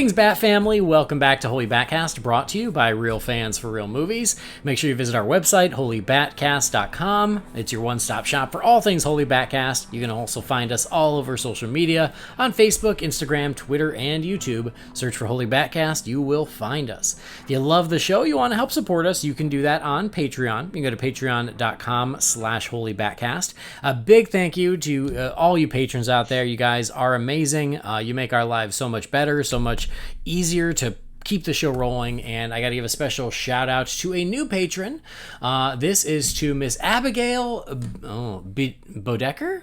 Greetings, Bat Family. Welcome back to Holy BatCast, brought to you by real fans for real movies. Make sure you visit our website, holybatcast.com. It's your one-stop shop for all things Holy BatCast. You can also find us all over social media on Facebook, Instagram, Twitter, and YouTube. Search for Holy BatCast. You will find us. If you love the show, you want to help support us, you can do that on Patreon. You can go to patreon.com/holybatcast. A big thank you to all you patrons out there. You guys are amazing. You make our lives so much better, so much easier to keep the show rolling, and I got to give a special shout out to a new patron. This is to Miss Abigail Bodecker?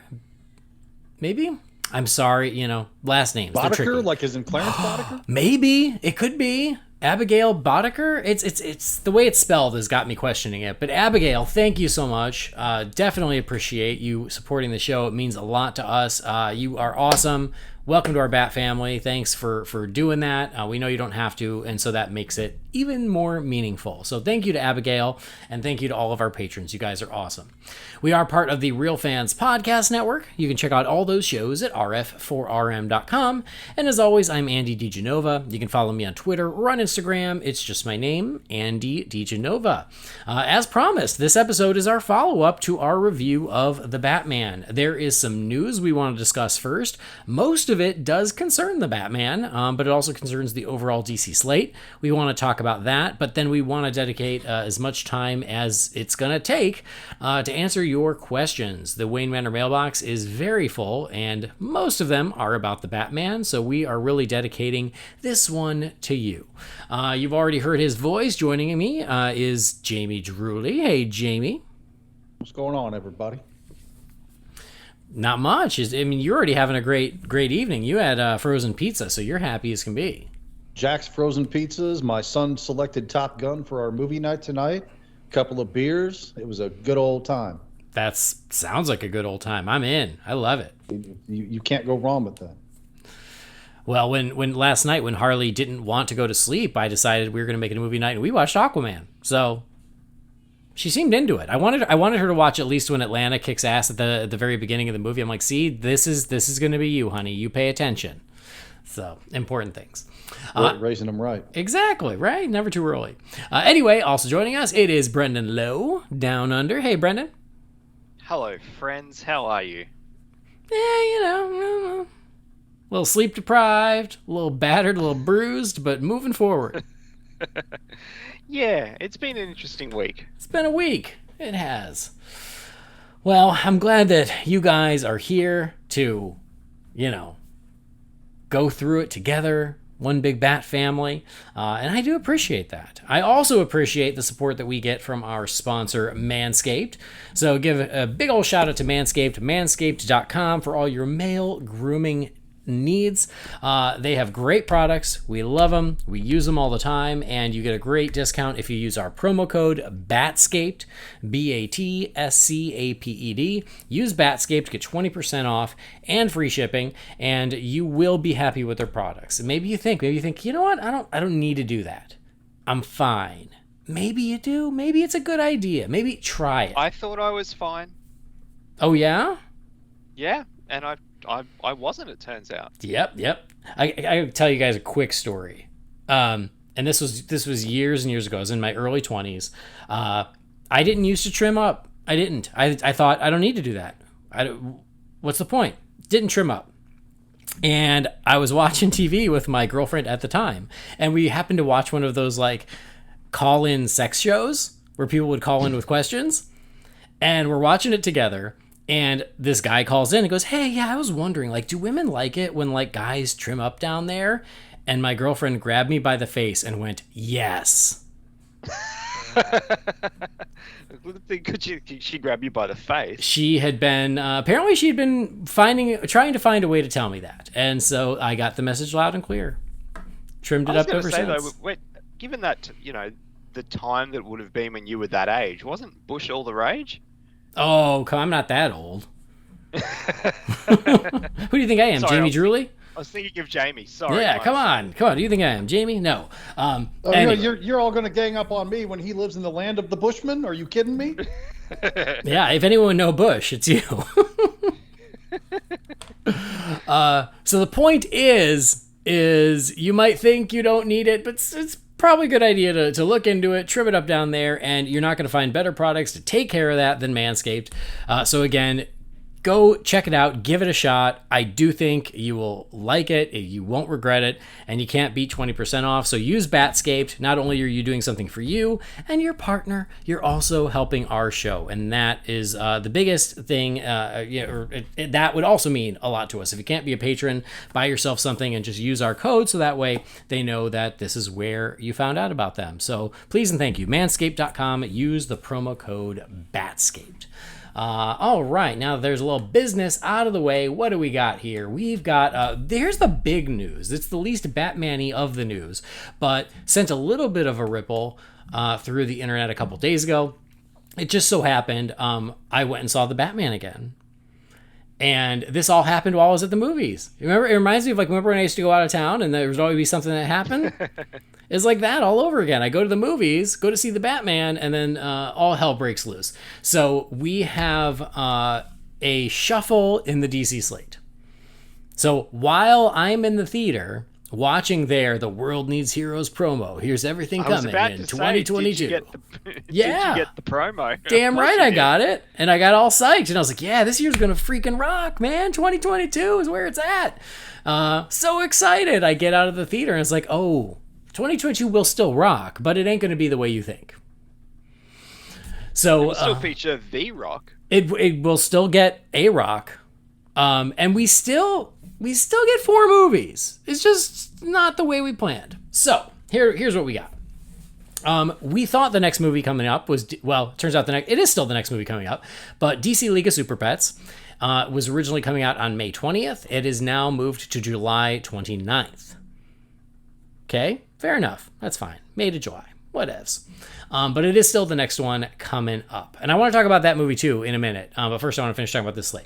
Maybe? I'm sorry, last names. Boddicker, like as in Clarence Boddicker? Maybe. It could be. Abigail Boddicker? It's the way it's spelled has got me questioning it. But Abigail, thank you so much. Definitely appreciate you supporting the show. It means a lot to us. You are awesome. Welcome to our Bat family. Thanks for doing that. We know you don't have to, and so that makes it even more meaningful. So thank you to Abigail, and thank you to all of our patrons. You guys are awesome. We are part of the Real Fans Podcast Network. You can check out all those shows at rf4rm.com. And as always, I'm Andy DiGenova. You can follow me on Twitter or on Instagram. It's just my name, Andy DiGenova. As promised, this episode is our follow-up to our review of The Batman. There is some news we want to discuss first. Most of it does concern the Batman, but it also concerns the overall DC slate. We want to talk about that, but then we want to dedicate as much time as it's going to take to answer your questions. The Wayne Manor mailbox is very full, and most of them are about the Batman, so we are really dedicating this one to you. You've already heard his voice. Joining me is Jamie Drewley. Hey, Jamie. What's going on, everybody? Not much. You're already having a great evening. You had frozen pizza, so you're happy as can be. Jack's Frozen Pizzas. My son selected Top Gun for our movie night tonight. Couple of beers. It was a good old time. That sounds like a good old time. I'm in. I love it. You can't go wrong with that. Well, when last night when Harley didn't want to go to sleep, I decided we were going to make it a movie night, and we watched Aquaman. So she seemed into it. I wanted her to watch at least when Atlanta kicks ass at the very beginning of the movie. I'm like, see, this is going to be you, honey. You pay attention. So important things. Raising them right. Exactly, right? Never too early. Anyway, also joining us, it is Brendan Lowe, Down Under. Hey, Brendan. Hello, friends. How are you? A little sleep deprived, a little battered, a little bruised, but moving forward. Yeah, it's been an interesting week. It's been a week. It has. Well, I'm glad that you guys are here to, go through it together, one big Bat family, and I do appreciate that. I also appreciate the support that we get from our sponsor, Manscaped. So give a big old shout out to Manscaped, manscaped.com, for all your male grooming needs. They have great products. We love them. We use them all the time, and you get a great discount if you use our promo code BATSCAPED, BATSCAPED. Use BATSCAPED to get 20% off and free shipping, and you will be happy with their products. Maybe you think, you know what? I don't need to do that. I'm fine. Maybe you do. Maybe it's a good idea. Maybe try it. I thought I was fine. Oh yeah? Yeah, and I wasn't, it turns out. Yep. I tell you guys a quick story. And this was years and years ago. I was in my early 20s. I didn't used to trim up. I didn't. I thought, I don't need to do that. What's the point? Didn't trim up. And I was watching TV with my girlfriend at the time, and we happened to watch one of those like call-in sex shows where people would call in with questions, and we're watching it together. And this guy calls in and goes, hey, yeah, I was wondering, like, do women like it when, like, guys trim up down there? And my girlfriend grabbed me by the face and went, yes. Could she grab you by the face? She had been, apparently she had been trying to find a way to tell me that. And so I got the message loud and clear. Trimmed it up ever since. Though, wait, given that, the time that would have been when you were that age, wasn't Bush all the rage? Oh, I'm not that old. Who do you think I am, Sorry, Jamie Drewley? I was thinking of Jamie. Sorry. Yeah, come on. Do you think I am, Jamie? No. Anyway. You're all going to gang up on me when he lives in the land of the Bushmen? Are you kidding me? Yeah, if anyone would know Bush, it's you. So the point is, is you might think you don't need it, but it's probably a good idea to look into it, trim it up down there, and you're not going to find better products to take care of that than Manscaped. So again, go check it out, give it a shot. I do think you will like it, you won't regret it, and you can't beat 20% off. So use Batscaped. Not only are you doing something for you and your partner, you're also helping our show, and that is the biggest thing. That would also mean a lot to us. If you can't be a patron, buy yourself something and just use our code, so that way they know that this is where you found out about them. So please and thank you. Manscaped.com. Use the promo code BATSCAPED. All right, now there's a little business out of the way. What do we got here? We've got, here's the big news. It's the least Batman-y of the news, but sent a little bit of a ripple through the internet a couple days ago. It just so happened I went and saw the Batman again. And this all happened while I was at the movies. Remember, it reminds me of remember when I used to go out of town and there would always be something that happened? It's like that all over again. I go to the movies, go to see the Batman, and then all hell breaks loose. So we have a shuffle in the DC slate. So while I'm in the theater watching the World Needs Heroes promo, here's everything coming in 2022. Did you get the promo? Damn right I got it. And I got all psyched. And I was like, yeah, this year's going to freaking rock, man. 2022 is where it's at. So excited. I get out of the theater and it's like, oh, 2022 will still rock, but it ain't going to be the way you think. So it'll still feature The Rock. It will still get a Rock. And we still get 4 movies. It's just not the way we planned. So here's what we got. We thought the next movie coming up was, turns out it is still the next movie coming up, but DC League of Super Pets was originally coming out on May 20th. It is now moved to July 29th. Okay, fair enough. That's fine. May to July. Whatevs. But it is still the next one coming up. And I want to talk about that movie too in a minute. But first I want to finish talking about this slate.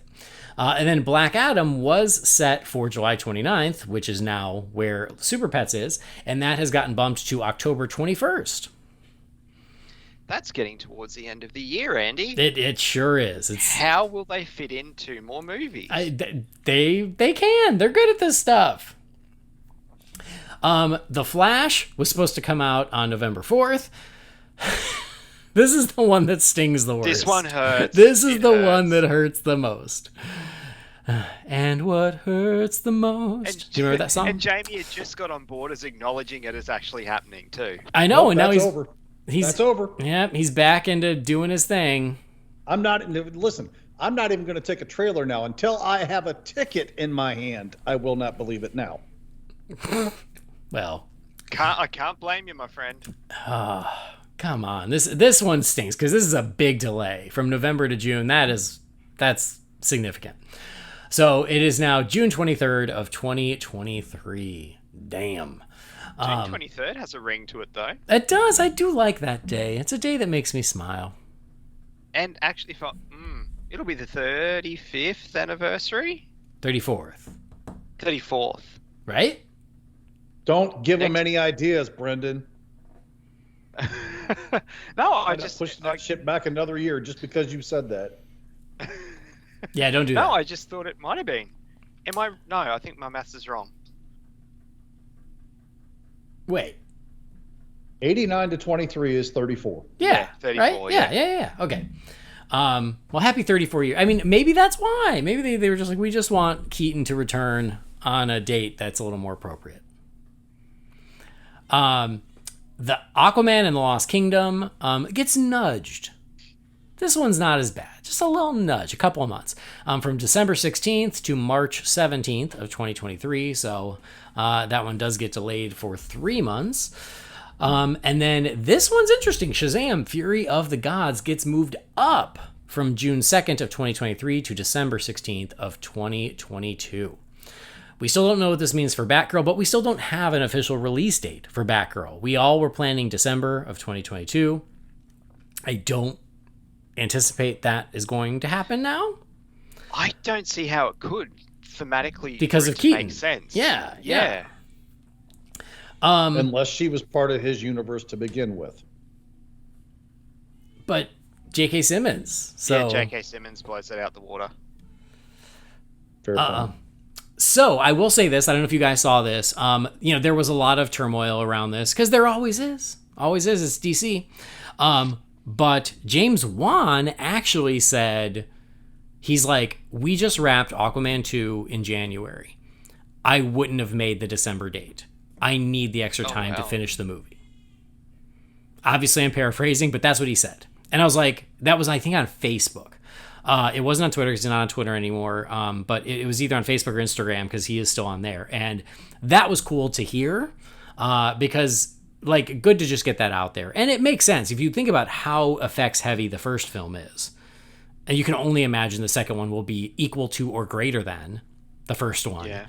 And then Black Adam was set for July 29th, which is now where Super Pets is. And that has gotten bumped to October 21st. That's getting towards the end of the year, Andy. It sure is. How will they fit into more movies? They can. They're good at this stuff. The Flash was supposed to come out on November 4th. This is the one that stings the worst. This one hurts. This is the one that hurts the most. And what hurts the most? Do you remember that song? And Jamie had just got on board as acknowledging it is actually happening too. I know, and now he's over. That's over. Yeah, he's back into doing his thing. I'm not even going to take a trailer now until I have a ticket in my hand. I will not believe it now. Well, I can't blame you, my friend. Come on. This one stinks because this is a big delay from November to June. That's significant. So it is now June 23rd of 2023. Damn. June 23rd has a ring to it, though. It does. I do like that day. It's a day that makes me smile. And actually, it'll be the 35th anniversary? 34th. 34th. Right? Don't give them any ideas, Brendan. No, I just pushing that shit back another year just because you said that. Yeah, don't do that. No, I just thought it might have been. No, I think my maths is wrong. Wait. 89 to 23 is 34. Yeah, 34. Right? Yeah. Okay. Well, happy 34 years. I mean, maybe that's why. Maybe they were just like, we just want Keaton to return on a date that's a little more appropriate. The Aquaman and the Lost Kingdom gets nudged. This one's not as bad. Just a little nudge, a couple of months. From December 16th to March 17th of 2023. So that one does get delayed for 3 months. And then this one's interesting. Shazam! Fury of the Gods gets moved up from June 2nd of 2023 to December 16th of 2022. We still don't know what this means for Batgirl, but we still don't have an official release date for Batgirl. We all were planning December of 2022. I don't anticipate that is going to happen now. I don't see how it could thematically because of Keaton. Make sense. Yeah. Unless she was part of his universe to begin with. But J.K. Simmons. So yeah, J.K. Simmons blows it out the water. Fair point. So I will say this. I don't know if you guys saw this. There was a lot of turmoil around this because there always is. Always is. It's DC. But James Wan actually said, he's like, we just wrapped Aquaman 2 in January. I wouldn't have made the December date. I need the extra time to finish the movie. Obviously, I'm paraphrasing, but that's what he said. And I was like, that was, I think, on Facebook. It wasn't on Twitter because he's not on Twitter anymore. But it was either on Facebook or Instagram because he is still on there. And that was cool to hear because, like, good to just get that out there. And it makes sense if you think about how effects heavy the first film is. And you can only imagine the second one will be equal to or greater than the first one. Yeah.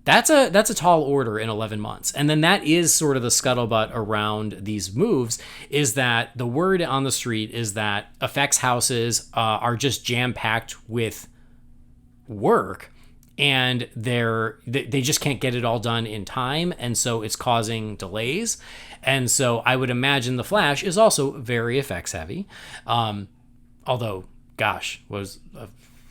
That's a tall order in 11 months. And then that is sort of the scuttlebutt around these moves, is that the word on the street is that effects houses are just jam-packed with work, and they just can't get it all done in time, and so it's causing delays. And so I would imagine The Flash is also very effects heavy. Although, gosh, was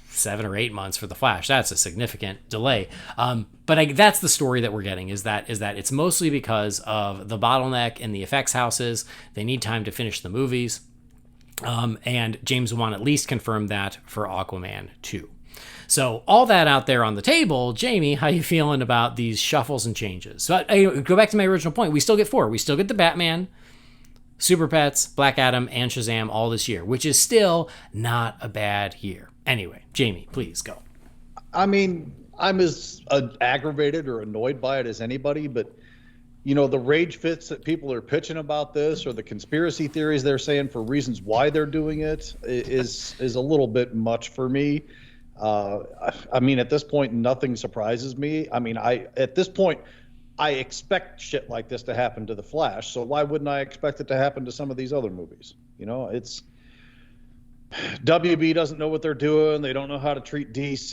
7 or 8 months for The Flash. That's a significant delay. But that's the story that we're getting, is that it's mostly because of the bottleneck in the effects houses. They need time to finish the movies. And James Wan at least confirmed that for Aquaman 2. So all that out there on the table, Jamie, how you feeling about these shuffles and changes? So I go back to my original point. We still get 4. We still get the Batman, Super Pets, Black Adam, and Shazam all this year, which is still not a bad year. Anyway, Jamie, please go. I mean, I'm as aggravated or annoyed by it as anybody, but the rage fits that people are pitching about this, or the conspiracy theories they're saying for reasons why they're doing it, is a little bit much for me. I mean, at this point, nothing surprises me. I mean, at this point, I expect shit like this to happen to The Flash, so why wouldn't I expect it to happen to some of these other movies? It's WB doesn't know what they're doing. They don't know how to treat DC.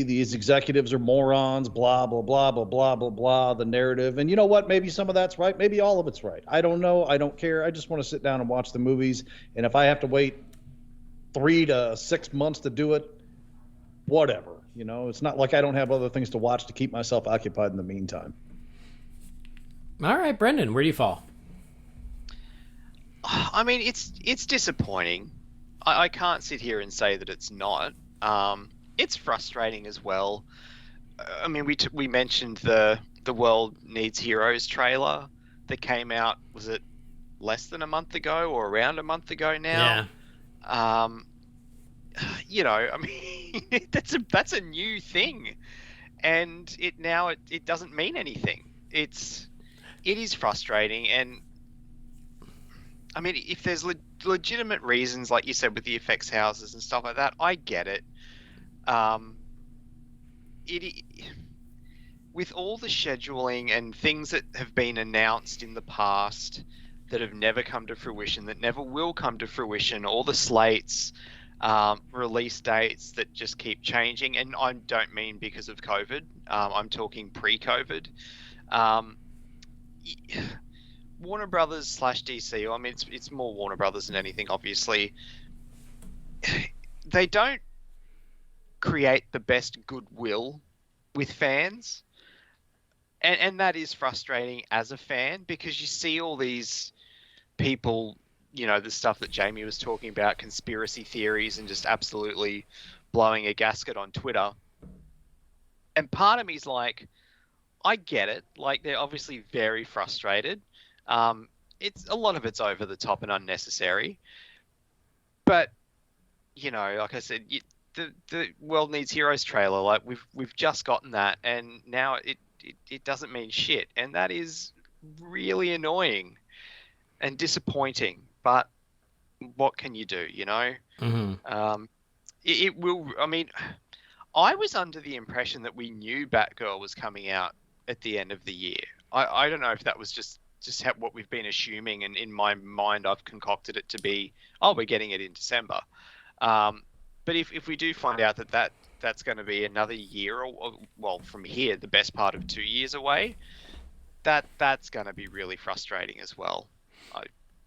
These executives are morons, blah, blah, blah, blah, blah, blah, blah, the narrative. And you know what? Maybe some of that's right. Maybe all of it's right. I don't know. I don't care. I just want to sit down and watch the movies. And if I have to wait 3 to 6 months to do it, whatever. It's not like I don't have other things to watch to keep myself occupied in the meantime. All right, Brendan, where do you fall? I mean, it's disappointing. I can't sit here and say that it's not. It's frustrating as well. I mean, we mentioned the World Needs Heroes trailer that came out, was it less than a month ago or around a month ago now? Yeah. I mean, that's a new thing, and it doesn't mean anything. It is frustrating, and I mean, if there's legitimate reasons, like you said, with the effects houses and stuff like that, I get it. With all the scheduling and things that have been announced in the past that have never come to fruition, that never will come to fruition, all the slates, release dates that just keep changing, and I don't mean because of COVID. I'm talking pre-COVID. Warner Brothers / DC, I mean, it's more Warner Brothers than anything, obviously. They don't create the best goodwill with fans. And that is frustrating as a fan, because you see all these people, the stuff that Jamie was talking about, conspiracy theories, and just absolutely blowing a gasket on Twitter. And part of me's like, I get it. Like, they're obviously very frustrated. It's a lot of it's over the top and unnecessary, but like I said, the World Needs Heroes trailer, like we've just gotten that, and now it doesn't mean shit, and that is really annoying and disappointing. But what can you do? Mm-hmm. It will. I mean, I was under the impression that we knew Batgirl was coming out at the end of the year. I don't know if that was just what we've been assuming, and in my mind I've concocted it to be, we're getting it in December. But if we do find out that's going to be another year, or well, from here, the best part of 2 years away, that's going to be really frustrating as well.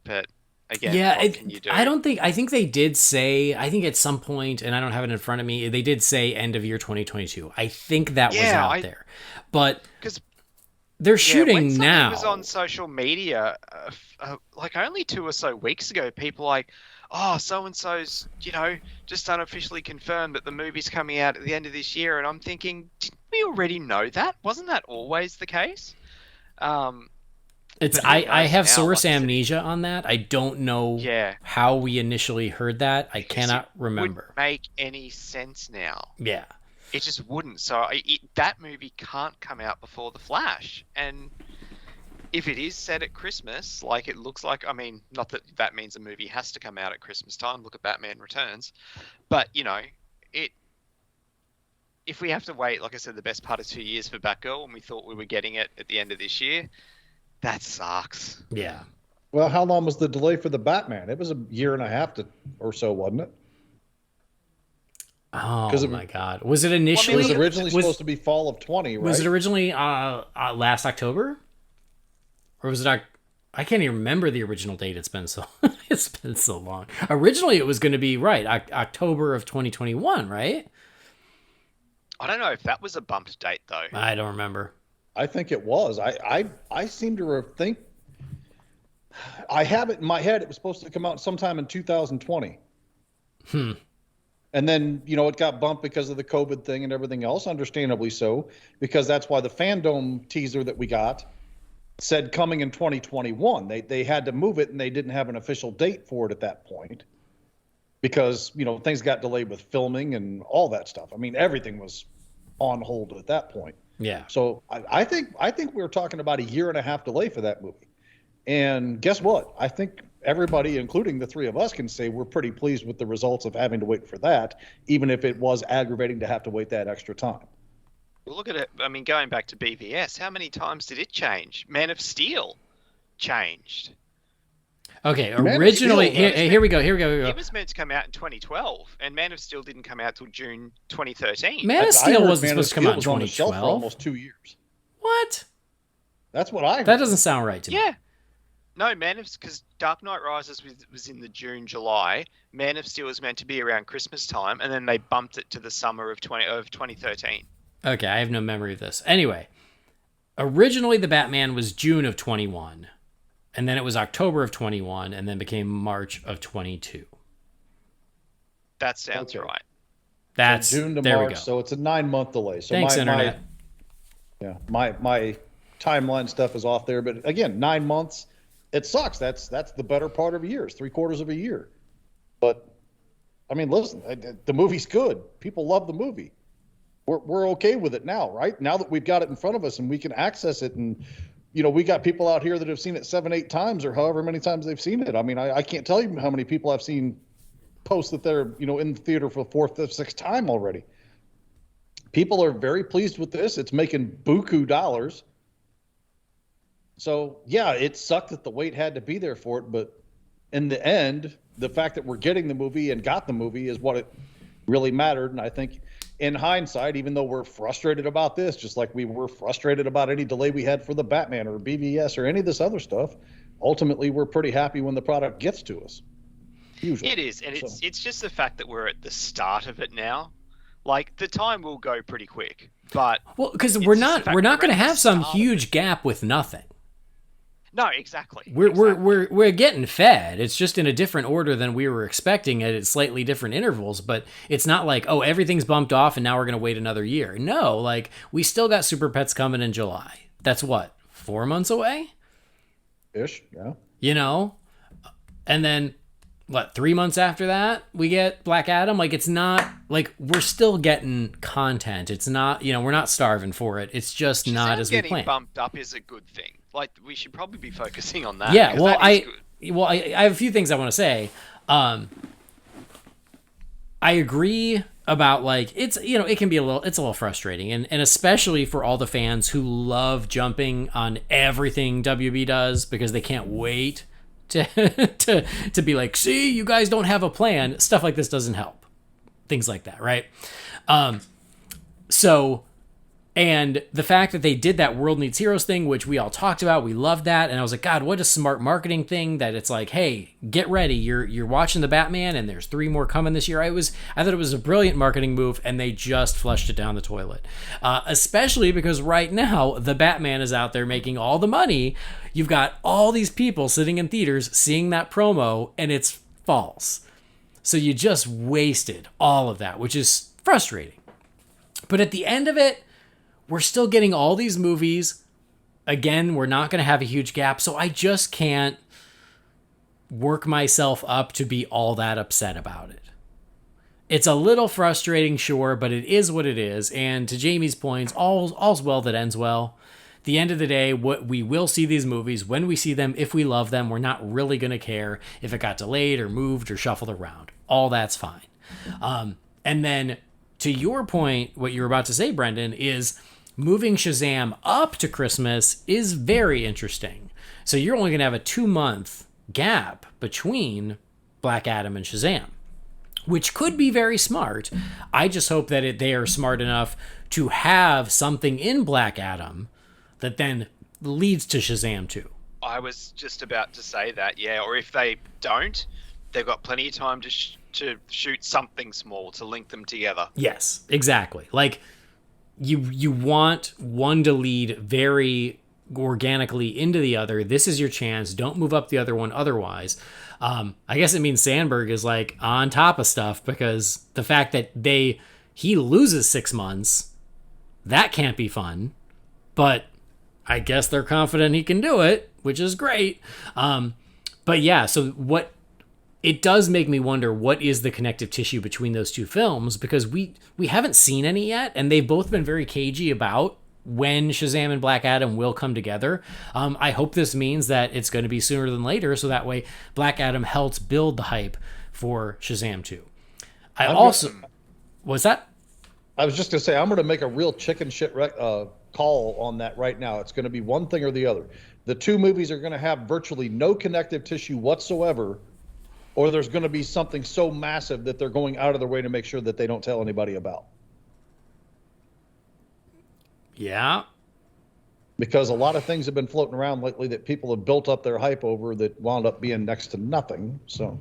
But again, Yeah, what can you do? I think they did say, I think at some point, and I don't have it in front of me, they did say end of year 2022. I think that was out there. But because they're shooting when now. It was on social media, like only 2 or so weeks ago, people were like, oh, so-and-so's, just unofficially confirmed that the movie's coming out at the end of this year. And I'm thinking, didn't we already know that? Wasn't that always the case? I have source amnesia on that. I don't know how we initially heard that. I cannot remember. Wouldn't make any sense now. Yeah. It just wouldn't. So that movie can't come out before The Flash. And if it is set at Christmas, like it looks like, I mean, not that that means a movie has to come out at Christmas time. Look at Batman Returns. But, if we have to wait, like I said, the best part of 2 years for Batgirl, and we thought we were getting it at the end of this year, that sucks. Yeah. Well, how long was the delay for the Batman? It was a year and a half or so, wasn't it? Oh my God! Was it initially? It was originally supposed to be fall of 20, right? Was it originally last October, or was it? I can't even remember the original date. It's been so long. Originally, it was going to be October of 2021, right? I don't know if that was a bumped date though. I don't remember. I think it was. I seem to think. I have it in my head. It was supposed to come out sometime in 2020. And then, it got bumped because of the COVID thing and everything else, understandably so, because that's why the Fandom teaser that we got said coming in 2021. They had to move it, and they didn't have an official date for it at that point because, things got delayed with filming and all that stuff. I mean, everything was on hold at that point. Yeah. So I think we were talking about a year and a half delay for that movie. And guess what? I think everybody, including the three of us, can say we're pretty pleased with the results of having to wait for that, even if it was aggravating to have to wait that extra time. Well, look at it. I mean, going back to BVS, how many times did it change? Man of Steel changed. Okay, originally, here we go. It was meant to come out in 2012, and Man of Steel didn't come out till June 2013. Man of Steel wasn't supposed to come out in 2012. For almost 2 years. What? That's what I heard. That doesn't sound right to me. Yeah. No, because Dark Knight Rises was in the June-July. Man of Steel was meant to be around Christmas time, and then they bumped it to the summer of 2013. Okay, I have no memory of this. Anyway, originally the Batman was June of 21, and then it was October of 21, and then became March of 22. That sounds right. That's June to there March, we go. so it's a 9-month delay. So Thanks, Internet. My timeline stuff is off there, but again, 9 months. It sucks. That's the better part of a year. It's 3/4 of a year. But I mean, listen, the movie's good. People love the movie. We're okay with it now, right? Now that we've got it in front of us and we can access it, and we got people out here that have seen it 7-8 times or however many times they've seen it. I mean, I can't tell you how many people I've seen post that they're in the theater for the 4th, 5th, 6th time already. People are very pleased with this. It's making buku dollars. So, yeah, it sucked that the wait had to be there for it, but in the end, the fact that we're getting the movie and got the movie is what it really mattered. And I think in hindsight, even though we're frustrated about this, just like we were frustrated about any delay we had for the Batman or BVS or any of this other stuff, ultimately we're pretty happy when the product gets to us. Usually. It is, and it's just the fact that we're at the start of it now. Like, the time will go pretty quick, but because we're not going to have some huge gap with nothing. No, exactly. We're getting fed. It's just in a different order than we were expecting at slightly different intervals, but it's not like, oh, everything's bumped off and now we're going to wait another year. No, like, we still got Super Pets coming in July. That's what, 4 months away? Ish, yeah. And then, 3 months after that, we get Black Adam? Like, it's not, like, we're still getting content. It's not, we're not starving for it. It's just not as we planned. Getting bumped up is a good thing. Like, we should probably be focusing on that. Yeah, well, I have a few things I want to say. I agree about, like, it's, it can be it's a little frustrating, and especially for all the fans who love jumping on everything WB does because they can't wait to be like, see, you guys don't have a plan. Stuff like this doesn't help. Things like that, right? And the fact that they did that World Needs Heroes thing, which we all talked about, we loved that. And I was like, God, what a smart marketing thing that it's like, hey, get ready. You're watching the Batman and there's 3 more coming this year. I thought it was a brilliant marketing move, and they just flushed it down the toilet. Especially because right now the Batman is out there making all the money. You've got all these people sitting in theaters seeing that promo, and it's false. So you just wasted all of that, which is frustrating. But at the end of it, we're still getting all these movies. Again, we're not going to have a huge gap, so I just can't work myself up to be all that upset about it. It's a little frustrating, sure, but it is what it is. And to Jamie's points, all's well that ends well. At the end of the day, we will see these movies. When we see them, if we love them, we're not really going to care if it got delayed or moved or shuffled around. All that's fine. And then to your point, what you were about to say, Brendan, is moving Shazam up to Christmas is very interesting. So you're only going to have a 2-month gap between Black Adam and Shazam, which could be very smart. I just hope that they are smart enough to have something in Black Adam that then leads to Shazam 2. I was just about to say that, yeah. Or if they don't, they've got plenty of time to shoot something small to link them together. Yes, exactly. Like, you want one to lead very organically into the other. This is your chance. Don't move up the other one otherwise. I guess it means Sandberg is like on top of stuff, because the fact that he loses 6 months, that can't be fun. But I guess they're confident he can do it, which is great. But yeah, so it does make me wonder, what is the connective tissue between those two films? Because we haven't seen any yet, and they've both been very cagey about when Shazam and Black Adam will come together. I hope this means that it's going to be sooner than later, so that way Black Adam helps build the hype for Shazam 2. What's that? I was just going to say, I'm going to make a real chicken shit call on that right now. It's going to be one thing or the other. The 2 movies are going to have virtually no connective tissue whatsoever, or there's going to be something so massive that they're going out of their way to make sure that they don't tell anybody about. Yeah. Because a lot of things have been floating around lately that people have built up their hype over that wound up being next to nothing. So,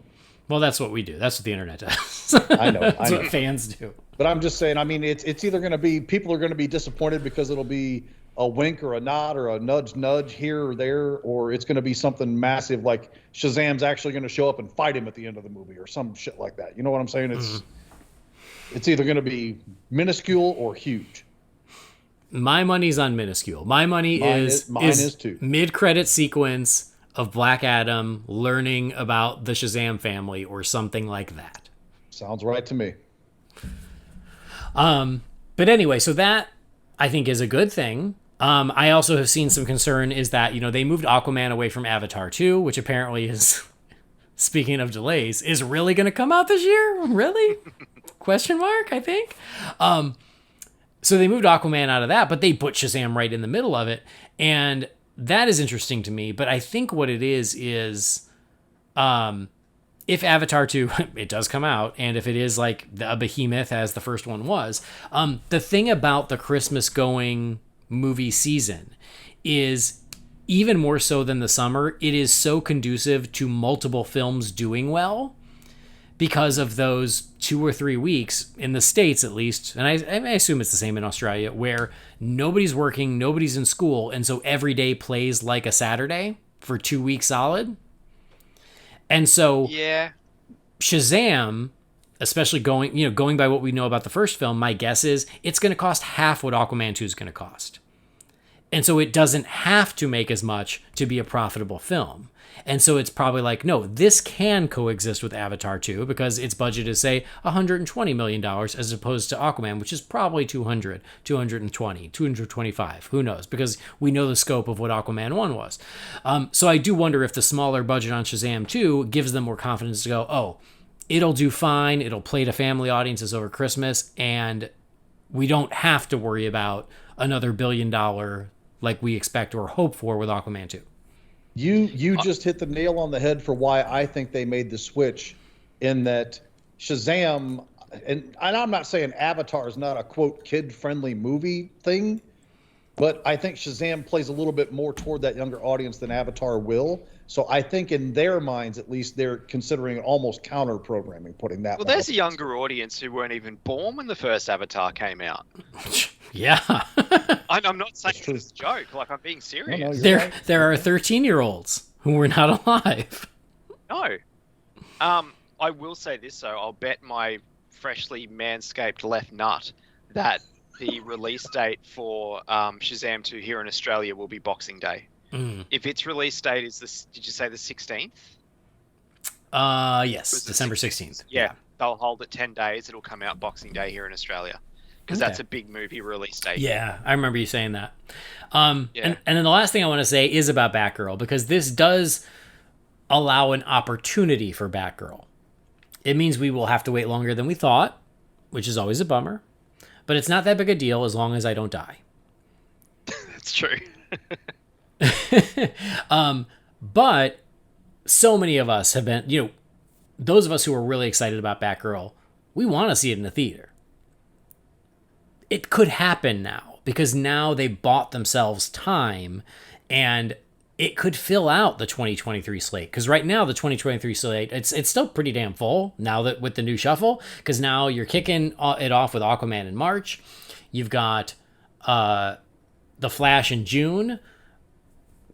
well, that's what we do. That's what the internet does. I know. That's what fans do. But I'm just saying, I mean, it's either going to be, people are going to be disappointed because it'll be a wink or a nod or a nudge here or there, or it's going to be something massive like Shazam's actually going to show up and fight him at the end of the movie or some shit like that. You know what I'm saying? It's either going to be minuscule or huge. My money's on minuscule. My money is too. Mid-credit sequence of Black Adam learning about the Shazam family or something like that. Sounds right to me. But anyway, so that I think is a good thing. I also have seen some concern is that, they moved Aquaman away from Avatar 2, which apparently is, speaking of delays, is really going to come out this year? Really? Question mark, I think. So they moved Aquaman out of that, but they put Shazam right in the middle of it. And that is interesting to me. But I think what it is if Avatar 2, it does come out, and if it is like a behemoth as the first one was, the thing about the Christmas going movie season is, even more so than the summer, it is so conducive to multiple films doing well because of those 2 or 3 weeks in the States, at least. And I assume it's the same in Australia, where nobody's working, nobody's in school. And so every day plays like a Saturday for 2 weeks solid. And so yeah, Shazam, especially going by what we know about the first film, my guess is it's going to cost half what Aquaman 2 is going to cost. And so it doesn't have to make as much to be a profitable film. And so it's probably like, no, this can coexist with Avatar 2 because its budget is, say, $120 million as opposed to Aquaman, which is probably 200, 220, 225. Who knows? Because we know the scope of what Aquaman 1 was. So I do wonder if the smaller budget on Shazam 2 gives them more confidence to go, oh, it'll do fine. It'll play to family audiences over Christmas. And we don't have to worry about another $1 billion like we expect or hope for with Aquaman 2. You just hit the nail on the head for why I think they made the switch, in that Shazam, and I'm not saying Avatar is not a quote kid-friendly movie thing, but I think Shazam plays a little bit more toward that younger audience than Avatar will. So I think in their minds, at least, they're considering almost counter-programming, putting that. Well, there's a younger audience who weren't even born when the first Avatar came out. Yeah. I'm not saying it's a joke. Like, I'm being serious. No, there are 13-year-olds who were not alive. No. I will say this, though. I'll bet my freshly manscaped left nut that the release date for Shazam 2 here in Australia will be Boxing Day. If its release date is did you say the 16th? Yes, December 16th. Yeah, they'll hold it 10 days. It'll come out Boxing Day here in Australia because that's a big movie release date. Yeah, I remember you saying that. And then the last thing I want to say is about Batgirl, because this does allow an opportunity for Batgirl. It means we will have to wait longer than we thought, which is always a bummer. But it's not that big a deal as long as I don't die. That's true. But so many of us have been, those of us who are really excited about Batgirl, we want to see it in the theater. It could happen now because now they bought themselves time, and it could fill out the 2023 slate. Because right now the 2023 slate, it's still pretty damn full now that with the new shuffle. Because now you're kicking it off with Aquaman in March. You've got The Flash in June.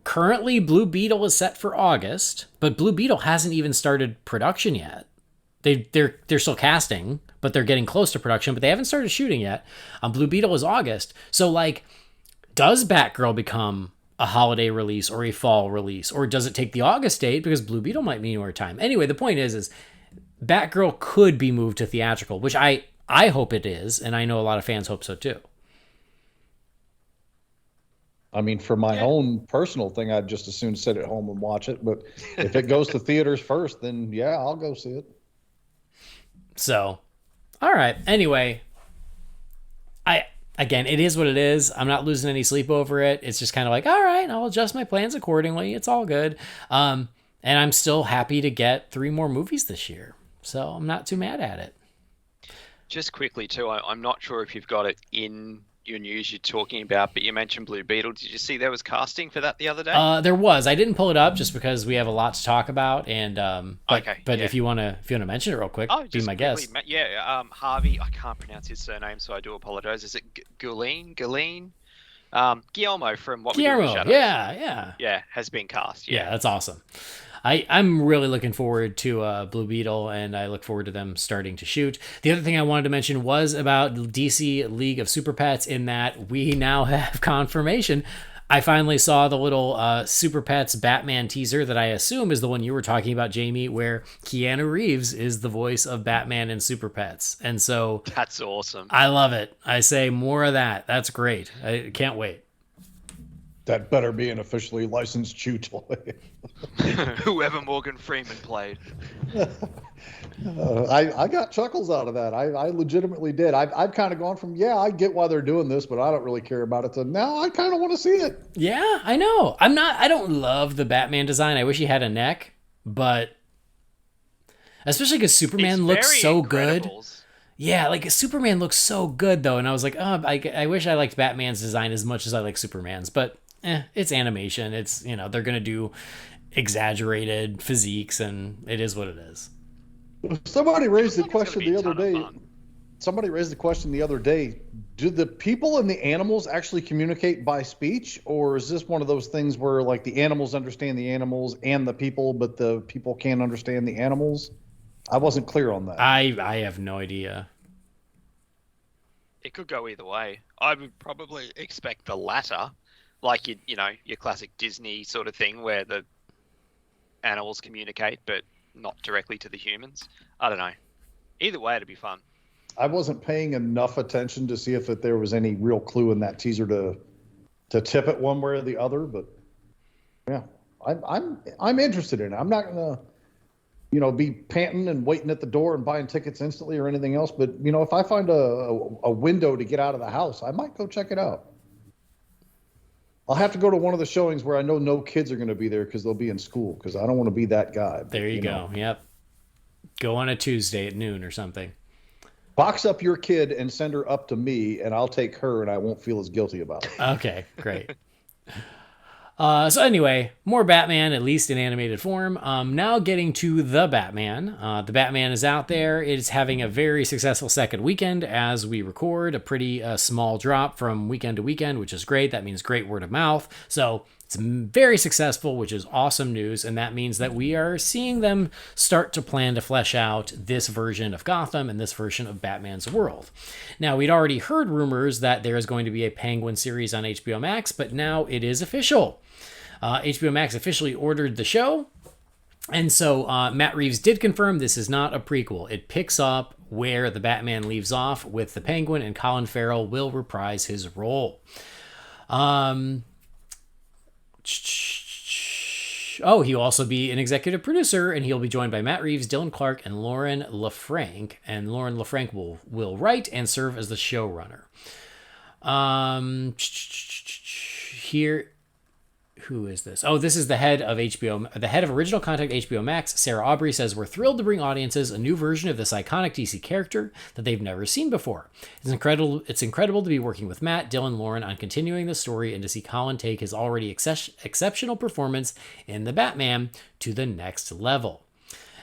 Currently, Blue Beetle is set for August, but Blue Beetle hasn't even started production yet. They're still casting, but they're getting close to production, but they haven't started shooting yet. Blue Beetle is August. So, does Batgirl become a holiday release or a fall release, or does it take the August date because Blue Beetle might need more time? Anyway, the point is Batgirl could be moved to theatrical, which I hope it is, and I know a lot of fans hope so too. I mean, for my own personal thing, I'd just as soon sit at home and watch it. But if it goes to theaters first, then yeah, I'll go see it. So, all right. Anyway, again, it is what it is. I'm not losing any sleep over it. It's just kind of like, all right, I'll adjust my plans accordingly. It's all good. And I'm still happy to get 3 more movies this year. So I'm not too mad at it. Just quickly, too, I'm not sure if you've got it in your news you're talking about, but you mentioned Blue Beetle. Did you see there was casting for that the other day? There was. I didn't pull it up just because we have a lot to talk about. And but if you want to mention it real quick, be my guest. Harvey. I can't pronounce his surname, so I do apologize. Is it Guillen? Guillermo from What We Do in the Shadows. Yeah, has been cast. Yeah, that's awesome. I'm really looking forward to Blue Beetle, and I look forward to them starting to shoot. The other thing I wanted to mention was about DC League of Super Pets, in that we now have confirmation. I finally saw the little Super Pets Batman teaser that I assume is the one you were talking about, Jamie, where Keanu Reeves is the voice of Batman in Super Pets. And so... That's awesome. I love it. I say more of that. That's great. I can't wait. That better be an officially licensed chew toy. Whoever Morgan Freeman played. I got chuckles out of that. I legitimately did. I've kind of gone from, I get why they're doing this, but I don't really care about it, to now I kind of want to see it. Yeah, I know. I don't love the Batman design. I wish he had a neck, but especially because Superman looks so good. Yeah, Superman looks so good, though, and I was like, I wish I liked Batman's design as much as I like Superman's, but it's animation. It's, they're going to do exaggerated physiques, and it is what it is. Somebody raised the question the other day. Do the people and the animals actually communicate by speech, or is this one of those things where the animals understand the animals and the people, but the people can't understand the animals? I wasn't clear on that. I have no idea. It could go either way. I would probably expect the latter, your classic Disney sort of thing where the animals communicate, but not directly to the humans. I don't know. Either way, it'd be fun. I wasn't paying enough attention to see if there was any real clue in that teaser to tip it one way or the other, but yeah, I'm interested in it. I'm not gonna be panting and waiting at the door and buying tickets instantly or anything else. But, if I find a window to get out of the house, I might go check it out. I'll have to go to one of the showings where I know no kids are going to be there because they'll be in school, because I don't want to be that guy. There you go. Yep. Go on a Tuesday at noon or something. Box up your kid and send her up to me, and I'll take her, and I won't feel as guilty about it. Okay, great. So anyway, more Batman, at least in animated form. Now getting to the Batman. The Batman is out there. It is having a very successful second weekend as we record. A pretty small drop from weekend to weekend, which is great. That means great word of mouth. So it's very successful, which is awesome news. And that means that we are seeing them start to plan to flesh out this version of Gotham and this version of Batman's world. Now, we'd already heard rumors that there is going to be a Penguin series on HBO Max, but now it is official. HBO Max officially ordered the show. And so Matt Reeves did confirm this is not a prequel. It picks up where the Batman leaves off with the Penguin, and Colin Farrell will reprise his role. He'll also be an executive producer, and he'll be joined by Matt Reeves, Dylan Clark, and Lauren LaFranc. And Lauren LaFranc will write and serve as the showrunner. Here... Who is this? Oh, this is the head of original content HBO Max. Sarah Aubrey says, "We're thrilled to bring audiences a new version of this iconic DC character that they've never seen before. It's incredible to be working with Matt, Dylan, Lauren on continuing the story and to see Colin take his already exceptional performance in the Batman to the next level."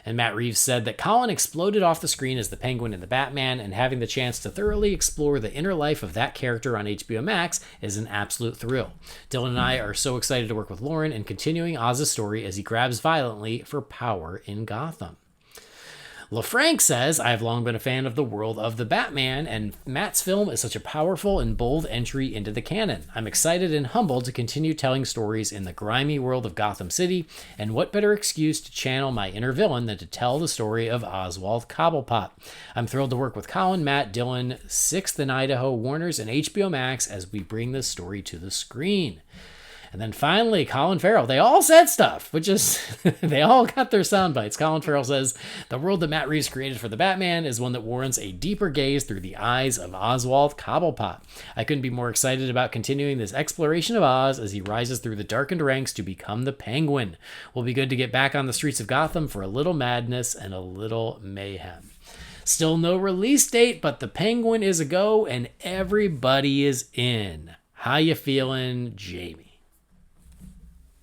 And Matt Reeves said that Colin exploded off the screen as the Penguin in the Batman, and having the chance to thoroughly explore the inner life of that character on HBO Max is an absolute thrill. Dylan and I are so excited to work with Lauren and continuing Oz's story as he grabs violently for power in Gotham. LaFranc says, "I have long been a fan of the world of the Batman, and Matt's film is such a powerful and bold entry into the canon. I'm excited and humbled to continue telling stories in the grimy world of Gotham City, and what better excuse to channel my inner villain than to tell the story of Oswald Cobblepot. I'm thrilled to work with Colin, Matt, Dylan, 6th and Idaho, Warners, and HBO Max as we bring this story to the screen." And then finally, Colin Farrell. They all said stuff, which is, they all got their sound bites. Colin Farrell says, "The world that Matt Reeves created for the Batman is one that warrants a deeper gaze through the eyes of Oswald Cobblepot. I couldn't be more excited about continuing this exploration of Oz as he rises through the darkened ranks to become the Penguin. Will be good to get back on the streets of Gotham for a little madness and a little mayhem." Still no release date, but the Penguin is a go and everybody is in. How you feeling, Jamie?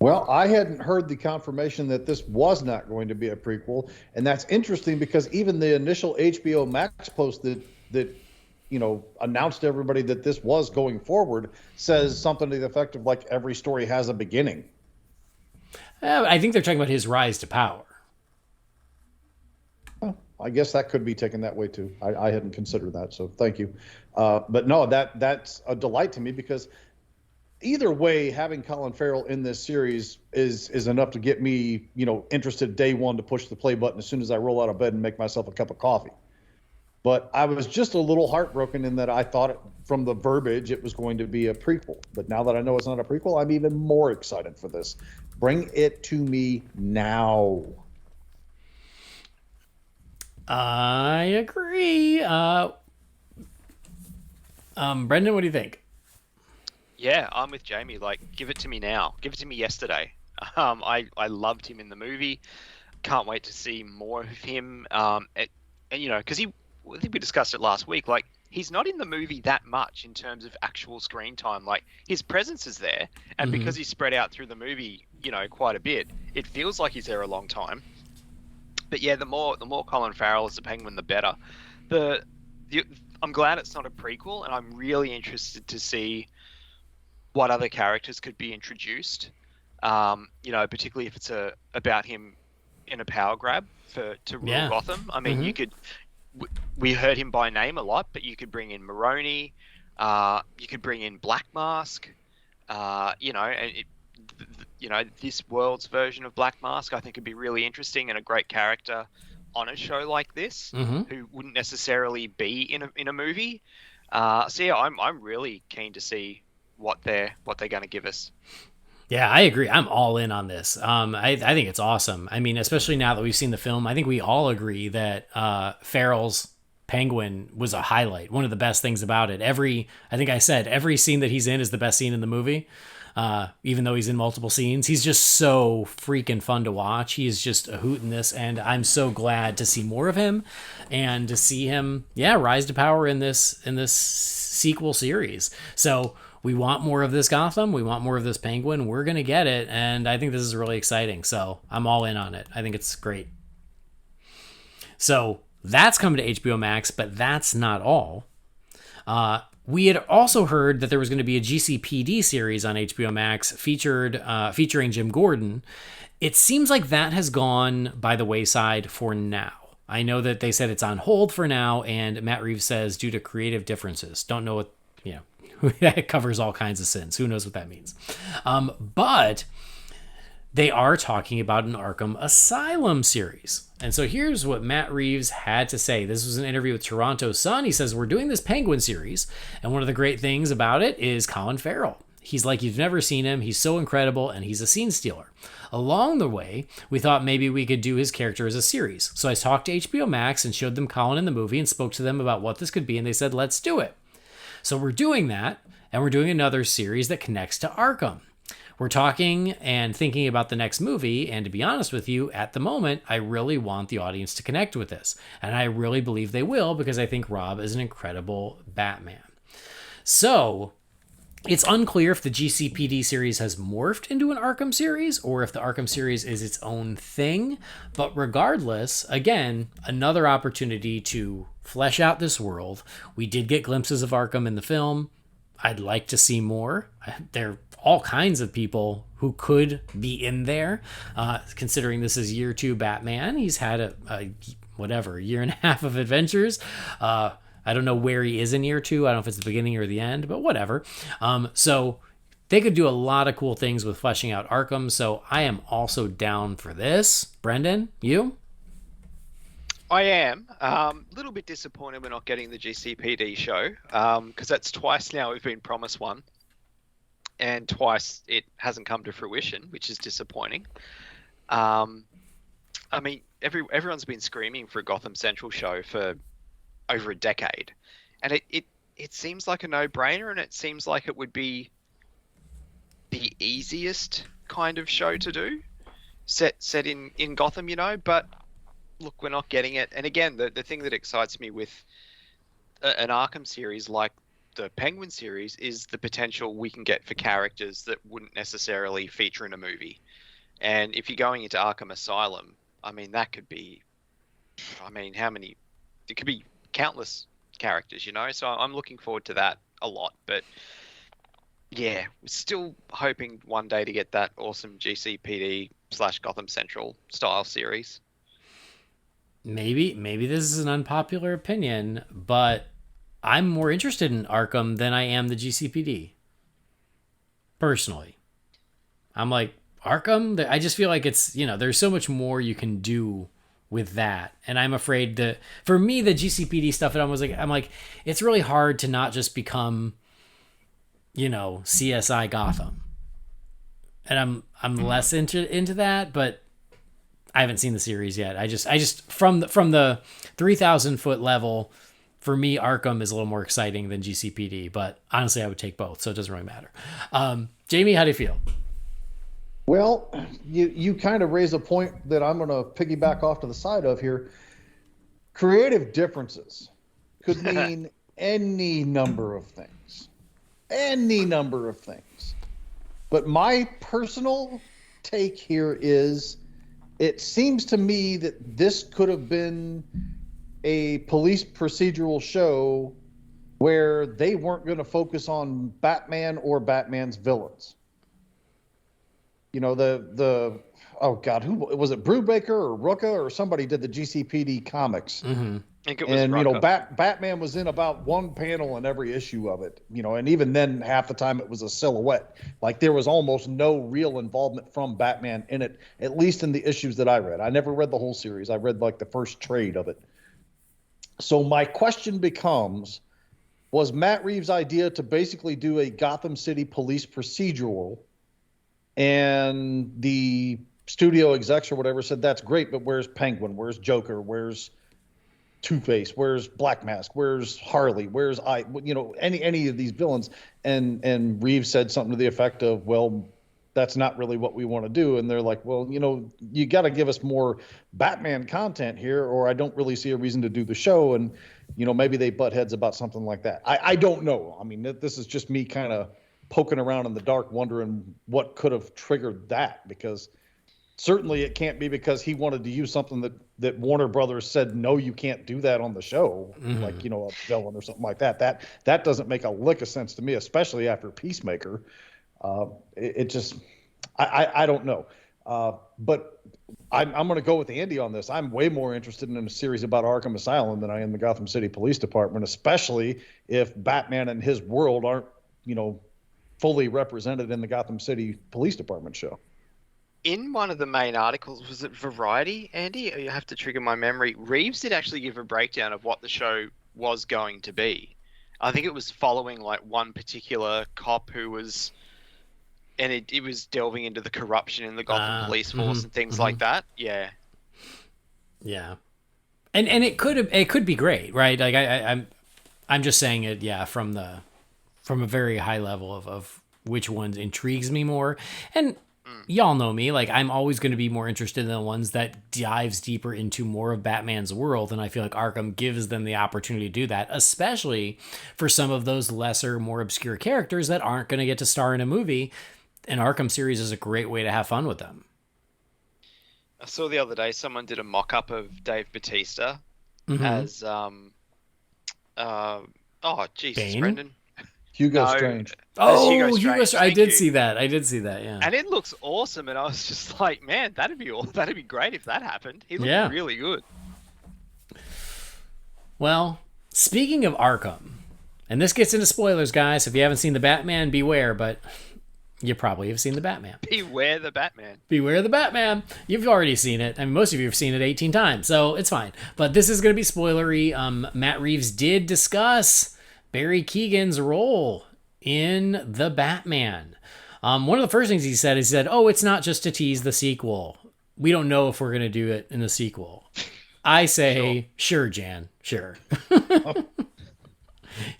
Well, I hadn't heard the confirmation that this was not going to be a prequel, and that's interesting because even the initial HBO Max post that announced to everybody that this was going forward says something to the effect of like every story has a beginning. I think they're talking about his rise to power. Well, I guess that could be taken that way too. I hadn't considered that, so thank you. But no, that's a delight to me because either way, having Colin Farrell in this series is enough to get me, interested day one to push the play button as soon as I roll out of bed and make myself a cup of coffee. But I was just a little heartbroken in that I thought from the verbiage it was going to be a prequel. But now that I know it's not a prequel, I'm even more excited for this. Bring it to me now. I agree. Brendan, what do you think? Yeah, I'm with Jamie. Like, give it to me now. Give it to me yesterday. I loved him in the movie. Can't wait to see more of him. Because I think we discussed it last week. Like, he's not in the movie that much in terms of actual screen time. Like, his presence is there, and because he's spread out through the movie, quite a bit, it feels like he's there a long time. But yeah, the more Colin Farrell as the Penguin, the better. I'm glad it's not a prequel, and I'm really interested to see what other characters could be introduced, particularly if it's about him in a power grab to rule Gotham. I mean, we heard him by name a lot, but you could bring in Maroni, you could bring in Black Mask, this world's version of Black Mask I think would be really interesting and a great character on a show like this, who wouldn't necessarily be in a movie. I'm really keen to see what they're going to give us. Yeah, I agree. I'm all in on this. I think it's awesome. I mean, especially now that we've seen the film, I think we all agree that Farrell's Penguin was a highlight. One of the best things about it. I think I said every scene that he's in is the best scene in the movie. Even though he's in multiple scenes, he's just so freaking fun to watch. He is just a hoot in this, and I'm so glad to see more of him and to see him, rise to power in this sequel series. So we want more of this Gotham. We want more of this Penguin. We're going to get it, and I think this is really exciting. So I'm all in on it. I think it's great. So that's coming to HBO Max, but that's not all. We had also heard that there was going to be a GCPD series on HBO Max featuring Jim Gordon. It seems like that has gone by the wayside for now. I know that they said it's on hold for now, and Matt Reeves says due to creative differences. Don't know what, it covers all kinds of sins. Who knows what that means? But they are talking about an Arkham Asylum series. And so here's what Matt Reeves had to say. This was an interview with Toronto Sun. He says, we're doing this Penguin series, and one of the great things about it is Colin Farrell. He's like you've never seen him. He's so incredible, and he's a scene stealer. Along the way, we thought maybe we could do his character as a series. So I talked to HBO Max and showed them Colin in the movie and spoke to them about what this could be, and they said, let's do it. So we're doing that, and we're doing another series that connects to Arkham. We're talking and thinking about the next movie, and to be honest with you, at the moment, I really want the audience to connect with this. And I really believe they will, because I think Rob is an incredible Batman. So it's unclear if the GCPD series has morphed into an Arkham series, or if the Arkham series is its own thing. But regardless, again, another opportunity to flesh out this world. We did get glimpses of Arkham in the film. I'd like to see more. There are all kinds of people who could be in there, considering this is year 2 Batman. He's had a year and a half of adventures. I don't know where he is in year 2. I don't know if it's the beginning or the end, but whatever. So they could do a lot of cool things with fleshing out Arkham. So I am also down for this. Brendan, you? I am a little bit disappointed we're not getting the GCPD show, because that's twice now we've been promised one, and twice it hasn't come to fruition, which is disappointing. I mean, everyone's been screaming for a Gotham Central show for over a decade, and it seems like a no-brainer, and it seems like it would be the easiest kind of show to do, set in Gotham, but look, we're not getting it. And again, the thing that excites me with an Arkham series like the Penguin series is the potential we can get for characters that wouldn't necessarily feature in a movie. And if you're going into Arkham Asylum, I mean, that could be, how many? It could be countless characters, So I'm looking forward to that a lot. But yeah, we're still hoping one day to get that awesome GCPD / Gotham Central style series. Maybe this is an unpopular opinion, but I'm more interested in Arkham than I am the GCPD. Personally. I'm like, Arkham? I just feel like it's, there's so much more you can do with that. And I'm afraid that, for me, the GCPD stuff, I'm like, it's really hard to not just become, CSI Gotham. And I'm less into that, but I haven't seen the series yet. I just from the 3,000 foot level, for me, Arkham is a little more exciting than GCPD, but honestly, I would take both, so it doesn't really matter. Jamie, how do you feel? Well, you kind of raise a point that I'm going to piggyback off to the side of here. Creative differences could mean any number of things. But my personal take here is, it seems to me that this could have been a police procedural show where they weren't going to focus on Batman or Batman's villains. Oh God, who was it? Brubaker or Rucka or somebody did the GCPD comics. Mm-hmm. I think it was Rucka. Batman was in about one panel in every issue of it, and even then half the time it was a silhouette. Like there was almost no real involvement from Batman in it, at least in the issues that I read. I never read the whole series. I read like the first trade of it. So my question becomes, was Matt Reeves' idea to basically do a Gotham City police procedural, and the studio execs or whatever said, that's great, but where's Penguin? Where's Joker? Where's Two-Face? Where's Black Mask? Where's Harley? Where's any of these villains? And Reeves said something to the effect of, well, that's not really what we want to do. And they're like, well, you got to give us more Batman content here, or I don't really see a reason to do the show. And, maybe they butt heads about something like that. I don't know. I mean, this is just me kind of poking around in the dark, wondering what could have triggered that, because certainly it can't be because he wanted to use something that Warner Brothers said, no, you can't do that on the show, like, a villain or something like that. That doesn't make a lick of sense to me, especially after Peacemaker. It just, I don't know. But I'm going to go with Andy on this. I'm way more interested in a series about Arkham Asylum than I am the Gotham City Police Department, especially if Batman and his world aren't, fully represented in the Gotham City Police Department show. In one of the main articles, was it Variety, Andy? You have to trigger my memory. Reeves did actually give a breakdown of what the show was going to be. I think it was following like one particular cop who was, and it was delving into the corruption in the Gotham police force and things like that. Yeah. Yeah. And it could be great, right? Like I'm just saying it, yeah, from a very high level of which one intrigues me more. And y'all know me, like I'm always going to be more interested in the ones that dives deeper into more of Batman's world, and I feel like Arkham gives them the opportunity to do that, especially for some of those lesser, more obscure characters that aren't going to get to star in a movie. An Arkham series is a great way to have fun with them. I saw the other day someone did a mock-up of Dave Bautista as Bane? Brendan. Hugo Strange. Oh, Hugo Strange. I did see that, yeah. And it looks awesome, and I was just like, man, that'd be great if that happened. He looked really good. Well, speaking of Arkham, and this gets into spoilers, guys. If you haven't seen the Batman, beware, but you probably have seen the Batman. Beware the Batman. Beware the Batman. You've already seen it. I mean, most of you have seen it 18 times, so it's fine. But this is going to be spoilery. Matt Reeves did discuss Barry Keegan's role in the Batman. One of the first things he said, oh, it's not just to tease the sequel. We don't know if we're going to do it in the sequel. I say, sure Jan, sure.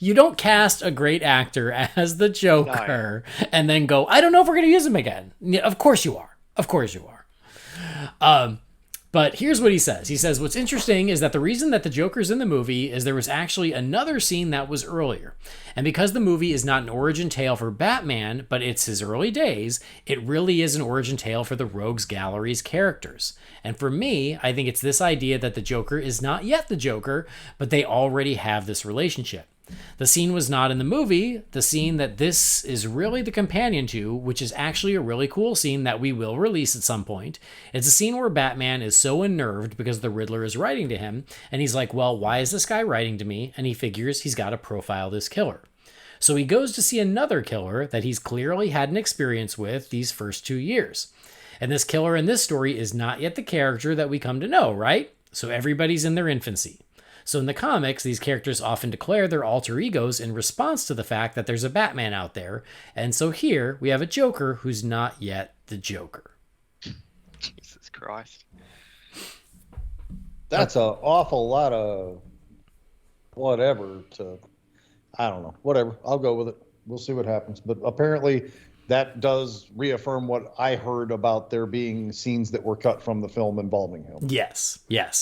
You don't cast a great actor as the Joker and then go, I don't know if we're going to use him again. Of course you are. But here's what he says. He says, what's interesting is that the reason that the Joker's in the movie is there was actually another scene that was earlier. And because the movie is not an origin tale for Batman, but it's his early days, it really is an origin tale for the Rogues Gallery's characters. And for me, I think it's this idea that the Joker is not yet the Joker, but they already have this relationship. The scene was not in the movie, the scene that this is really the companion to, which is actually a really cool scene that we will release at some point. It's a scene where Batman is so unnerved because the Riddler is writing to him, and he's like, well, why is this guy writing to me? And he figures he's got to profile this killer. So he goes to see another killer that he's clearly had an experience with these first 2 years. And this killer in this story is not yet the character that we come to know, right? So everybody's in their infancy. So in the comics, these characters often declare their alter egos in response to the fact that there's a Batman out there. And so here we have a Joker who's not yet the Joker. Jesus Christ. That's an awful lot of whatever I don't know. Whatever. I'll go with it. We'll see what happens. But apparently that does reaffirm what I heard about there being scenes that were cut from the film involving him. Yes.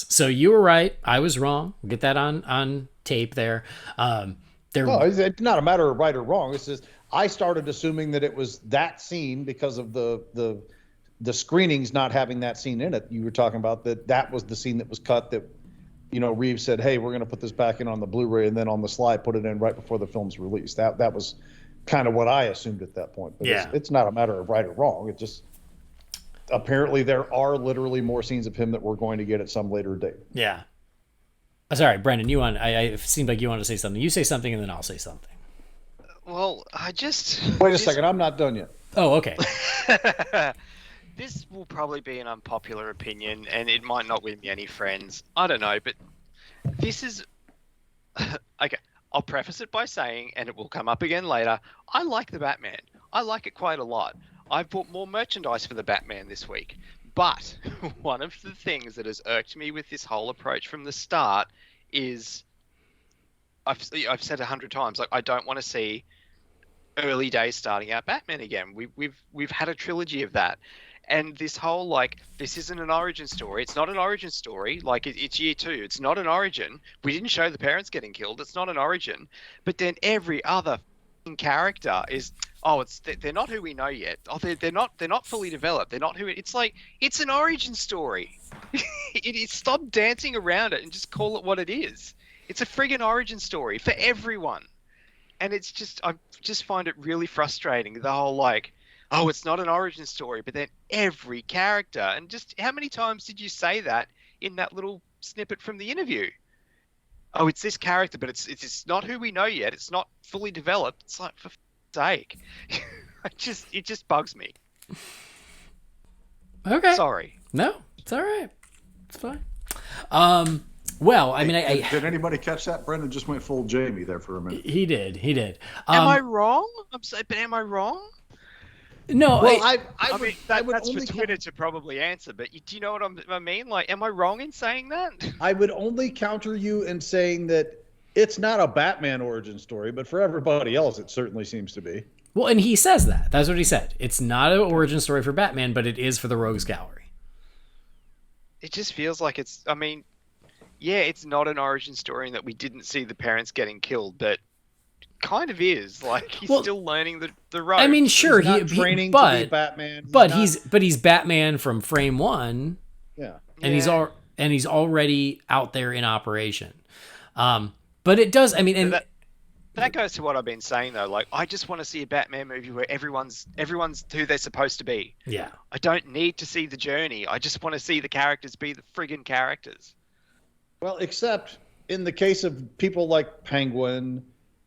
So you were right. I was wrong. We'll get that on tape there. No, it's not a matter of right or wrong. It's just I started assuming that it was that scene because of the screenings not having that scene in it. You were talking about that was the scene that was cut that, Reeves said, hey, we're going to put this back in on the Blu-ray and then on the slide put it in right before the film's released. That was kind of what I assumed at that point. But it's not a matter of right or wrong. It just apparently there are literally more scenes of him that we're going to get at some later date. Yeah. Sorry, Brendan, it seemed like you wanted to say something. You say something and then I'll say something. Well, Wait a second. I'm not done yet. Oh, okay. This will probably be an unpopular opinion and it might not win me any friends. I don't know, but this is... Okay. I'll preface it by saying, and it will come up again later, I like the Batman. I like it quite a lot. I've bought more merchandise for the Batman this week. But one of the things that has irked me with this whole approach from the start is I've said 100 times, like, I don't want to see early days starting out Batman again. We've had a trilogy of that. And this whole, like, this isn't an origin story. It's not an origin story. Like, it's year 2. It's not an origin. We didn't show the parents getting killed. It's not an origin. But then every other character is, they're not who we know yet. Oh, they're not fully developed. They're not who it's like. It's an origin story. Stop dancing around it and just call it what it is. It's a friggin' origin story for everyone. And it's just, I just find it really frustrating. The whole, like, oh, it's not an origin story, but then every character, and just how many times did you say that in that little snippet from the interview? Oh, it's this character, but it's not who we know yet. It's not fully developed. It's like, for sake. It just bugs me. Okay. Sorry. No, it's all right. It's fine. Well, I mean, did anybody catch that? Brendan just went full Jamie there for a minute. He did. Am I wrong? I'm sorry, but am I wrong? No, well, I mean, that's for Twitter to probably answer, but do you know what I mean? Like, am I wrong in saying that? I would only counter you in saying that it's not a Batman origin story, but for everybody else, it certainly seems to be. Well, and he says that. That's what he said. It's not an origin story for Batman, but it is for the Rogues Gallery. It just feels like it's, I mean, yeah, it's not an origin story in that we didn't see the parents getting killed, but kind of is. Like, he's still learning the ropes. I mean, sure, he's not training to be Batman. He's Batman from frame 1. Yeah. And he's already out there in operation. But it does, I mean, and that goes to what I've been saying though. Like, I just want to see a Batman movie where everyone's who they're supposed to be. Yeah. I don't need to see the journey. I just want to see the characters be the friggin' characters. Well, except in the case of people like Penguin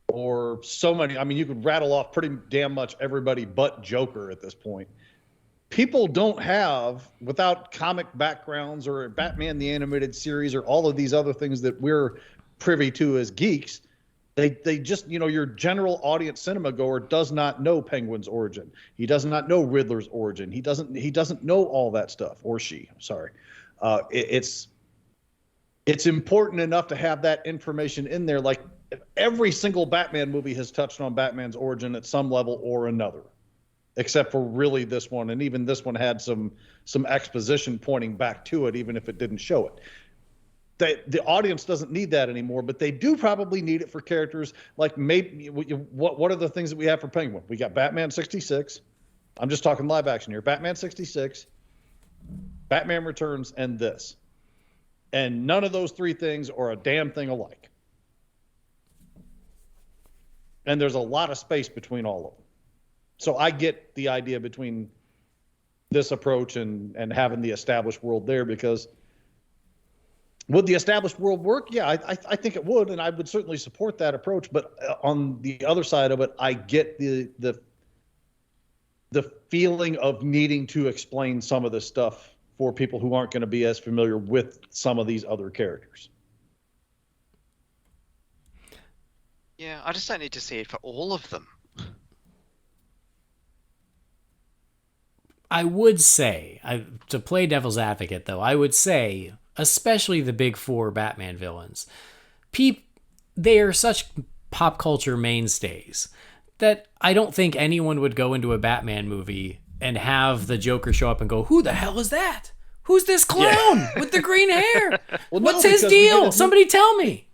or so many, I mean, you could rattle off pretty damn much everybody but Joker at this point. People don't have, without comic backgrounds or Batman the Animated Series or all of these other things that we're privy to as geeks, they just, your general audience cinema goer does not know Penguin's origin. He does not know Riddler's origin. He doesn't know all that stuff, or she, sorry. It's important enough to have that information in there. Like, every single Batman movie has touched on Batman's origin at some level or another, except for really this one. And even this one had some exposition pointing back to it, even if it didn't show it. The audience doesn't need that anymore, but they do probably need it for characters like, maybe what are the things that we have for Penguin? We got Batman 66. I'm just talking live action here. Batman 66, Batman Returns, and this. And none of those 3 things are a damn thing alike. And there's a lot of space between all of them. So I get the idea between this approach and having the established world there, because would the established world work? Yeah, I think it would, and I would certainly support that approach. But on the other side of it, I get the feeling of needing to explain some of this stuff for people who aren't going to be as familiar with some of these other characters. Yeah, I just don't need to see it for all of them. I would say, to play devil's advocate though, I would say, especially the big 4 Batman villains, they are such pop culture mainstays that I don't think anyone would go into a Batman movie and have the Joker show up and go, who the hell is that? Who's this clown with the green hair? Well, what's his deal? Somebody tell me.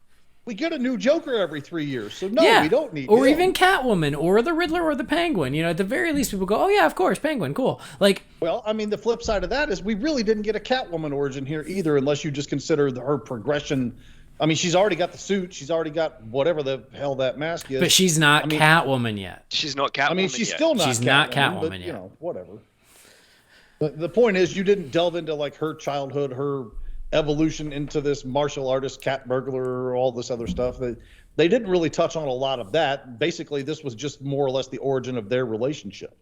We get a new Joker every 3 years, so we don't need or him. Even Catwoman, or the Riddler, or the Penguin. At the very least, people go, oh yeah, of course, Penguin, cool. Like, well, I mean, the flip side of that is we really didn't get a Catwoman origin here either, unless you just consider her progression. I mean, she's already got the suit, she's already got whatever the hell that mask is. But she's not Catwoman yet. She's not Catwoman. I mean, she's still not. She's Catwoman, not Catwoman but, yet. Whatever. But the point is, you didn't delve into like her childhood, her evolution into this martial artist, cat burglar, all this other stuff. They didn't really touch on a lot of that. Basically, this was just more or less the origin of their relationship.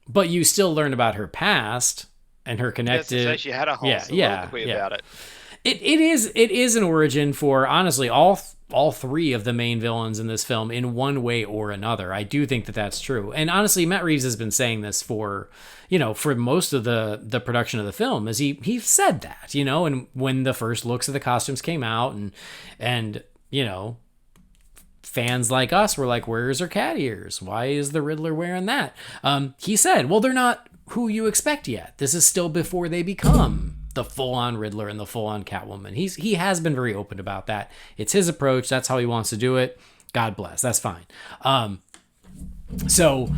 But you still learn about her past and her connected. Yes, she had a whole soliloquy about it. It is an origin for, honestly, all all three of the main villains in this film in one way or another. I do think that that's true. And honestly, Matt Reeves has been saying this for, for most of the production of the film, as he said that, and when the first looks of the costumes came out and fans like us were like, where's her cat ears? Why is the Riddler wearing that? He said, well, they're not who you expect yet. This is still before they become the full-on Riddler and the full-on Catwoman. He has been very open about that. It's his approach. That's how he wants to do it. God bless. That's fine. So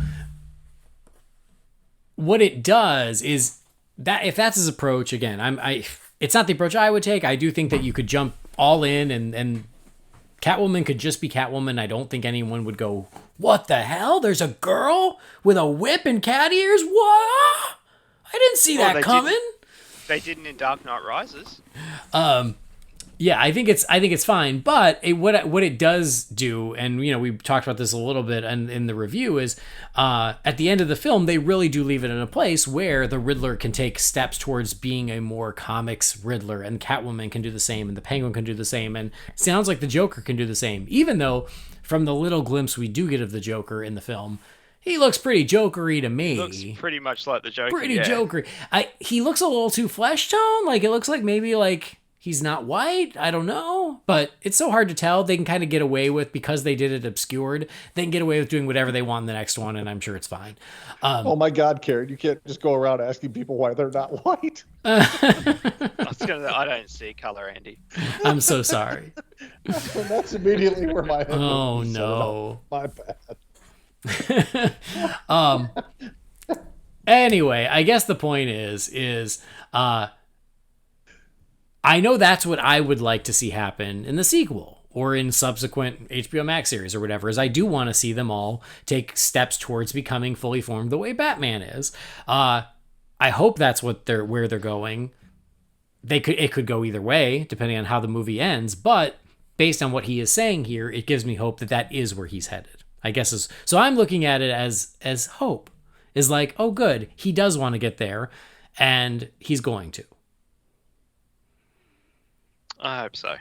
what it does is that if that's his approach, again, it's not the approach I would take. I do think that you could jump all in and Catwoman could just be Catwoman. I don't think anyone would go, what the hell? There's a girl with a whip and cat ears? What? I didn't see that coming. They didn't in Dark Knight Rises. Yeah, I think it's fine, but what it does do, and we talked about this a little bit in the review, is at the end of the film they really do leave it in a place where the Riddler can take steps towards being a more comics Riddler, and Catwoman can do the same, and the Penguin can do the same, and it sounds like the Joker can do the same, even though from the little glimpse we do get of the Joker in the film, he looks pretty Joker-y to me. Looks pretty much like the Joker. Pretty Joker. He looks a little too flesh tone. Like it looks like maybe like he's not white. I don't know, but it's so hard to tell. They can kind of get away with, because they did it obscured, they can get away with doing whatever they want in the next one, and I'm sure it's fine. Oh my God, Karen, you can't just go around asking people why they're not white. I don't see color, Andy. I'm so sorry. That's immediately where my head oh went. no, my bad. Anyway, I guess the point is I know that's what I would like to see happen in the sequel or in subsequent HBO Max series or whatever, is I do want to see them all take steps towards becoming fully formed the way Batman is. I hope that's where they're going. It could go either way depending on how the movie ends, but based on what he is saying here, it gives me hope that is where he's headed. I guess so I'm looking at it as hope, is like, oh good, he does want to get there and he's going to. I hope so.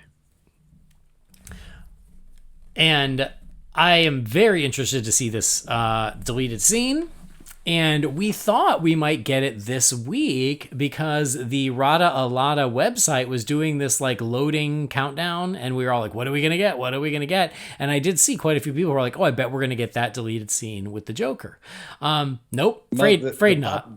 And I am very interested to see this deleted scene. And we thought we might get it this week because the Rada Alada website was doing this like loading countdown, and we were all like, what are we going to get? What are we going to get? And I did see quite a few people who were like, oh, I bet we're going to get that deleted scene with the Joker. Nope. Afraid not.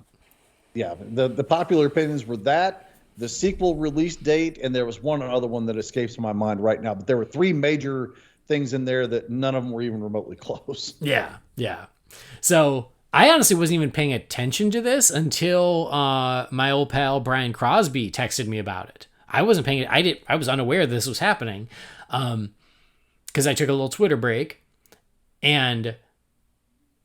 Yeah. The popular opinions were that, the sequel release date, and there was one other one that escapes my mind right now, but there were three major things in there that none of them were even remotely close. Yeah. So I honestly wasn't even paying attention to this until my old pal Brian Crosby texted me about it. I wasn't paying it. I was unaware this was happening because I took a little Twitter break, and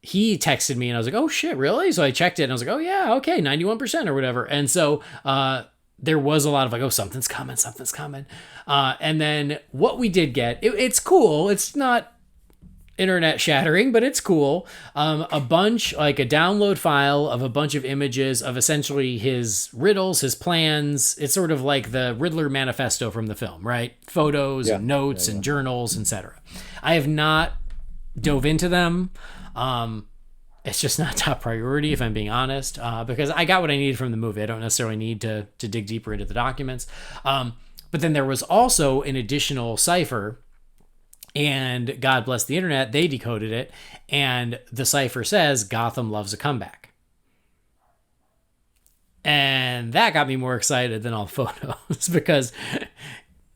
he texted me, and I was like, "Oh shit, really?" So I checked it, and I was like, "Oh yeah, okay, 91% or whatever." And so there was a lot of like, "Oh, something's coming." And then what we did get, it's cool. It's not internet shattering, but it's cool. A bunch, like a download file of a bunch of images of essentially his riddles, his plans. It's sort of like the Riddler manifesto from the film, right? Photos and notes and journals, etc. I have not dove into them. It's just not top priority, if I'm being honest, because I got what I needed from the movie. I don't necessarily need to dig deeper into the documents. But then there was also an additional cipher, and God bless the internet, they decoded it, and the cipher says Gotham loves a comeback. And that got me more excited than all the photos because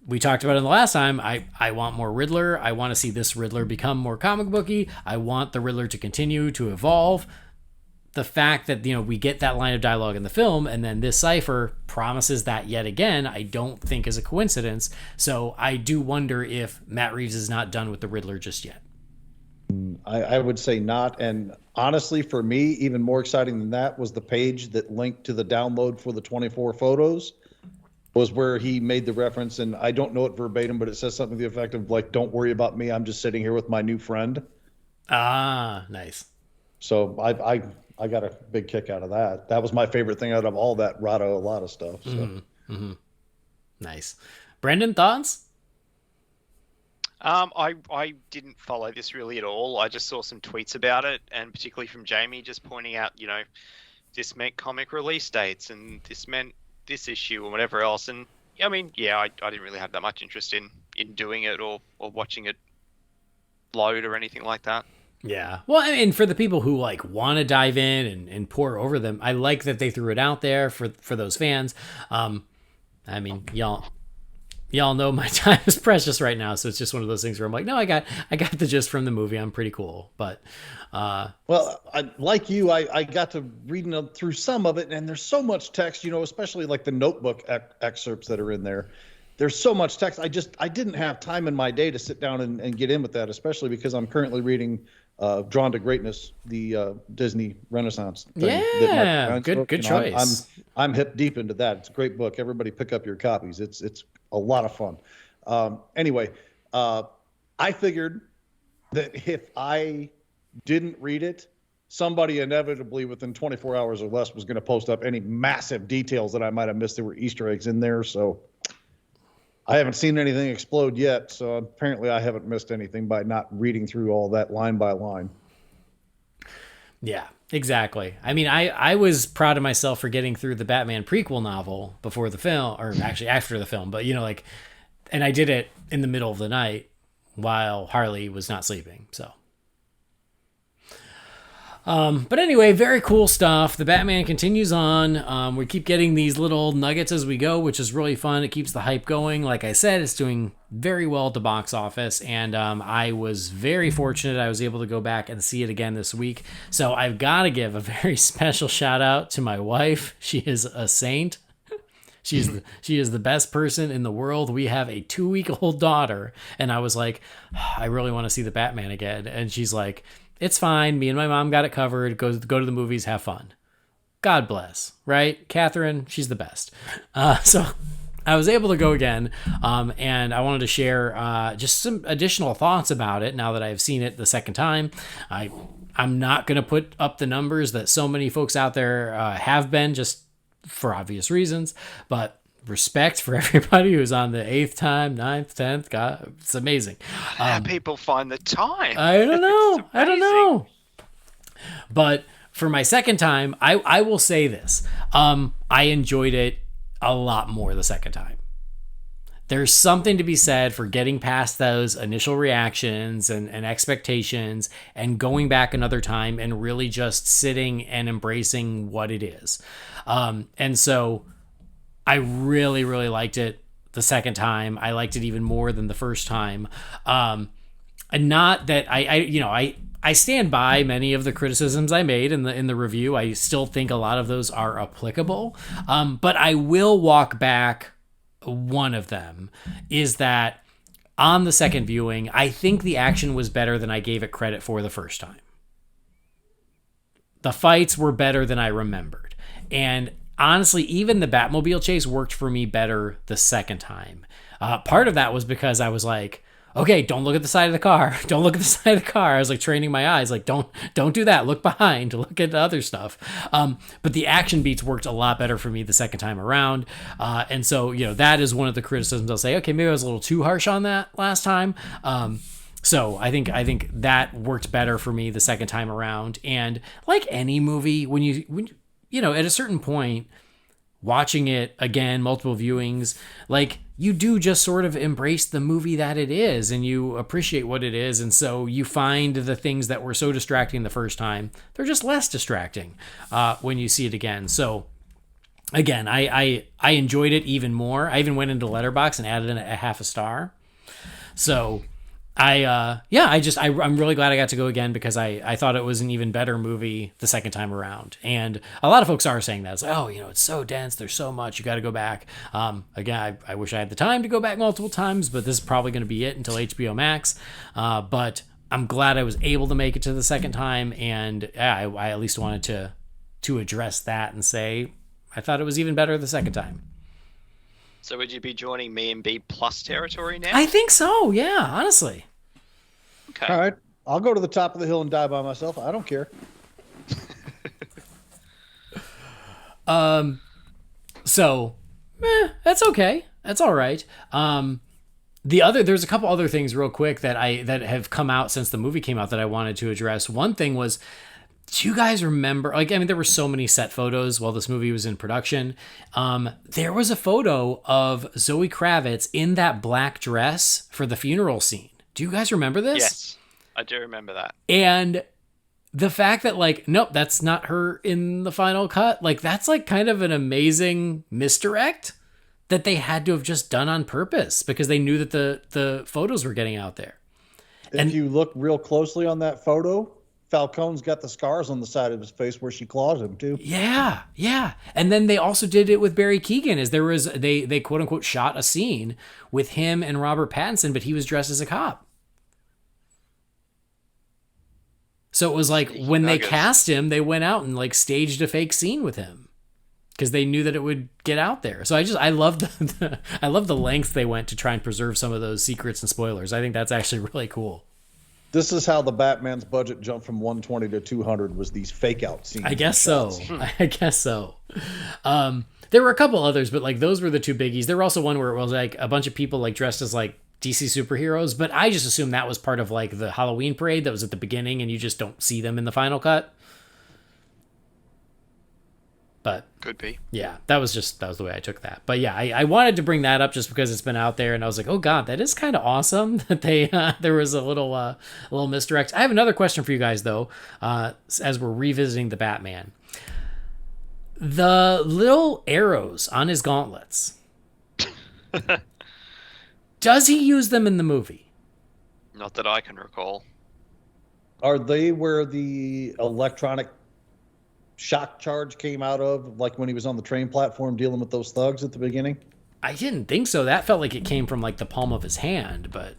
we talked about it the last time. I want more Riddler. I want to see this Riddler become more comic booky. I want the Riddler to continue to evolve. The fact that, we get that line of dialogue in the film and then this cipher promises that yet again, I don't think is a coincidence. So I do wonder if Matt Reeves is not done with the Riddler just yet. I would say not. And honestly, for me, even more exciting than that was the page that linked to the download for the 24 photos, was where he made the reference, and I don't know it verbatim, but it says something to the effect of like, don't worry about me, I'm just sitting here with my new friend. Ah, nice. So I got a big kick out of that. That was my favorite thing out of all that Rada a lot of stuff. So. Nice. Brendan, thoughts? I didn't follow this really at all. I just saw some tweets about it, and particularly from Jamie just pointing out, this meant comic release dates, and this meant this issue or whatever else. And I mean, yeah, I didn't really have that much interest in doing it or watching it load or anything like that. Yeah. Well, I mean, for the people who like want to dive in and pour over them, I like that they threw it out there for those fans. I mean, y'all know my time is precious right now, so it's just one of those things where I'm like, no, I got the gist from the movie. I'm pretty cool, but well, like you, I got to reading through some of it, and there's so much text, especially like the notebook excerpts that are in there. There's so much text. I didn't have time in my day to sit down and get in with that, especially because I'm currently reading Drawn to Greatness, the Disney Renaissance thing. Yeah, good choice. I'm hip deep into that. It's a great book. Everybody pick up your copies. It's a lot of fun. Anyway, I figured that if I didn't read it, somebody inevitably within 24 hours or less was going to post up any massive details that I might have missed. There were Easter eggs in there, so I haven't seen anything explode yet. So apparently I haven't missed anything by not reading through all that line by line. Yeah, exactly. I mean, I was proud of myself for getting through the Batman prequel novel before the film, or actually after the film, but and I did it in the middle of the night while Harley was not sleeping. So, but anyway, very cool stuff. The Batman continues on. We keep getting these little nuggets as we go, which is really fun. It keeps the hype going. Like I said, it's doing very well at the box office, and I was very fortunate I was able to go back and see it again this week. So I've got to give a very special shout out to my wife. She is a saint. She is the best person in the world. We have a 2-week-old daughter, and I was like, I really want to see the Batman again, and she's like, it's fine. Me and my mom got it covered. Go to the movies, have fun. God bless, right? Catherine, she's the best. So I was able to go again, and I wanted to share just some additional thoughts about it now that I've seen it the second time. I'm not going to put up the numbers that so many folks out there have been, just for obvious reasons, but respect for everybody who's on the 8th time, 9th, 10th. God, it's amazing. How people find the time. I don't know. But for my second time, I will say this. I enjoyed it a lot more the second time. There's something to be said for getting past those initial reactions and expectations and going back another time and really just sitting and embracing what it is. And so I really, really liked it the second time. I liked it even more than the first time. And not that I stand by many of the criticisms I made in the review. I still think a lot of those are applicable. But I will walk back. One of them is that on the second viewing, I think the action was better than I gave it credit for the first time. The fights were better than I remembered. And honestly, even the Batmobile chase worked for me better the second time. Part of that was because I was like, okay, don't look at the side of the car. Don't look at the side of the car. I was like training my eyes, like don't do that. Look behind, look at the other stuff. But the action beats worked a lot better for me the second time around. And so, that is one of the criticisms. I'll say, okay, maybe I was a little too harsh on that last time. So I think that worked better for me the second time around. And like any movie, when you at a certain point, watching it again, multiple viewings, like you do just sort of embrace the movie that it is and you appreciate what it is. And so you find the things that were so distracting the first time, they're just less distracting when you see it again. So again, I enjoyed it even more. I even went into Letterboxd and added in a half a star. So I'm really glad I got to go again because I thought it was an even better movie the second time around. And a lot of folks are saying that. It's like, it's so dense. There's so much. You got to go back. Again, I wish I had the time to go back multiple times, but this is probably going to be it until HBO Max. But I'm glad I was able to make it to the second time. And I at least wanted to address that and say, I thought it was even better the second time. So would you be joining me in B+ territory now? I think so, yeah, honestly. Okay. All right. I'll go to the top of the hill and die by myself. I don't care. So, that's okay. That's all right. There's a couple other things real quick that have come out since the movie came out that I wanted to address. One thing was, do you guys remember, like, I mean, there were so many set photos while this movie was in production. There was a photo of Zoe Kravitz in that black dress for the funeral scene. Do you guys remember this? Yes, I do remember that. And the fact that, like, nope, that's not her in the final cut. Like, that's like kind of an amazing misdirect that they had to have just done on purpose because they knew that the photos were getting out there. If you look real closely on that photo, Falcone's got the scars on the side of his face where she claws him too. Yeah, yeah. And then they also did it with Barry Keegan, as they quote unquote shot a scene with him and Robert Pattinson, but he was dressed as a cop. So it was like when they cast him, they went out and like staged a fake scene with him because they knew that it would get out there. So I love I love the lengths they went to try and preserve some of those secrets and spoilers. I think that's actually really cool. This is how the Batman's budget jumped from 120 to 200 was these fake out scenes. I guess so. I guess so. There were a couple others, but like those were the two biggies. There were also one where it was like a bunch of people like dressed as like DC superheroes, but I just assumed that was part of like the Halloween parade that was at the beginning and you just don't see them in the final cut. But could be. Yeah, that was the way I took that. But yeah, I wanted to bring that up just because it's been out there and I was like, oh God, that is kind of awesome that they there was a little misdirect. I have another question for you guys though, as we're revisiting the Batman. The little arrows on his gauntlets. Does he use them in the movie? Not that I can recall. Are they where the electronic shock charge came out of, like when he was on the train platform dealing with those thugs at the beginning? I didn't think so. That felt like it came from like the palm of his hand, but...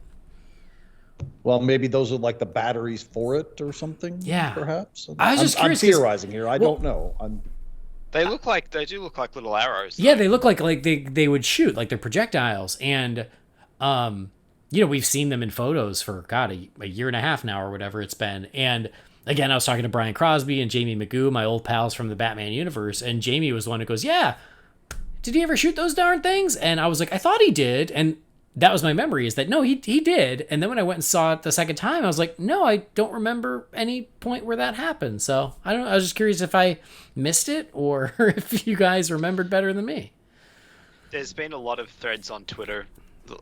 Well, maybe those are like the batteries for it or something. Yeah. Perhaps. I was just curious. I'm theorizing here. I don't know. They do look like little arrows. Though. Yeah, they look like they would shoot, like they're projectiles. And, we've seen them in photos for, God, a year and a half now or whatever it's been. And again, I was talking to Brian Crosby and Jamie Magoo, my old pals from the Batman universe. And Jamie was the one who goes, yeah, did he ever shoot those darn things? And I was like, I thought he did. And that was my memory, is that, no, he did. And then when I went and saw it the second time, I was like, no, I don't remember any point where that happened. So I don't know. I was just curious if I missed it or if you guys remembered better than me. There's been a lot of threads on Twitter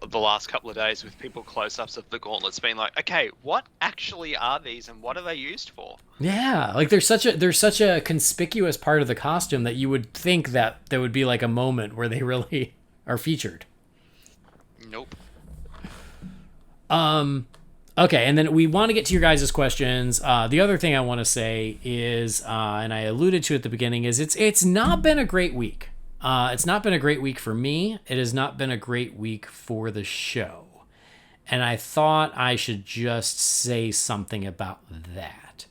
the last couple of days with people close-ups of the gauntlets being like, okay, what actually are these and what are they used for? Yeah, like there's such a conspicuous part of the costume that you would think that there would be like a moment where they really are featured. Nope. Okay, and then we want to get to your guys' questions. The other thing I want to say is, and I alluded to at the beginning, is it's not been a great week. It's not been a great week for me. It has not been a great week for the show. And I thought I should just say something about that.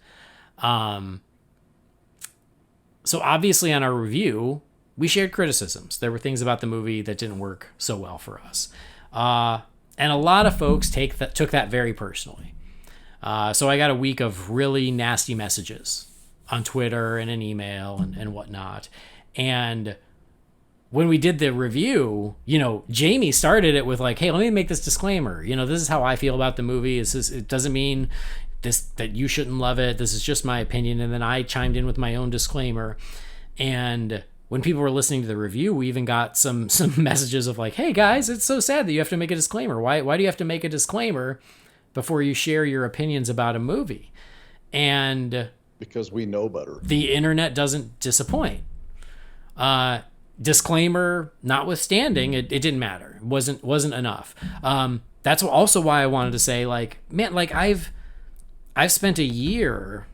So obviously on our review, we shared criticisms. There were things about the movie that didn't work so well for us. And a lot of folks took that very personally. So I got a week of really nasty messages on Twitter and an email and whatnot. And when we did the review, Jamie started it with like, hey, let me make this disclaimer. This is how I feel about the movie. It doesn't mean that you shouldn't love it. This is just my opinion. And then I chimed in with my own disclaimer. And when people were listening to the review, we even got some messages of like, hey guys, it's so sad that you have to make a disclaimer. Why do you have to make a disclaimer before you share your opinions about a movie? And because we know better. The internet doesn't disappoint. Disclaimer notwithstanding, it didn't matter. It wasn't enough. That's also why I wanted to say, like, man, like I've spent a year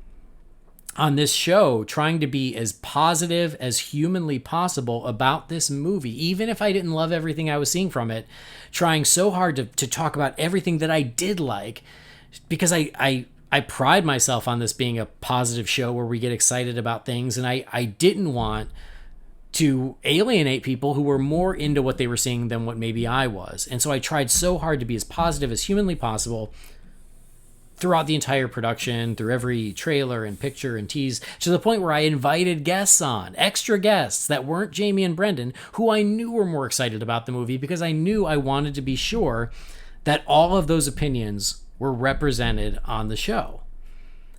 on this show trying to be as positive as humanly possible about this movie, even if I didn't love everything I was seeing from it, trying so hard to talk about everything that I did like, because I pride myself on this being a positive show where we get excited about things, and I didn't want to alienate people who were more into what they were seeing than what maybe I was. And so I tried so hard to be as positive as humanly possible throughout the entire production, through every trailer and picture and tease, to the point where I invited guests on, extra guests that weren't Jamie and Brendan, who I knew were more excited about the movie, because I knew I wanted to be sure that all of those opinions were represented on the show,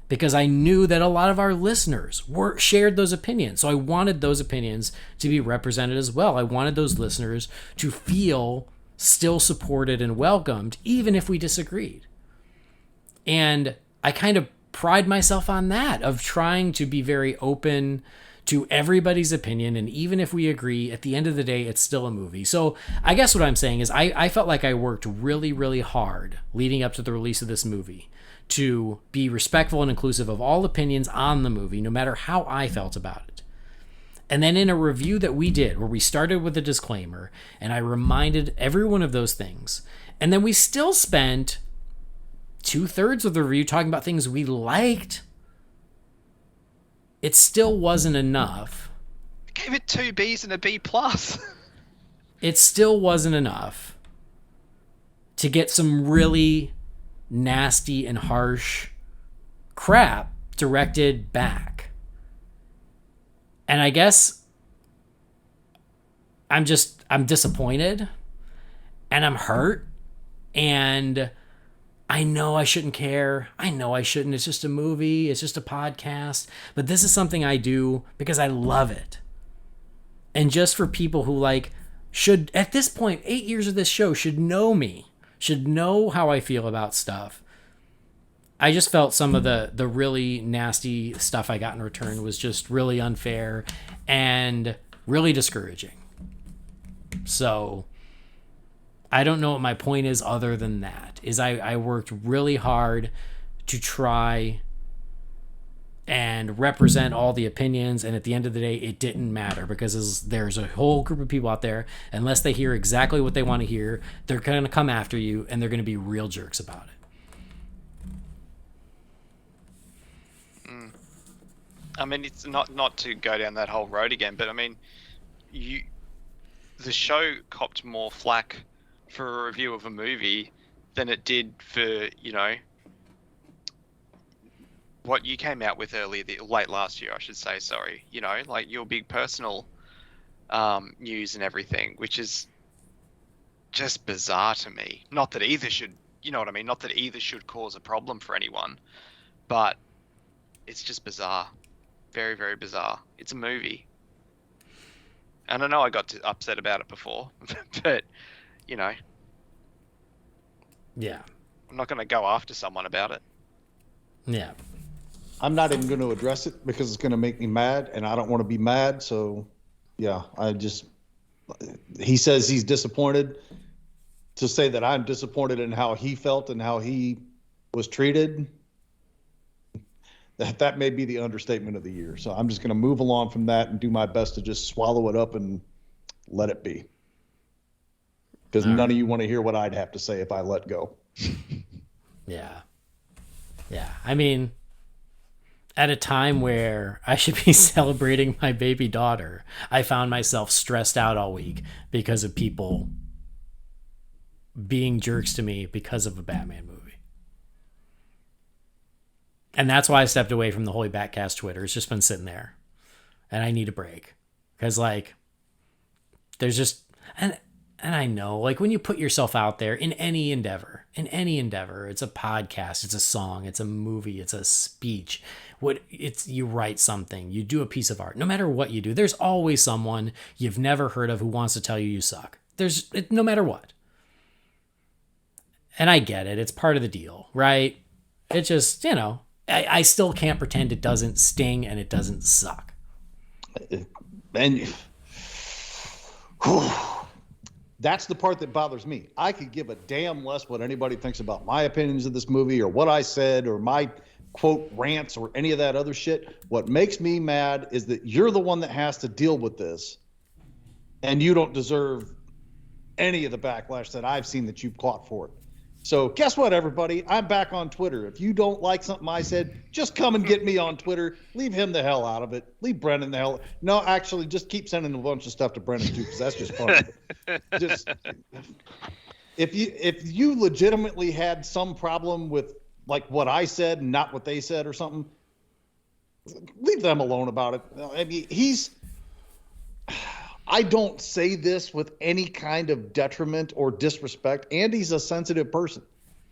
because I knew that a lot of our listeners shared those opinions. So I wanted those opinions to be represented as well. I wanted those listeners to feel still supported and welcomed, even if we disagreed. And I kind of pride myself on that, of trying to be very open to everybody's opinion. And even if we agree, at the end of the day, it's still a movie. So I guess what I'm saying is I felt like I worked really, really hard leading up to the release of this movie to be respectful and inclusive of all opinions on the movie, no matter how I felt about it. And then in a review that we did, where we started with a disclaimer, and I reminded everyone of those things, and then we still spent 2/3 of the review talking about things we liked, it still wasn't enough. I gave it 2 Bs and a B+. It still wasn't enough to get some really nasty and harsh crap directed back. And I guess I'm disappointed, and I'm hurt, and I know I shouldn't care. I know I shouldn't. It's just a movie. It's just a podcast. But this is something I do because I love it. And just for people who should, at this point, 8 years of this show, should know me, should know how I feel about stuff. I just felt some of the really nasty stuff I got in return was just really unfair and really discouraging. So I don't know what my point is other than that, is I worked really hard to try and represent all the opinions, and at the end of the day, it didn't matter, because there's a whole group of people out there, unless they hear exactly what they want to hear, they're going to come after you, and they're going to be real jerks about it. I mean, it's not to go down that whole road again, but I mean, the show copped more flack for a review of a movie than it did for, what you came out with late last year, I should say, sorry. Your big personal news and everything, which is just bizarre to me. Not that either should, not that either should cause a problem for anyone, but it's just bizarre. Very, very bizarre. It's a movie. And I know I got upset about it before, but, Yeah. I'm not going to go after someone about it. Yeah. I'm not even going to address it because it's going to make me mad, and I don't want to be mad. So, yeah, he says he's disappointed. To say that I'm disappointed in how he felt and how he was treated, that may be the understatement of the year. So I'm just going to move along from that and do my best to just swallow it up and let it be. Because none of you want to hear what I'd have to say if I let go. Yeah. Yeah. I mean, at a time where I should be celebrating my baby daughter, I found myself stressed out all week because of people being jerks to me because of a Batman movie. And that's why I stepped away from the Holy BatCast Twitter. It's just been sitting there. And I need a break. Because, there's just... And I know, when you put yourself out there in any endeavor, it's a podcast, it's a song, it's a movie, it's a speech, you write something, you do a piece of art. No matter what you do, there's always someone you've never heard of who wants to tell you suck. No matter what. And I get it. It's part of the deal, right? It just, I still can't pretend it doesn't sting and it doesn't suck. And that's the part that bothers me. I could give a damn less what anybody thinks about my opinions of this movie or what I said or my quote rants or any of that other shit. What makes me mad is that you're the one that has to deal with this, and you don't deserve any of the backlash that I've seen that you've caught for it. So guess what, everybody? I'm back on Twitter. If you don't like something I said, just come and get me on Twitter. Leave him the hell out of it. Leave Brennan the hell. No, actually, just keep sending a bunch of stuff to Brennan too, because that's just funny. Just if you legitimately had some problem with what I said and not what they said or something, leave them alone about it. I mean, I don't say this with any kind of detriment or disrespect. Andy's a sensitive person.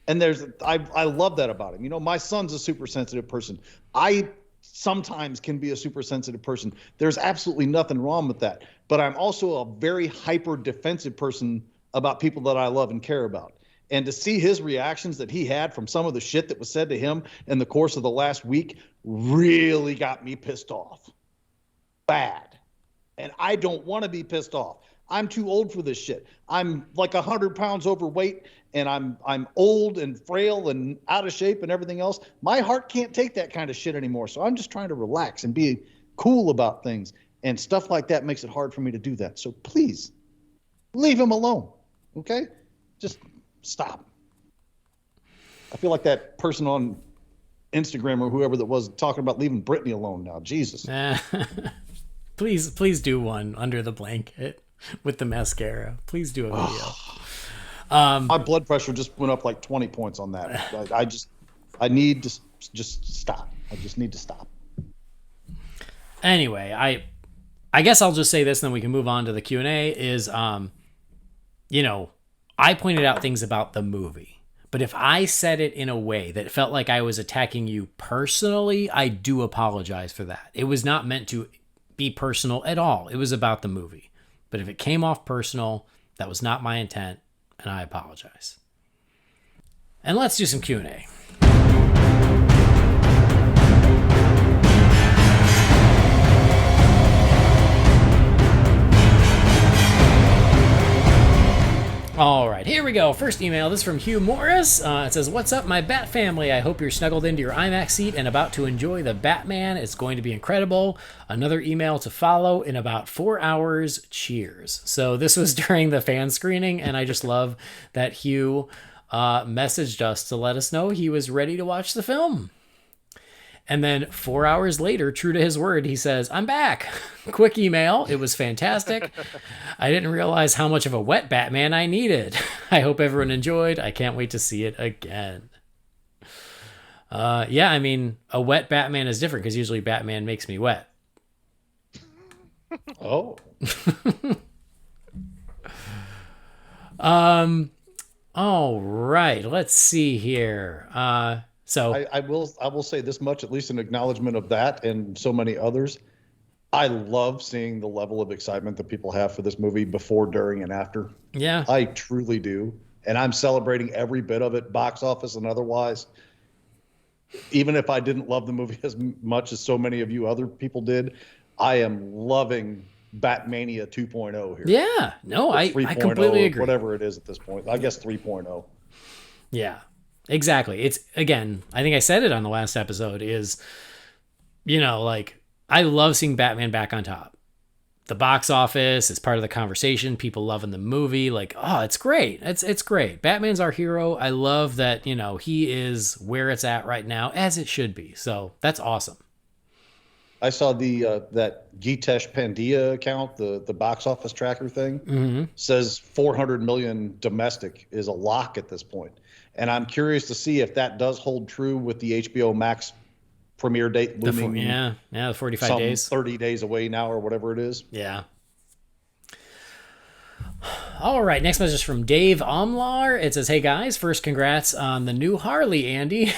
And I love that about him. You know, my son's a super sensitive person. I sometimes can be a super sensitive person. There's absolutely nothing wrong with that. But I'm also a very hyper defensive person about people that I love and care about. And to see his reactions that he had from some of the shit that was said to him in the course of the last week really got me pissed off. Bad. And I don't want to be pissed off. I'm too old for this shit. I'm like 100 pounds overweight, and I'm old and frail and out of shape and everything else. My heart can't take that kind of shit anymore. So I'm just trying to relax and be cool about things. And stuff like that makes it hard for me to do that. So please, leave him alone. Okay? Just stop. I feel like that person on Instagram or whoever that was talking about leaving Britney alone now. Jesus. Please do one under the blanket with the mascara. Please do a video. My blood pressure just went up like 20 points on that. I need to just stop. I just need to stop. Anyway, I guess I'll just say this, and then we can move on to the Q&A, is, you know, I pointed out things about the movie, but if I said it in a way that felt like I was attacking you personally, I do apologize for that. It was not meant to be personal at all. It was about the movie. But if it came off personal, that was not my intent, and I apologize. And let's do some Q&A. All right, here we go. First email. This is from Hugh Morris. It says, "What's up, my Bat family? I hope you're snuggled into your IMAX seat and about to enjoy the Batman. It's going to be incredible. Another email to follow in about 4 hours. Cheers." So this was during the fan screening, and I just love that Hugh messaged us to let us know he was ready to watch the film. And then 4 hours later, true to his word, he says, "I'm back." Quick email. It was fantastic. I didn't realize how much of a wet Batman I needed. I hope everyone enjoyed. I can't wait to see it again. Yeah, I mean, a wet Batman is different because usually Batman makes me wet. Oh. All right. Let's see here. So I will say this much, at least in acknowledgement of that and so many others. I love seeing the level of excitement that people have for this movie before, during, and after. Yeah. I truly do. And I'm celebrating every bit of it, box office and otherwise. Even if I didn't love the movie as much as so many of you other people did, I am loving Batmania 2.0 here. Yeah. No, I completely agree. Whatever it is at this point. I guess 3.0. Yeah. Exactly. It's, again, I think I said it on the last episode, is, you know, like, I love seeing Batman back on top. The box office is part of the conversation. People loving the movie. Like, oh, it's great. It's great. Batman's our hero. I love that, you know, he is where it's at right now, as it should be. So that's awesome. I saw that Gitesh Pandya account, the box office tracker thing, says 400 million domestic is a lock at this point. And I'm curious to see if that does hold true with the HBO Max premiere date looming. The 45 days. 30 days away now or whatever it is. Yeah. All right, next message from Dave Omlar. It says, "Hey guys, first congrats on the new Harley, Andy.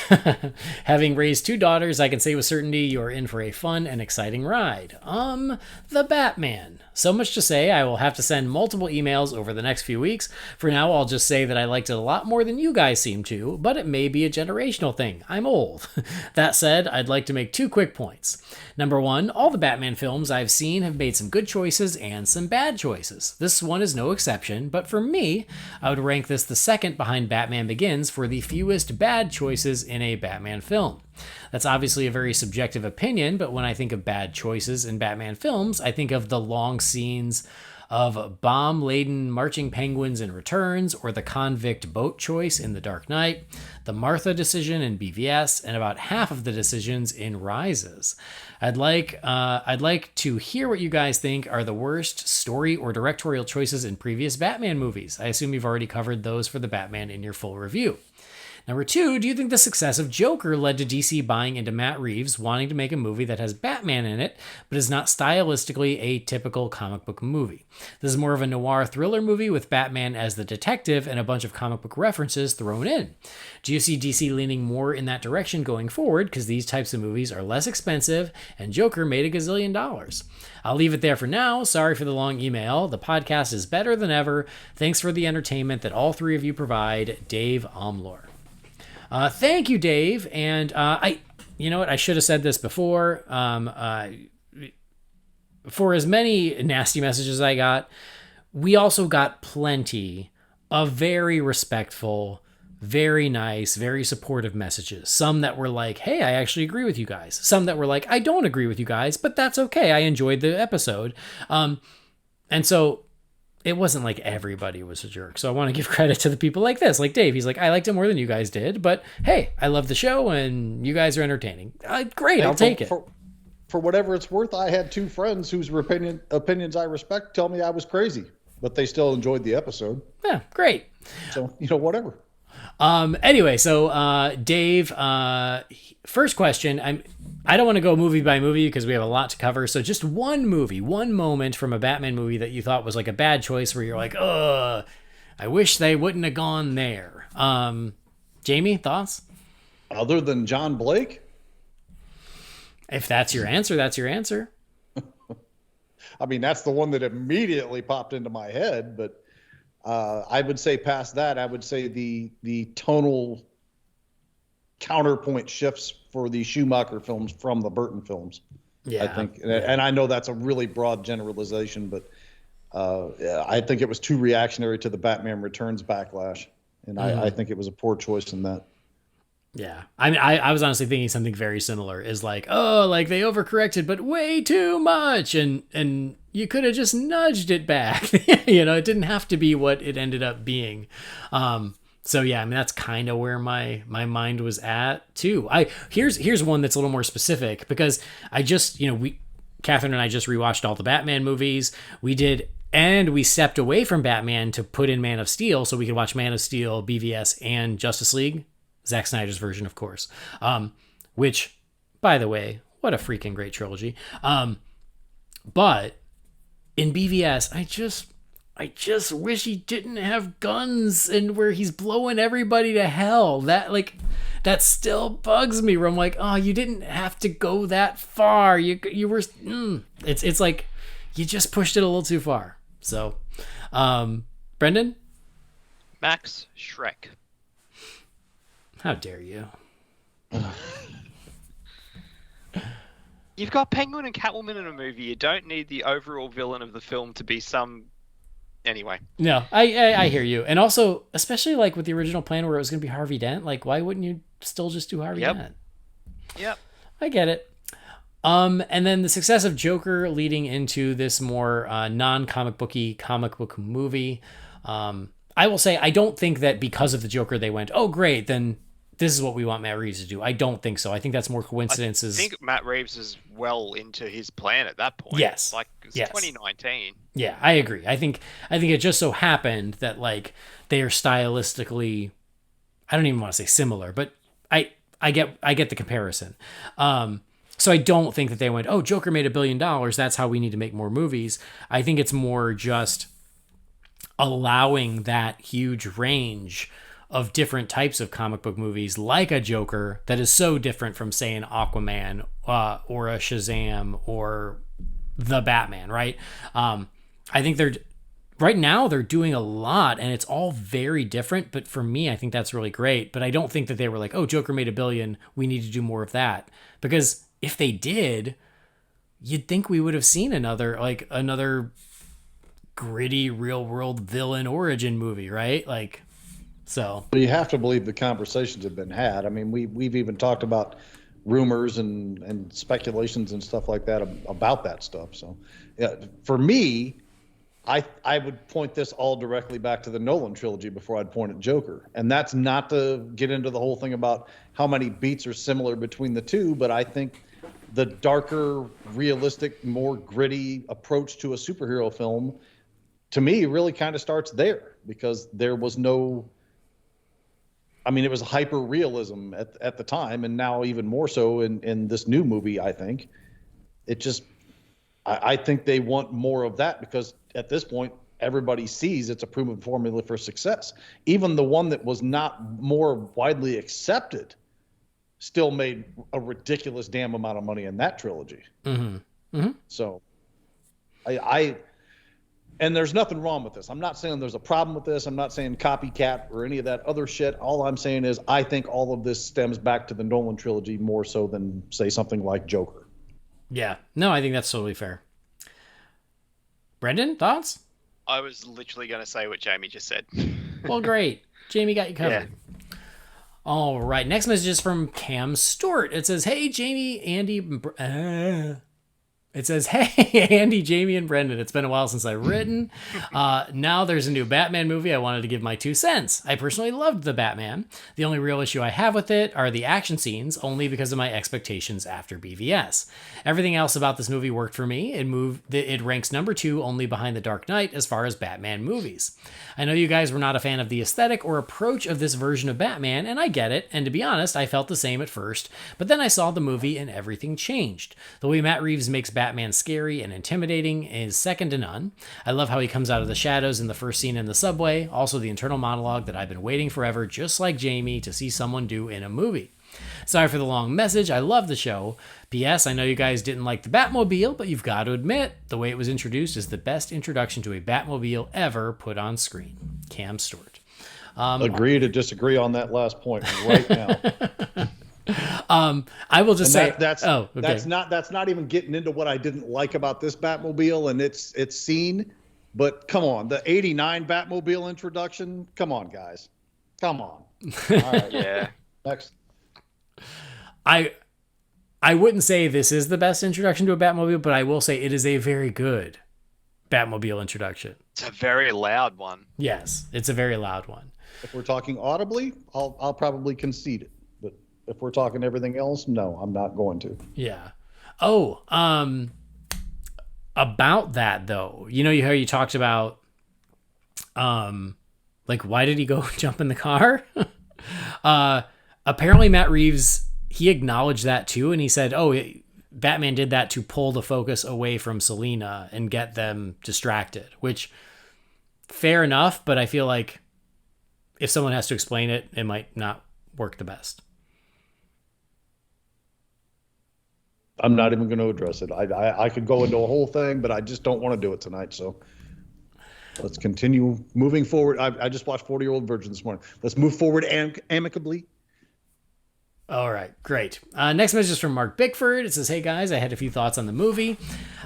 Having raised 2 daughters, I can say with certainty you're in for a fun and exciting ride. The Batman. So much to say, I will have to send multiple emails over the next few weeks. For now, I'll just say that I liked it a lot more than you guys seem to, but it may be a generational thing. I'm old. That said, I'd like to make 2 quick points. Number 1, all the Batman films I've seen have made some good choices and some bad choices. This one is no exception, but for me, I would rank this the second behind Batman Begins for the fewest bad choices in a Batman film. That's obviously a very subjective opinion, but when I think of bad choices in Batman films, I think of the long scenes of bomb-laden marching penguins in Returns, or the convict boat choice in The Dark Knight, the Martha decision in BVS, and about half of the decisions in Rises. I'd like to hear what you guys think are the worst story or directorial choices in previous Batman movies. I assume you've already covered those for the Batman in your full review. Number 2, do you think the success of Joker led to DC buying into Matt Reeves wanting to make a movie that has Batman in it, but is not stylistically a typical comic book movie? This is more of a noir thriller movie with Batman as the detective and a bunch of comic book references thrown in. Do you see DC leaning more in that direction going forward, because these types of movies are less expensive and Joker made $1 gazillion? I'll leave it there for now. Sorry for the long email. The podcast is better than ever. Thanks for the entertainment that all three of you provide. Dave Omlor. Thank you, Dave. And you know what? I should have said this before. For as many nasty messages I got, we also got plenty of very respectful, very nice, very supportive messages. Some that were like, hey, I actually agree with you guys. Some that were like, I don't agree with you guys, but that's okay. I enjoyed the episode. And so it wasn't like everybody was a jerk. So I want to give credit to the people like this, like Dave. He's like, I liked it more than you guys did, but hey, I love the show and you guys are entertaining. Great, I'll take it. For whatever it's worth, I had 2 friends whose opinions I respect tell me I was crazy, but they still enjoyed the episode. Yeah, great. So, whatever. Anyway, so Dave, first question. I don't want to go movie by movie because we have a lot to cover. So just one moment from a Batman movie that you thought was like a bad choice where you're like, I wish they wouldn't have gone there. Jamie, thoughts? Other than John Blake? If that's your answer, that's your answer. I mean, that's the one that immediately popped into my head, but I would say past that, I would say the tonal counterpoint shifts for the Schumacher films from the Burton films. Yeah, I think, and I know that's a really broad generalization, but I think it was too reactionary to the Batman Returns backlash, and I think it was a poor choice in that. Yeah, I mean, I was honestly thinking something very similar. Is like, like they overcorrected, but way too much, and you could have just nudged it back. It didn't have to be what it ended up being. So yeah, I mean, that's kind of where my mind was at too. Here's one that's a little more specific because I just, Catherine and I just rewatched all the Batman movies. We did. And we stepped away from Batman to put in Man of Steel so we could watch Man of Steel, BVS, and Justice League. Zack Snyder's version, of course. Which, by the way, what a freaking great trilogy. But in BVS, I just wish he didn't have guns and where he's blowing everybody to hell. That still bugs me. Where I'm like, oh, you didn't have to go that far. You were. It's like you just pushed it a little too far. So, Brendan? Max Shrek. How dare you? You've got Penguin and Catwoman in a movie. You don't need the overall villain of the film to be some... Anyway. No, I hear you. And also, especially like with the original plan where it was going to be Harvey Dent, like why wouldn't you still just do Harvey Dent? Yep. I get it. And then the success of Joker leading into this more non-comic booky comic book movie. I will say I don't think that because of the Joker they went, oh great, then this is what we want Matt Reeves to do. I don't think so. I think that's more coincidences. I think Matt Reeves is well into his plan at that point. Yes. It's 2019. Yeah, I agree. I think it just so happened that like they are stylistically, I don't even want to say similar, but I get the comparison. So I don't think that they went, oh, Joker made $1 billion. That's how we need to make more movies. I think it's more just allowing that huge range of different types of comic book movies like a Joker that is so different from, say, an Aquaman or a Shazam or the Batman, right? I think right now they're doing a lot and it's all very different. But for me, I think that's really great. But I don't think that they were like, oh, Joker made $1 billion. We need to do more of that. Because if they did, you'd think we would have seen another gritty real world villain origin movie, right? So you have to believe the conversations have been had. I mean, we've even talked about rumors and speculations and stuff like that about that stuff. So yeah, for me, I would point this all directly back to the Nolan trilogy before I'd point at Joker. And that's not to get into the whole thing about how many beats are similar between the two, but I think the darker, realistic, more gritty approach to a superhero film, to me, really kind of starts there because there was no I mean, it was hyper realism at the time, and now even more so in this new movie. I think it just, I think they want more of that because at this point, everybody sees it's a proven formula for success. Even the one that was not more widely accepted still made a ridiculous damn amount of money in that trilogy. Mm-hmm. Mm-hmm. So and there's nothing wrong with this. I'm not saying there's a problem with this. I'm not saying copycat or any of that other shit. All I'm saying is I think all of this stems back to the Nolan trilogy more so than, say, something like Joker. Yeah. No, I think that's totally fair. Brendan, thoughts? I was literally going to say what Jamie just said. Well, great. Jamie got you covered. Yeah. All right. Next message is from Cam Stewart. It says, hey, Jamie, Andy... It says, hey, Andy, Jamie, and Brendan. It's been a while since I've written. Now there's a new Batman movie. I wanted to give my 2 cents. I personally loved the Batman. The only real issue I have with it are the action scenes, only because of my expectations after BVS. Everything else about this movie worked for me. It ranks number 2 only behind The Dark Knight as far as Batman movies. I know you guys were not a fan of the aesthetic or approach of this version of Batman, and I get it. And to be honest, I felt the same at first. But then I saw the movie and everything changed. The way Matt Reeves makes Batman scary and intimidating is second to none. I love how he comes out of the shadows in the first scene in the subway. Also the internal monologue that I've been waiting forever, just like Jamie, to see someone do in a movie. Sorry for the long message. I love the show. P.S. I know you guys didn't like the Batmobile, but you've got to admit, the way it was introduced is the best introduction to a Batmobile ever put on screen. Cam Stewart. Agree to disagree on that last point right now. I will just say that's not even getting into what I didn't like about this Batmobile and its scene. But come on, the '89 Batmobile introduction. Come on, guys. Come on. All right. Yeah. Next. I wouldn't say this is the best introduction to a Batmobile, but I will say it is a very good Batmobile introduction. It's a very loud one. Yes, it's a very loud one. If we're talking audibly, I'll probably concede it. But if we're talking everything else, no, I'm not going to. Yeah. Oh, about that though, you know how you talked about, like why did he go jump in the car? Apparently Matt Reeves, he acknowledged that too, and he said, Batman did that to pull the focus away from Selina and get them distracted, which fair enough, but I feel like if someone has to explain it, it might not work the best. I'm not even going to address it. I could go into a whole thing, but I just don't want to do it tonight. So let's continue moving forward. I just watched 40-Year-Old Virgin this morning. Let's move forward amicably. All right, great. Next message is from Mark Bickford. It says, hey guys, I had a few thoughts on the movie.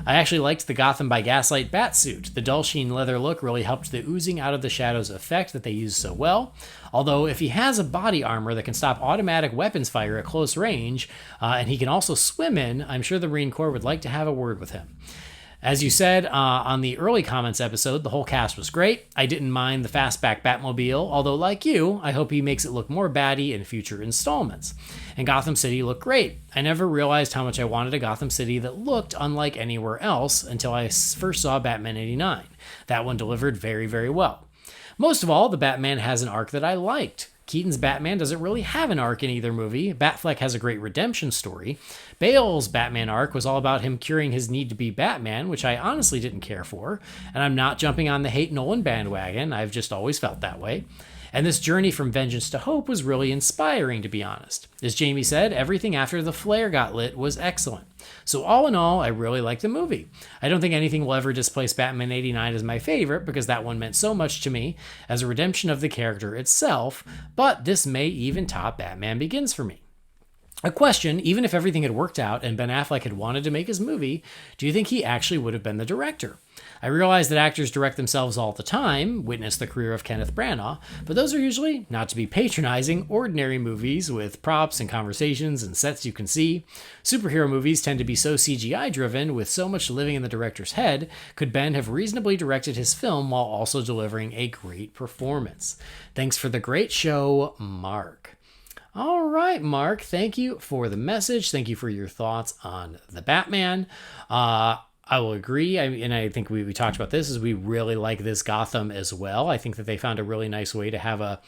I actually liked the Gotham by Gaslight batsuit. The dull sheen leather look really helped the oozing out of the shadows effect that they used so well. Although if he has a body armor that can stop automatic weapons fire at close range, and he can also swim in, I'm sure the Marine Corps would like to have a word with him. As you said on the early comments episode, the whole cast was great. I didn't mind the fastback Batmobile, although like you, I hope he makes it look more batty in future installments. And Gotham City looked great. I never realized how much I wanted a Gotham City that looked unlike anywhere else until I first saw Batman 89. That one delivered very, very well. Most of all, the Batman has an arc that I liked. Keaton's Batman doesn't really have an arc in either movie. Batfleck has a great redemption story. Bale's Batman arc was all about him curing his need to be Batman, which I honestly didn't care for. And I'm not jumping on the hate Nolan bandwagon. I've just always felt that way. And this journey from vengeance to hope was really inspiring, to be honest. As Jamie said, everything after the flare got lit was excellent. So all in all, I really like the movie. I don't think anything will ever displace Batman 89 as my favorite because that one meant so much to me as a redemption of the character itself, but this may even top Batman Begins for me. A question, even if everything had worked out and Ben Affleck had wanted to make his movie, do you think he actually would have been the director? I realize that actors direct themselves all the time, witness the career of Kenneth Branagh, but those are usually, not to be patronizing, ordinary movies with props and conversations and sets you can see. Superhero movies tend to be so CGI driven, with so much living in the director's head. Could Ben have reasonably directed his film while also delivering a great performance? Thanks for the great show, Mark. All right, Mark, thank you for the message. Thank you for your thoughts on the Batman. I will agree, and I think we talked about this, is we really like this Gotham as well. I think that they found a really nice way to have a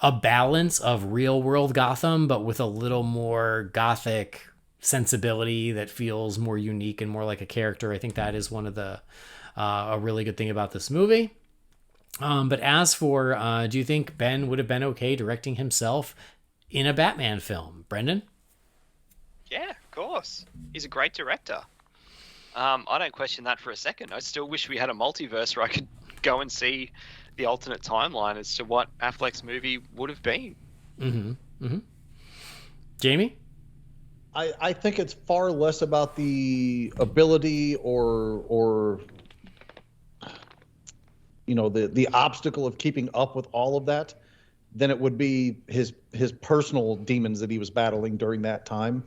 a balance of real world Gotham, but with a little more gothic sensibility that feels more unique and more like a character. I think that is one of the a really good thing about this movie. But as for, do you think Ben would have been okay directing himself in a Batman film? Brendan? Yeah, of course. He's a great director. I don't question that for a second. I still wish we had a multiverse where I could go and see the alternate timeline as to what Affleck's movie would have been. Jamie? I think it's far less about the ability or the obstacle of keeping up with all of that than it would be his personal demons that he was battling during that time.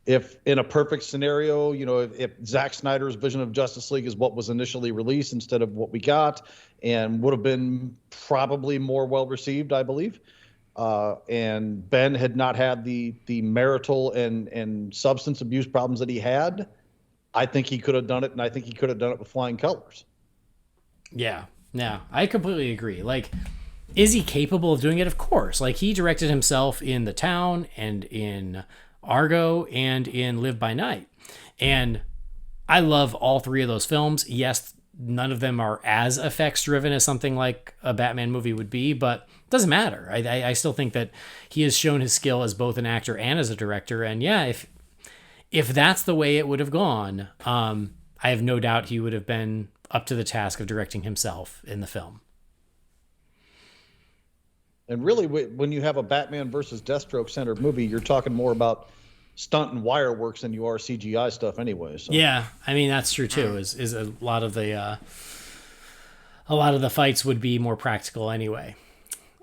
If in a perfect scenario, if Zack Snyder's vision of Justice League is what was initially released instead of what we got, and would have been probably more well received, I believe, and Ben had not had the marital and substance abuse problems that he had, I think he could have done it, and I think he could have done it with flying colors. Yeah, I completely agree. Like, is he capable of doing it? Of course. Like, he directed himself in The Town and in Argo and in Live by Night. And I love all three of those films. Yes, none of them are as effects driven as something like a Batman movie would be, but it doesn't matter. I still think that he has shown his skill as both an actor and as a director. And yeah, if that's the way it would have gone, I have no doubt he would have been up to the task of directing himself in the film. And really, when you have a Batman versus Deathstroke centered movie, you're talking more about stunt and wire works than you are CGI stuff anyway. So. Yeah, I mean, that's true too, is a lot of the fights would be more practical anyway.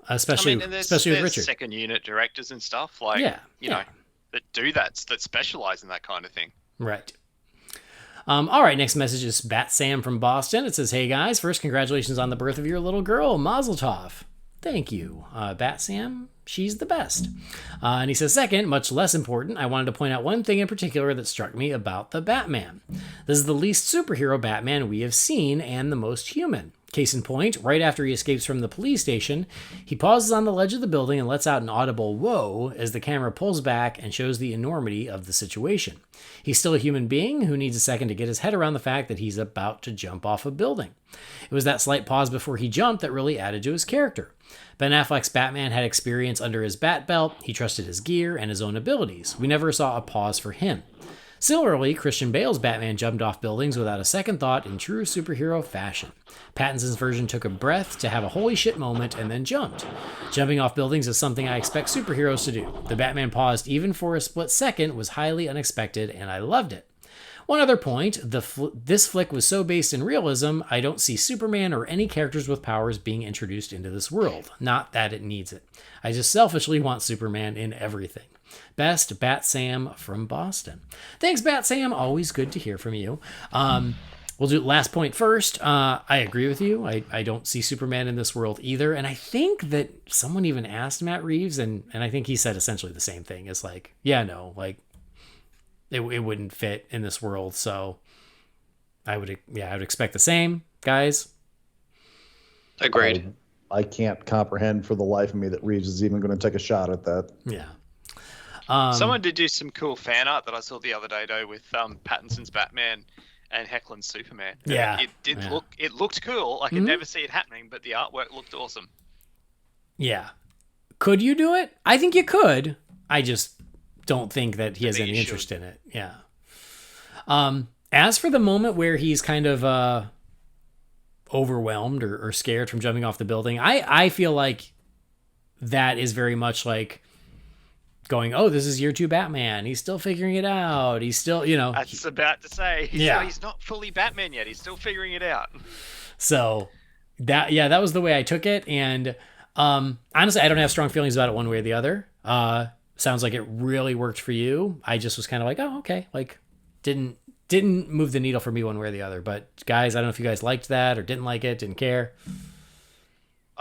Especially with Richard. Second unit directors and stuff like, you know, that do that specialize in that kind of thing. Right. All right, next message is Bat Sam from Boston. It says, "Hey guys, first congratulations on the birth of your little girl, Mazel Tov." Thank you, Bat Sam. She's the best. And he says, second, much less important, I wanted to point out one thing in particular that struck me about the Batman. This is the least superhero Batman we have seen and the most human. Case in point, right after he escapes from the police station, he pauses on the ledge of the building and lets out an audible whoa as the camera pulls back and shows the enormity of the situation. He's still a human being who needs a second to get his head around the fact that he's about to jump off a building. It was that slight pause before he jumped that really added to his character. Ben Affleck's Batman had experience under his bat belt, he trusted his gear and his own abilities. We never saw a pause for him. Similarly, Christian Bale's Batman jumped off buildings without a second thought in true superhero fashion. Pattinson's version took a breath to have a holy shit moment and then jumped. Jumping off buildings is something I expect superheroes to do. The Batman paused even for a split second was highly unexpected, and I loved it. One other point, this flick was so based in realism, I don't see Superman or any characters with powers being introduced into this world. Not that it needs it. I just selfishly want Superman in everything. Best, Bat Sam from Boston. Thanks, Bat Sam. Always good to hear from you. We'll do last point first. I agree with you. I don't see Superman in this world either. And I think that someone even asked Matt Reeves, and I think he said essentially the same thing. It's like, yeah, no, like it wouldn't fit in this world. So I would expect the same, guys. Agreed. I can't comprehend for the life of me that Reeves is even going to take a shot at that. Yeah. Someone did do some cool fan art that I saw the other day, though, with Pattinson's Batman and Hecklin's Superman. Yeah. It looked cool. I could never see it happening, but the artwork looked awesome. Yeah. Could you do it? I think you could. I just don't think that he has any interest in it. Yeah. As for the moment where he's kind of overwhelmed or scared from jumping off the building, I feel like that is very much like going, oh, this is year 2 Batman. He's still figuring it out. He's still, I was about to say, he's not fully Batman yet. He's still figuring it out. So that was the way I took it. And honestly, I don't have strong feelings about it one way or the other. Sounds like it really worked for you. I just was kind of like, oh, okay. Like didn't move the needle for me one way or the other. But guys, I don't know if you guys liked that or didn't like it, didn't care.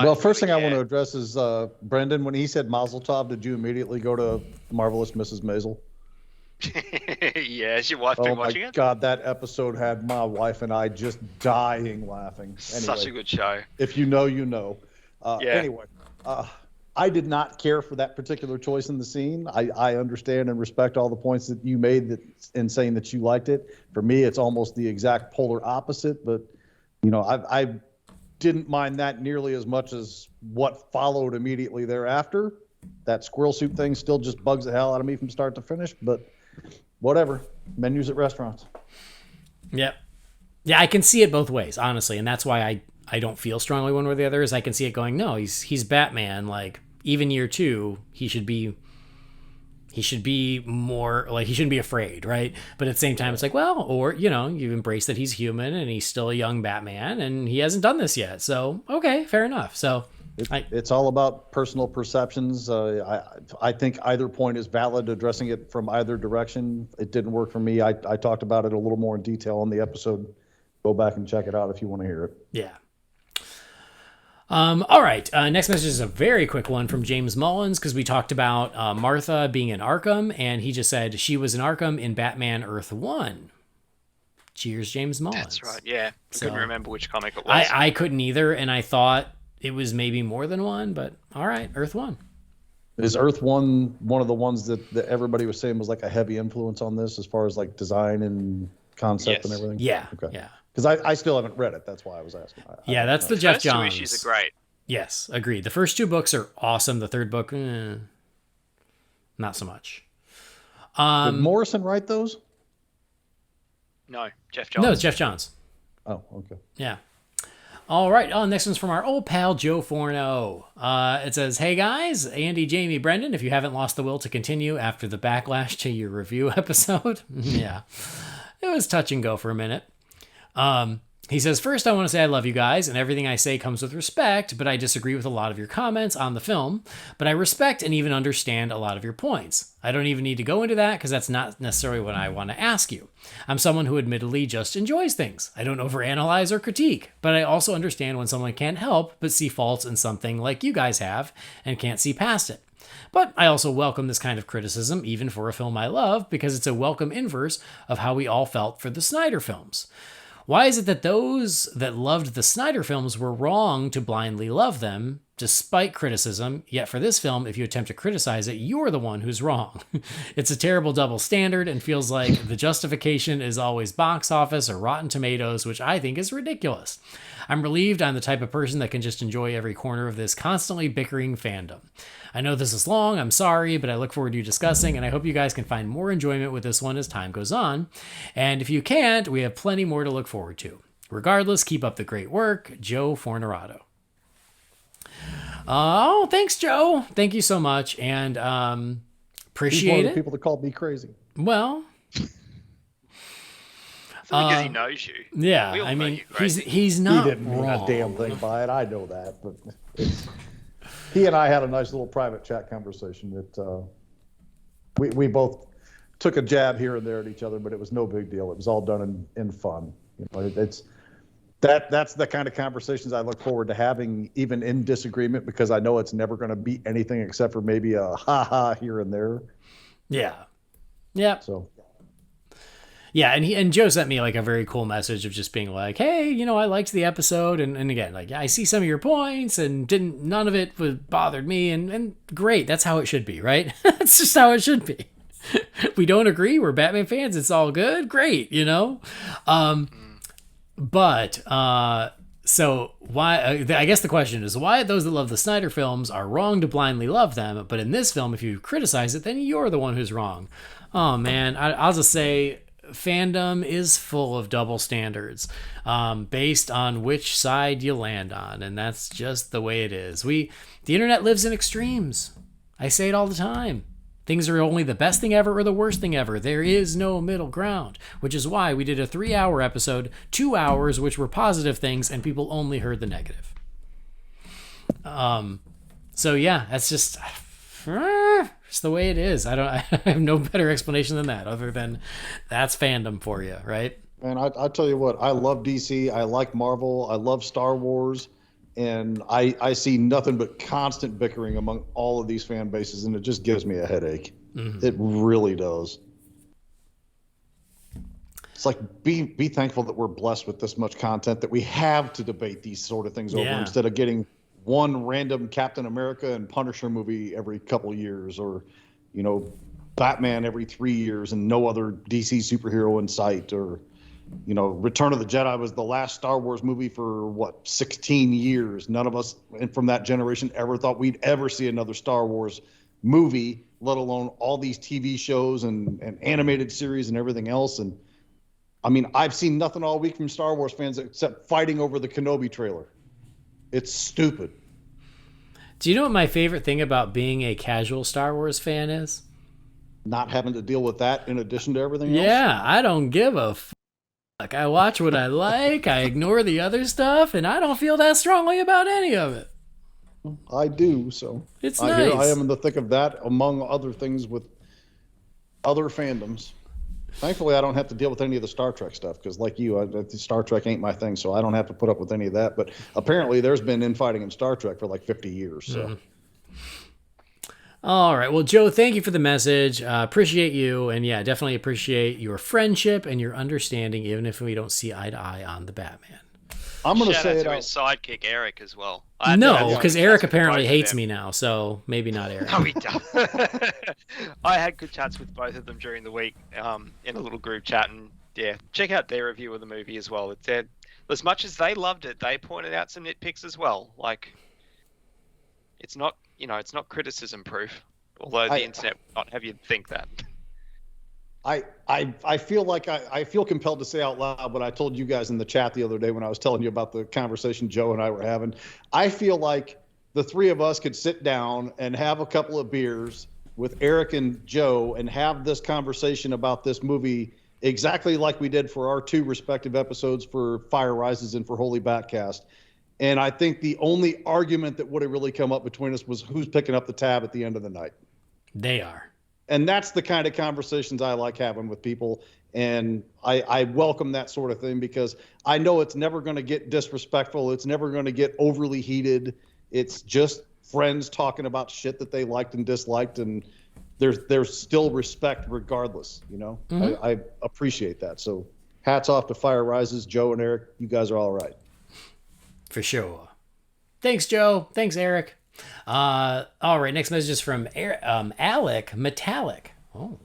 Well, first thing I want to address is Brendan. When he said Mazel Tov, did you immediately go to Marvelous Mrs. Maisel? Yeah, has your wife been watching it? Oh my God, that episode had my wife and I just dying laughing. Anyway, such a good show. If you know, you know. Yeah. Anyway, I did not care for that particular choice in the scene. I understand and respect all the points that you made in saying that you liked it. For me, it's almost the exact polar opposite. But, I didn't mind that nearly as much as what followed immediately thereafter. That squirrel soup thing still just bugs the hell out of me from start to finish. But whatever. Menus at restaurants. Yep. Yeah, I can see it both ways, honestly. And that's why I don't feel strongly one way or the other. Is I can see it going, no, he's Batman. Like, even year 2, he should be more like, he shouldn't be afraid, right? But at the same time, it's like, well, or you embrace that he's human and he's still a young Batman and he hasn't done this yet. So okay, fair enough. So it's all about personal perceptions. I think either point is valid, addressing it from either direction. It didn't work for me. I talked about it a little more in detail in the episode. Go back and check it out if you want to hear it. Yeah. All right. Next message is a very quick one from James Mullins, because we talked about Martha being in Arkham, and he just said she was in Arkham in Batman Earth 1. Cheers, James Mullins. That's right, yeah. I couldn't remember which comic it was. I couldn't either, and I thought it was maybe more than one, but all right, Earth 1. Is Earth 1 one of the ones that everybody was saying was like a heavy influence on this as far as like design and concept and everything? Yeah, okay. Yeah. Because I still haven't read it. That's why I was asking. That's the Jeff Johns. The first 2 issues are great. Yes, agreed. The first 2 books are awesome. The third book, not so much. Did Morrison write those? No, Jeff Johns. No, it's Jeff Johns. Oh, okay. Yeah. All right. Next one's from our old pal Joe Forno. It says, "Hey guys, Andy, Jamie, Brendan, if you haven't lost the will to continue after the backlash to your review episode." Yeah. It was touch and go for a minute. He says, "First, I want to say I love you guys, and everything I say comes with respect, but I disagree with a lot of your comments on the film, but I respect and even understand a lot of your points. I don't even need to go into that because that's not necessarily what I want to ask you. I'm someone who admittedly just enjoys things. I don't overanalyze or critique, but I also understand when someone can't help but see faults in something like you guys have and can't see past it. But I also welcome this kind of criticism, even for a film I love, because it's a welcome inverse of how we all felt for the Snyder films. Why is it that those that loved the Snyder films were wrong to blindly love them, despite criticism, yet for this film, if you attempt to criticize it, you're the one who's wrong? It's a terrible double standard and feels like the justification is always box office or Rotten Tomatoes, which I think is ridiculous. I'm relieved I'm the type of person that can just enjoy every corner of this constantly bickering fandom. I know this is long, I'm sorry, but I look forward to you discussing, and I hope you guys can find more enjoyment with this one as time goes on. And if you can't, we have plenty more to look forward to. Regardless, keep up the great work, Joe Fornerado." Oh, thanks, Joe. Thank you so much, and appreciate He's one of the it. people that called me crazy. Well, Because he knows you. yeah, We all I know mean, you're crazy. he's not He didn't mean wrong. a damn thing by it. I know that, but he and I had a nice little private chat conversation that we both took a jab here and there at each other, but it was no big deal. It was all done in fun. That's the kind of conversations I look forward to having, even in disagreement, because I know it's never going to be anything except for maybe a ha here and there. Yeah. Yeah. So. Yeah, and Joe sent me like a very cool message of just being like, "Hey, I liked the episode, and again, like, I see some of your points, and none of it bothered me, and great, that's how it should be, right? That's just how it should be. We don't agree, we're Batman fans, it's all good, great, But so why? I guess the question is, why those that love the Snyder films are wrong to blindly love them, but in this film, if you criticize it, then you're the one who's wrong. Oh man, I'll just say, fandom is full of double standards based on which side you land on, and that's just the way it is. The internet lives in extremes. I say it all the time. Things are only the best thing ever or the worst thing ever. There is no middle ground, which is why we did a 3-hour episode, 2 hours which were positive things, and people only heard the negative. So yeah, that's just it's the way it is. I have no better explanation than that, other than that's fandom for you, right? And I'll tell you what, I love DC. I like Marvel. I love Star Wars. And I see nothing but constant bickering among all of these fan bases, and it just gives me a headache. Mm-hmm. It really does. It's like, be thankful that we're blessed with this much content that we have to debate these sort of things over, instead of getting one random Captain America and Punisher movie every couple of years, or, Batman every 3 years and no other DC superhero in sight, or, Return of the Jedi was the last Star Wars movie for 16 years. None of us from that generation ever thought we'd ever see another Star Wars movie, let alone all these TV shows and animated series and everything else. And I mean, I've seen nothing all week from Star Wars fans except fighting over the Kenobi trailer. It's stupid. Do you know what my favorite thing about being a casual Star Wars fan is? Not having to deal with that in addition to everything else? Yeah, I don't give a fuck. I watch what I like, I ignore the other stuff, and I don't feel that strongly about any of it. I do, so it's nice. Here I am in the thick of that, among other things with other fandoms. Thankfully, I don't have to deal with any of the Star Trek stuff, because like you, Star Trek ain't my thing, so I don't have to put up with any of that. But apparently there's been infighting in Star Trek for like 50 years. So. Mm-hmm. All right. Well, Joe, thank you for the message. Appreciate you. And yeah, definitely appreciate your friendship and your understanding, even if we don't see eye to eye on the Batman. I'm going to say it out to his sidekick, Eric, as well. No, because Eric apparently hates me now, so maybe not Eric. No, he does. I had good chats with both of them during the week in a little group chat, and yeah, check out their review of the movie as well. As much as they loved it, they pointed out some nitpicks as well. Like, it's not criticism proof, although the internet would not have you think that. I feel like I feel compelled to say out loud what I told you guys in the chat the other day when I was telling you about the conversation Joe and I were having. I feel like the three of us could sit down and have a couple of beers with Eric and Joe and have this conversation about this movie exactly like we did for our two respective episodes for Fire Rises and for Holy BatCast. And I think the only argument that would have really come up between us was who's picking up the tab at the end of the night. They are. And that's the kind of conversations I like having with people. And I welcome that sort of thing, because I know it's never going to get disrespectful. It's never going to get overly heated. It's just friends talking about shit that they liked and disliked. And there's still respect regardless, Mm-hmm. I appreciate that. So hats off to Fire Rises, Joe and Eric. You guys are all right. For sure. Thanks, Joe. Thanks, Eric. All right, next message is from Alec Metallic. Oh.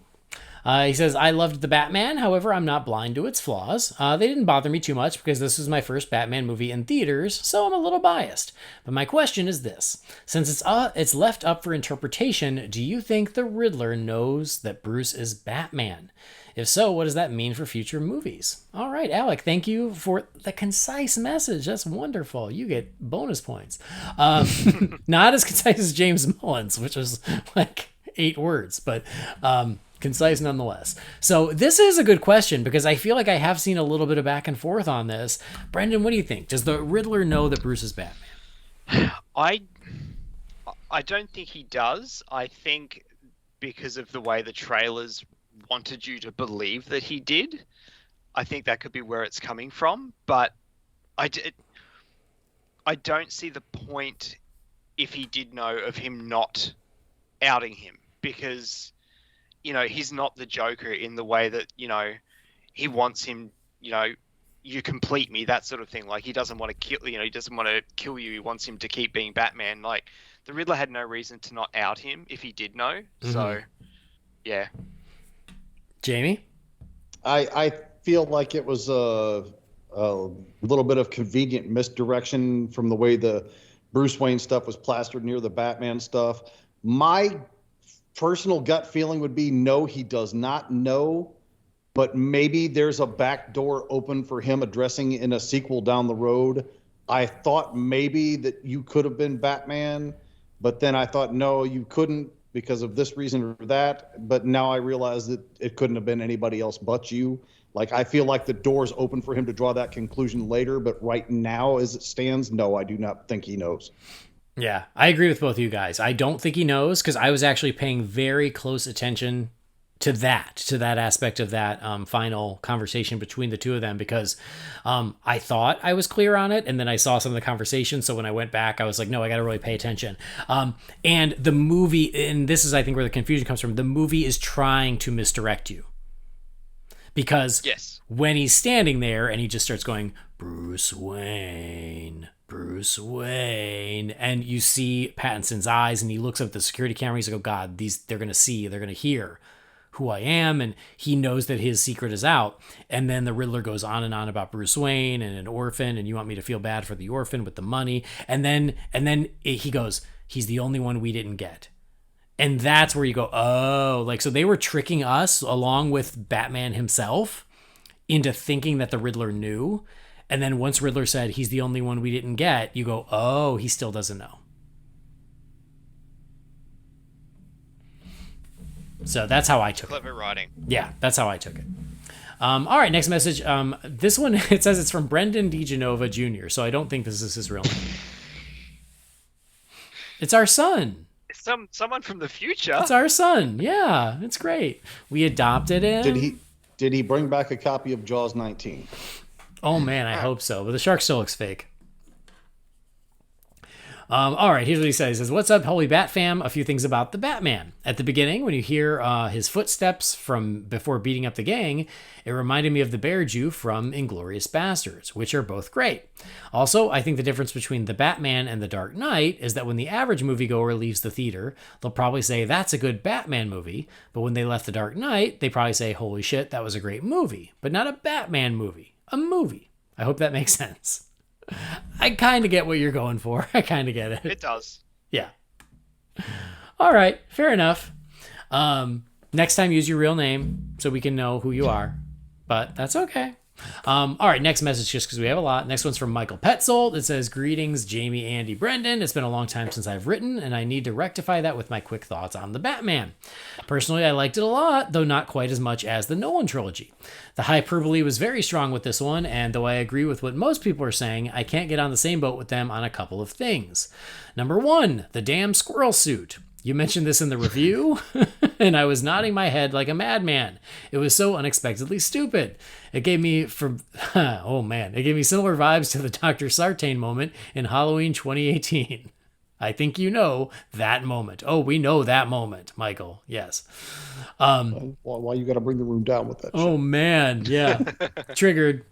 He says, I loved the Batman, however, I'm not blind to its flaws. They didn't bother me too much because this was my first Batman movie in theaters, so I'm a little biased. But my question is this. Since it's left up for interpretation, do you think the Riddler knows that Bruce is Batman? If so, what does that mean for future movies? All right, Alec, thank you for the concise message. That's wonderful. You get bonus points. Not as concise as James Mullins, which was like 8 words, but concise nonetheless. So this is a good question, because I feel like I have seen a little bit of back and forth on this. Brendan, what do you think? Does the Riddler know that Bruce is Batman? I don't think he does. I think because of the way the trailers wanted you to believe that he did, I think that could be where it's coming from. But I don't see the point, if he did know, of him not outing him, because he's not the Joker in the way that he wants him, you complete me, that sort of thing. Like, he doesn't want to kill, he doesn't want to kill you. He wants him to keep being Batman. Like, the Riddler had no reason to not out him if he did know. Mm-hmm. So yeah. Jamie? I feel like it was a little bit of convenient misdirection from the way the Bruce Wayne stuff was plastered near the Batman stuff. My personal gut feeling would be no, he does not know, but maybe there's a back door open for him addressing in a sequel down the road. I thought maybe that you could have been Batman, but then I thought, no, you couldn't, because of this reason or that. But now I realize that it couldn't have been anybody else but you. Like, I feel like the door's open for him to draw that conclusion later, but right now as it stands, no, I do not think he knows. Yeah, I agree with both of you guys. I don't think he knows, because I was actually paying very close attention to that aspect of that final conversation between the two of them, because I thought I was clear on it, and then I saw some of the conversation, so when I went back, I was like, no, I got to really pay attention. And the movie, and this is, I think, where the confusion comes from, the movie is trying to misdirect you. Because yes, when he's standing there and he just starts going, Bruce Wayne, Bruce Wayne. And you see Pattinson's eyes, and he looks up at the security camera. He's like, oh God, they're going to see, they're going to hear who I am. And he knows that his secret is out. And then the Riddler goes on and on about Bruce Wayne and an orphan, and you want me to feel bad for the orphan with the money. And then he goes, he's the only one we didn't get. And that's where you go, oh, like, so they were tricking us along with Batman himself into thinking that the Riddler knew. And then once Riddler said he's the only one we didn't get, you go, oh, he still doesn't know. So that's how I took it. Clever writing. Yeah, that's how I took it. All right, next message. This one, it says it's from Brendan DeGenova Jr., so I don't think this is his real name. It's our son. Someone from the future. It's our son. Yeah, it's great. We adopted him. Did he bring back a copy of Jaws 19? Oh, man, I hope so. But the shark still looks fake. All right, here's what he says. He says, what's up, Holy Bat fam? A few things about the Batman. At the beginning, when you hear his footsteps from before beating up the gang, it reminded me of the Bear Jew from Inglourious Bastards, which are both great. Also, I think the difference between the Batman and the Dark Knight is that when the average moviegoer leaves the theater, they'll probably say, that's a good Batman movie. But when they left the Dark Knight, they probably say, holy shit, that was a great movie. But not a Batman movie. A movie. I hope that makes sense. I kind of get what you're going for. I kind of get it. It does. Yeah. All right. Fair enough. Next time, use your real name so we can know who you are. But that's okay. All right. Next message, just because we have a lot. Next one's from Michael Petzold. It says, greetings, Jamie, Andy, Brendan. It's been a long time since I've written, and I need to rectify that with my quick thoughts on the Batman. Personally, I liked it a lot, though not quite as much as the Nolan trilogy. The hyperbole was very strong with this one, and though I agree with what most people are saying, I can't get on the same boat with them on a couple of things. Number one, the damn squirrel suit. You mentioned this in the review, and I was nodding my head like a madman. It was so unexpectedly stupid. It gave me it gave me similar vibes to the Dr. Sartain moment in Halloween 2018. I think you know that moment. Oh, we know that moment, Michael. Yes. Why you got to bring the room down with that? Oh, shit? Man. Yeah. Triggered.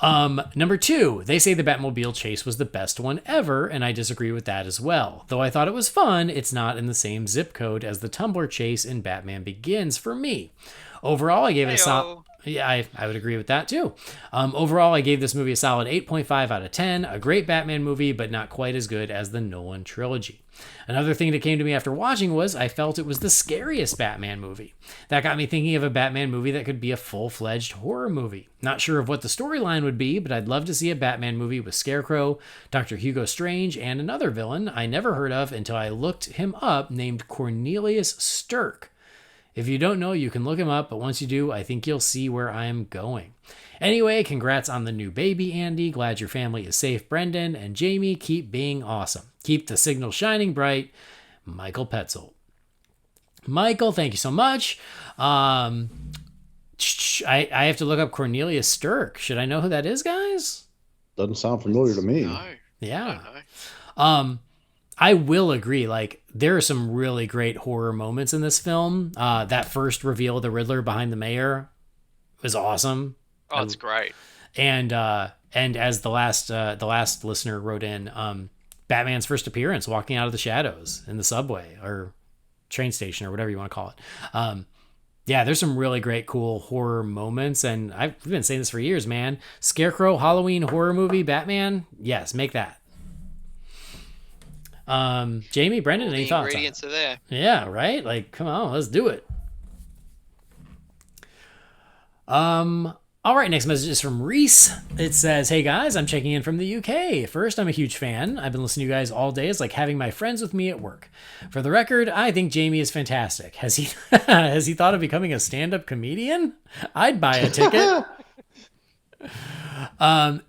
Number two, they say the Batmobile chase was the best one ever, and I disagree with that as well. Though I thought it was fun, it's not in the same zip code as the Tumbler chase in Batman Begins for me. Overall, I gave it a solid... Yeah, I would agree with that too. Overall, I gave this movie a solid 8.5 out of 10. A great Batman movie, but not quite as good as the Nolan trilogy. Another thing that came to me after watching was I felt it was the scariest Batman movie. That got me thinking of a Batman movie that could be a full-fledged horror movie. Not sure of what the storyline would be, but I'd love to see a Batman movie with Scarecrow, Dr. Hugo Strange, and another villain I never heard of until I looked him up named Cornelius Stirk. If you don't know, you can look him up, but once you do, I think you'll see where I'm going. Anyway, congrats on the new baby, Andy. Glad your family is safe, Brendan. And Jamie, keep being awesome. Keep the signal shining bright. Michael Petzold. Michael, thank you so much. I have to look up Cornelius Stirk. Should I know who that is, guys? Doesn't sound familiar to me. No. Yeah. I will agree. Like, there are some really great horror moments in this film. That first reveal of the Riddler behind the mayor was awesome. Oh, it's great. And as the last listener wrote in, Batman's first appearance, walking out of the shadows in the subway or train station or whatever you want to call it. Yeah, there's some really great, cool horror moments, and I've been saying this for years, man. Scarecrow Halloween horror movie, Batman. Yes, make that. Jamie, Brendan, any thoughts? The ingredients are there. Yeah, right? Like, come on, let's do it. All right, next message is from Reese. It says, hey guys, I'm checking in from the UK. First, I'm a huge fan. I've been listening to you guys all day. It's like having my friends with me at work. For the record, I think Jamie is fantastic. Has he thought of becoming a stand-up comedian? I'd buy a ticket.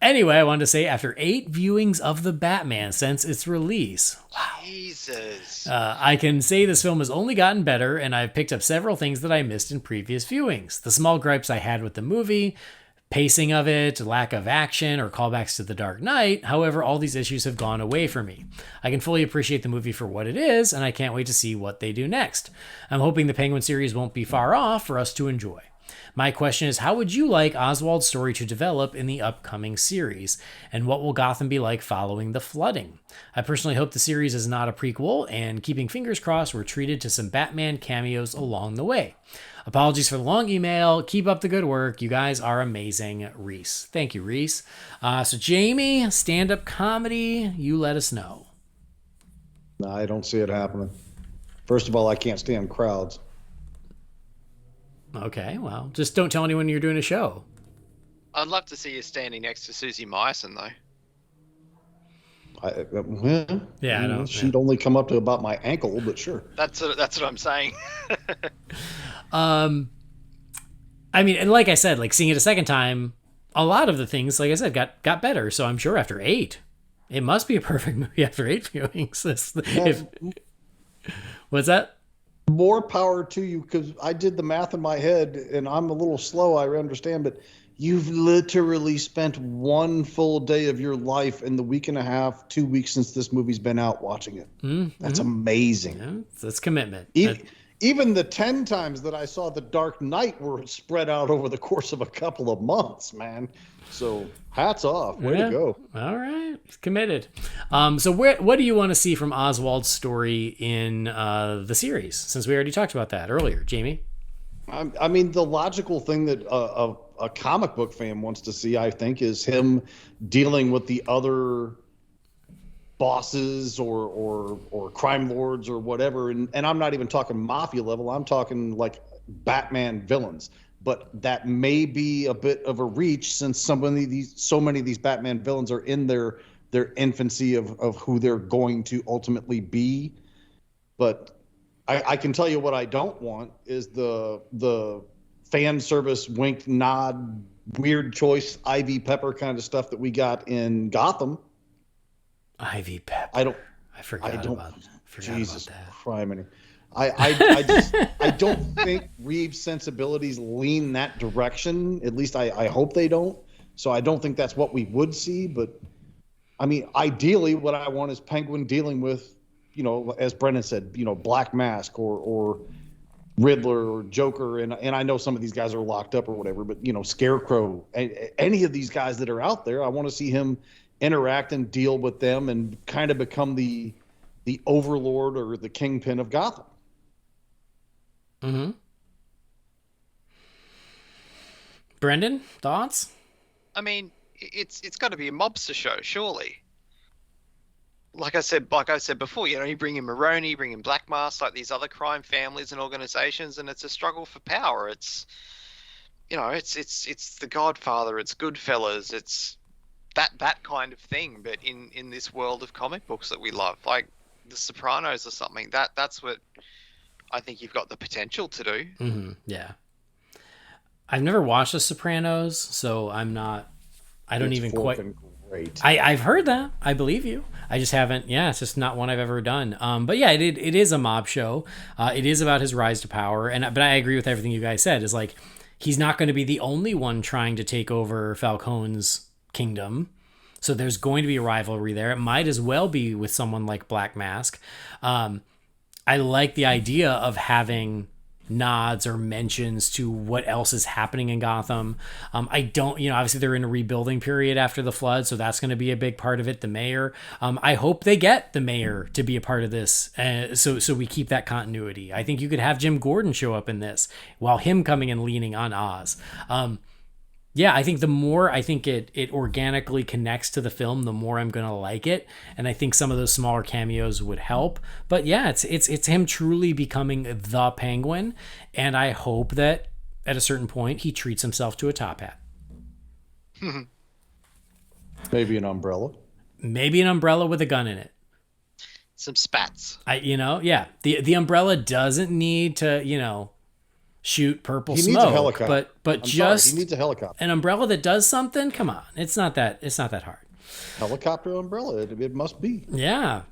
Anyway, I wanted to say after 8 viewings of The Batman since its release, wow. Jesus. I can say this film has only gotten better, and I've picked up several things that I missed in previous viewings. The small gripes I had with the movie, pacing of it, lack of action, or callbacks to The Dark Knight. However, all these issues have gone away for me. I can fully appreciate the movie for what it is, and I can't wait to see what they do next. I'm hoping the Penguin series won't be far off for us to enjoy. My question is, how would you like Oswald's story to develop in the upcoming series? And what will Gotham be like following the flooding? I personally hope the series is not a prequel, and keeping fingers crossed we're treated to some Batman cameos along the way. Apologies for the long email. Keep up the good work. You guys are amazing, Reese. Thank you, Reese. So Jamie, stand-up comedy, you let us know. No, I don't see it happening. First of all, I can't stand crowds. Okay, well, just don't tell anyone you're doing a show. I'd love to see you standing next to Susie Meissen, though. She'd only come up to about my ankle, but sure. That's what I'm saying. I mean, and like I said, like seeing it a second time, a lot of the things, like I said, got better. So I'm sure after 8, it must be a perfect movie after 8 viewings. What's that? More power to you, because I did the math in my head, and I'm a little slow, I understand, but you've literally spent one full day of your life in the week and a half, 2 weeks since this movie's been out watching it. Mm-hmm. That's amazing. Yeah, that's commitment. Even the 10 times that I saw The Dark Knight were spread out over the course of a couple of months, man. So hats off. Way to go. All right. Committed. So what do you want to see from Oswald's story in the series, since we already talked about that earlier, Jamie? I mean, the logical thing that a comic book fan wants to see, I think, is him dealing with the other bosses or crime lords or whatever. And I'm not even talking mafia level. I'm talking like Batman villains. But that may be a bit of a reach, since so many of these Batman villains are in their infancy of who they're going to ultimately be. But I can tell you what I don't want is the fan service wink nod weird choice Ivy Pepper kind of stuff that we got in Gotham. Ivy Pepper. I forgot about that. Jesus Christ. I don't think Reeves' sensibilities lean that direction. At least I hope they don't. So I don't think that's what we would see. But I mean, ideally, what I want is Penguin dealing with, as Brennan said, Black Mask or Riddler or Joker. And I know some of these guys are locked up or whatever, but Scarecrow, any of these guys that are out there, I want to see him interact and deal with them and kind of become the overlord or the kingpin of Gotham. Mm-hmm. Brendan, thoughts? I mean, it's got to be a mobster show, surely. Like I said before, you bring in Maroni, bring in Black Mask, like these other crime families and organizations, and it's a struggle for power. It's, it's The Godfather, it's Goodfellas, it's that kind of thing, but in this world of comic books that we love, like The Sopranos or something. That's what I think you've got the potential to do. Mm-hmm. Yeah. I've never watched The Sopranos, so I don't even quite. Great. I've heard that. I believe you. I just haven't. Yeah, it's just not one I've ever done. But yeah, it is a mob show. It is about his rise to power, but I agree with everything you guys said. Is like he's not going to be the only one trying to take over Falcone's kingdom. So there's going to be a rivalry there. It might as well be with someone like Black Mask. I like the idea of having nods or mentions to what else is happening in Gotham. I don't, obviously they're in a rebuilding period after the flood, so that's going to be a big part of it. The mayor, I hope they get the mayor to be a part of this, so we keep that continuity. I think you could have Jim Gordon show up in this while him coming and leaning on Oz. Yeah, I think the more it organically connects to the film, the more I'm going to like it. And I think some of those smaller cameos would help. But yeah, it's him truly becoming the Penguin. And I hope that at a certain point he treats himself to a top hat. Maybe an umbrella. Maybe an umbrella with a gun in it. Some spats. Yeah. The umbrella doesn't need to, shoot purple smoke. Needs a helicopter. But he needs a helicopter. An umbrella that does something. Come on, it's not that hard. Helicopter umbrella. It must be. Yeah.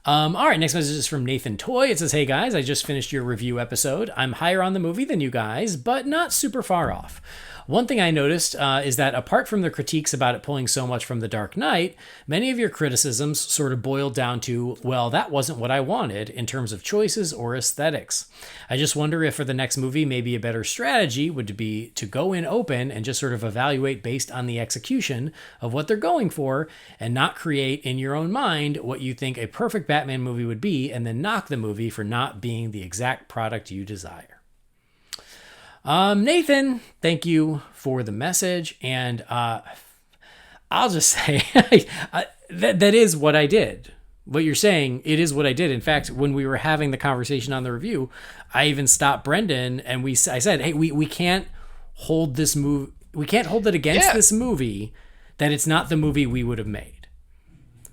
All right, next message is from Nathan Toy. It says, "Hey guys, I just finished your review episode. I'm higher on the movie than you guys, but not super far off. One thing I noticed is that apart from the critiques about it pulling so much from The Dark Knight, many of your criticisms sort of boiled down to, well, that wasn't what I wanted in terms of choices or aesthetics. I just wonder if for the next movie, maybe a better strategy would be to go in open and just sort of evaluate based on the execution of what they're going for and not create in your own mind what you think a perfect Batman movie would be and then knock the movie for not being the exact product you desire." Nathan, thank you for the message. And I'll just say that is what I did. What you're saying, it is what I did. In fact, when we were having the conversation on the review, I even stopped Brendan and I said, hey, we can't hold this movie. We can't hold it against this movie that it's not the movie we would have made.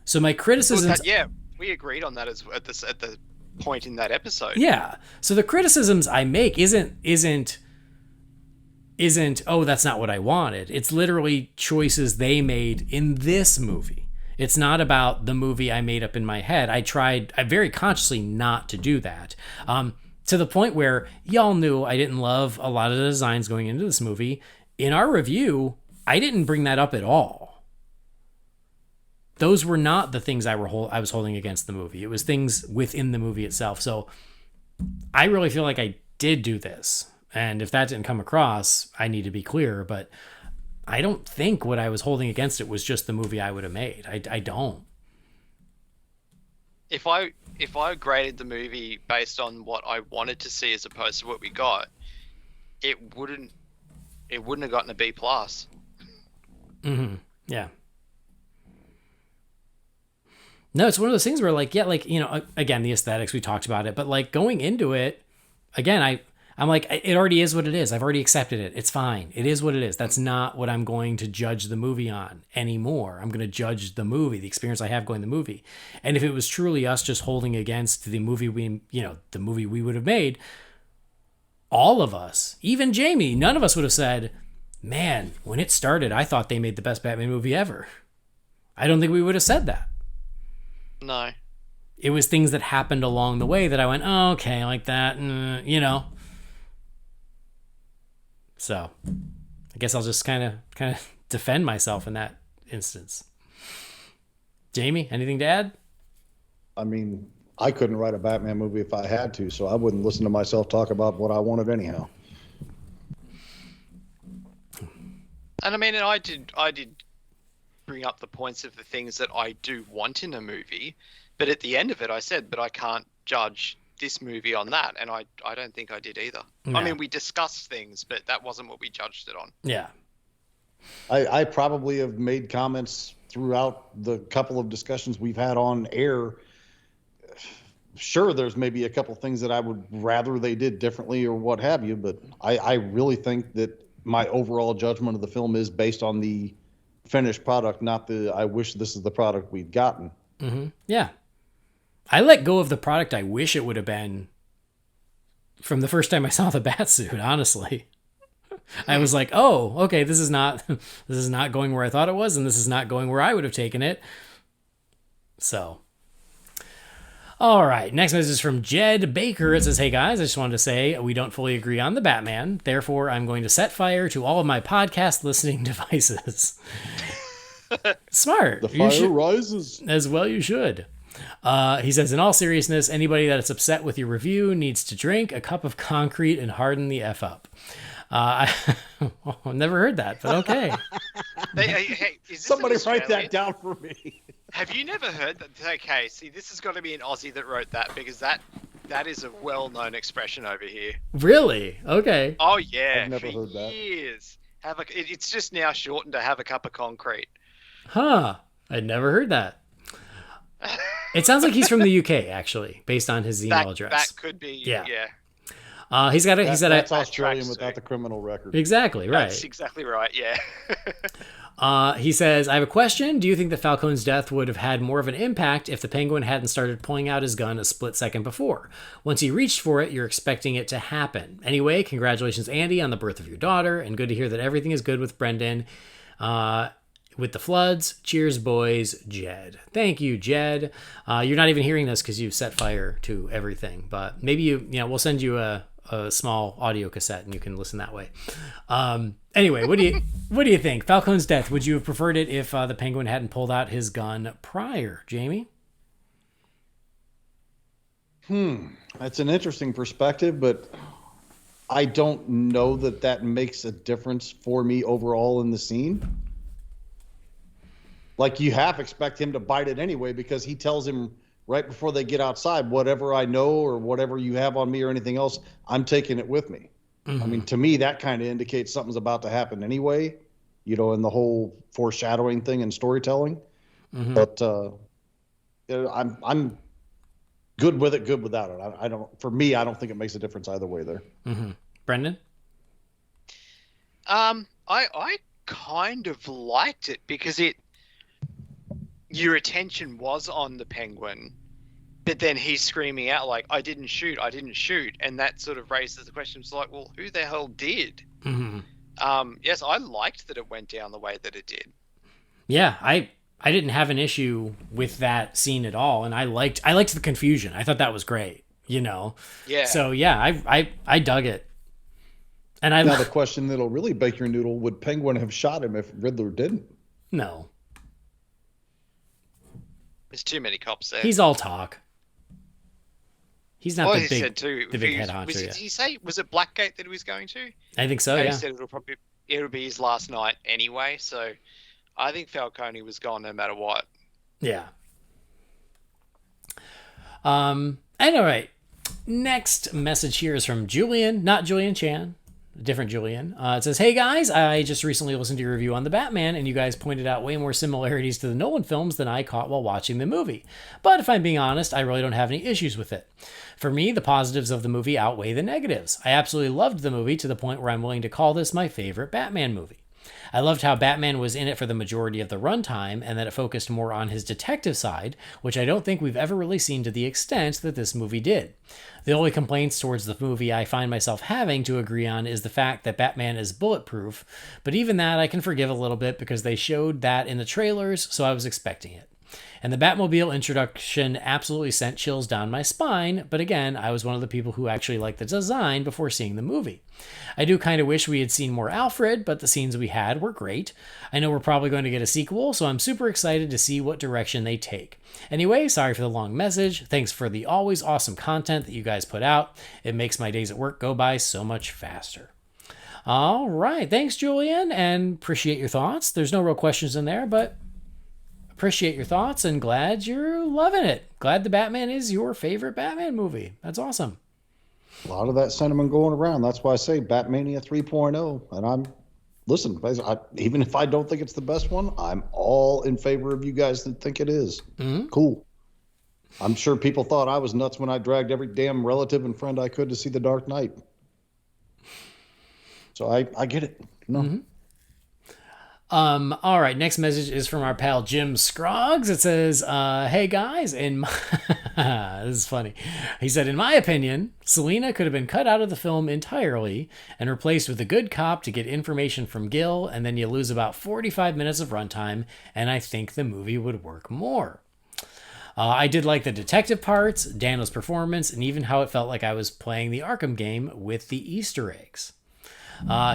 So my criticisms... we agreed on that at the point in that episode. Yeah. So the criticisms I make isn't, oh, that's not what I wanted. It's literally choices they made in this movie. It's not about the movie I made up in my head. I very consciously not to do that. To the point where y'all knew I didn't love a lot of the designs going into this movie. In our review, I didn't bring that up at all. Those were not the things I was holding against the movie. It was things within the movie itself. So I really feel like I did do this. And if that didn't come across, I need to be clear. But I don't think what I was holding against it was just the movie I would have made. I don't. If I graded the movie based on what I wanted to see as opposed to what we got, it wouldn't have gotten a B+. Mm-hmm. Yeah. No, it's one of those things where again, the aesthetics, we talked about it, but going into it, again, I'm like, it already is what it is. I've already accepted it. It's fine. It is what it is. That's not what I'm going to judge the movie on anymore. I'm going to judge the movie, the experience I have going to the movie. And if it was truly us just holding against the movie the movie we would have made, all of us, even Jamie, none of us would have said, man, when it started, I thought they made the best Batman movie ever. I don't think we would have said that. No. It was things that happened along the way that I went, oh, okay, like that, So, I guess I'll just kind of defend myself in that instance. Jamie, anything to add? I mean, I couldn't write a Batman movie if I had to, so I wouldn't listen to myself talk about what I wanted anyhow. And I mean, and I did bring up the points of the things that I do want in a movie, but at the end of it, I said, but I can't judge this movie on that, and I don't think I did either. No. I mean, we discussed things, but that wasn't what we judged it on. Yeah. I probably have made comments throughout the couple of discussions we've had on air. Sure, there's maybe a couple things that I would rather they did differently or what have you, but I really think that my overall judgment of the film is based on the finished product, not the I wish this is the product we'd gotten. Mm-hmm. Yeah. I let go of the product I wish it would have been from the first time I saw the Batsuit, honestly. I was like, oh, okay, this is not going where I thought it was, and this is not going where I would have taken it. So, all right, next message is from Jed Baker. It says, hey guys, I just wanted to say we don't fully agree on the Batman. Therefore, I'm going to set fire to all of my podcast listening devices. Smart. The fire rises. As well you should. He says, in all seriousness, anybody that's upset with your review needs to drink a cup of concrete and harden the F up. I've never heard that, but okay. Hey, somebody write that down for me. Have you never heard that? Okay, see, this has got to be an Aussie that wrote that, because that is a well-known expression over here. Really? Okay. Oh, yeah. I've never heard that. Years. It's just now shortened to have a cup of concrete. Huh. I'd never heard that. It sounds like he's from the UK, actually, based on his email address. That could be, yeah. That's Australian without the criminal record. Exactly, right. That's exactly right, yeah. He says, I have a question. Do you think that Falcone's death would have had more of an impact if the Penguin hadn't started pulling out his gun a split second before? Once he reached for it, you're expecting it to happen. Anyway, congratulations, Andy, on the birth of your daughter, and good to hear that everything is good with Brendan. with the floods. Cheers, boys, Jed. Thank you, Jed. You're not even hearing this because you've set fire to everything, but maybe we'll send you a small audio cassette and you can listen that way. Anyway, what do you think? Falcone's death, would you have preferred it if the Penguin hadn't pulled out his gun prior, Jamie? That's an interesting perspective, but I don't know that makes a difference for me overall in the scene. Like, you half expect him to bite it anyway because he tells him right before they get outside, whatever I know or whatever you have on me or anything else, I'm taking it with me. Mm-hmm. I mean, to me, that kind of indicates something's about to happen anyway, in the whole foreshadowing thing and storytelling. Mm-hmm. But I'm good with it, good without it. I don't think it makes a difference either way there. Mm-hmm. Brendan? I kind of liked it because your attention was on the Penguin, but then he's screaming out like, I didn't shoot. And that sort of raises the question. It's like, well, who the hell did? Mm-hmm. Yes, I liked that it went down the way that it did. Yeah, I didn't have an issue with that scene at all. And I liked the confusion. I thought that was great, Yeah. So yeah, I dug it. And now the question that'll really bake your noodle, would Penguin have shot him if Riddler didn't? No. There's too many cops there. He's all talk. He's not the big head honcho. Did he say, was it Blackgate that he was going to? I think so, yeah. He said it'll be his last night anyway, so I think Falcone was gone no matter what. Yeah. And all right. Next message here is from Julian, not Julian Chan. Different Julian. It says, hey guys, I just recently listened to your review on The Batman, and you guys pointed out way more similarities to the Nolan films than I caught while watching the movie. But if I'm being honest, I really don't have any issues with it. For me, the positives of the movie outweigh the negatives. I absolutely loved the movie to the point where I'm willing to call this my favorite Batman movie. I loved how Batman was in it for the majority of the runtime and that it focused more on his detective side, which I don't think we've ever really seen to the extent that this movie did. The only complaints towards the movie I find myself having to agree on is the fact that Batman is bulletproof, but even that I can forgive a little bit because they showed that in the trailers, so I was expecting it. And the Batmobile introduction absolutely sent chills down my spine, but again, I was one of the people who actually liked the design before seeing the movie. I do kind of wish we had seen more Alfred, but the scenes we had were great. I know we're probably going to get a sequel, so I'm super excited to see what direction they take. Anyway, sorry for the long message. Thanks for the always awesome content that you guys put out. It makes my days at work go by so much faster. All right, thanks, Julian, and appreciate your thoughts. There's no real questions in there, but appreciate your thoughts and glad you're loving it. Glad the Batman is your favorite Batman movie. That's awesome. A lot of that sentiment going around. That's why I say Batmania 3.0. And even if I don't think it's the best one, I'm all in favor of you guys that think it is. Mm-hmm. Cool. I'm sure people thought I was nuts when I dragged every damn relative and friend I could to see The Dark Knight. So I get it. No. Mm-hmm. All right, next message is from our pal Jim Scroggs. It says, hey guys, this is funny. He said, in my opinion, Selina could have been cut out of the film entirely and replaced with a good cop to get information from Gil, and then you lose about 45 minutes of runtime, and I think the movie would work more. I did like the detective parts, Daniel's performance, and even how it felt like I was playing the Arkham game with the Easter eggs.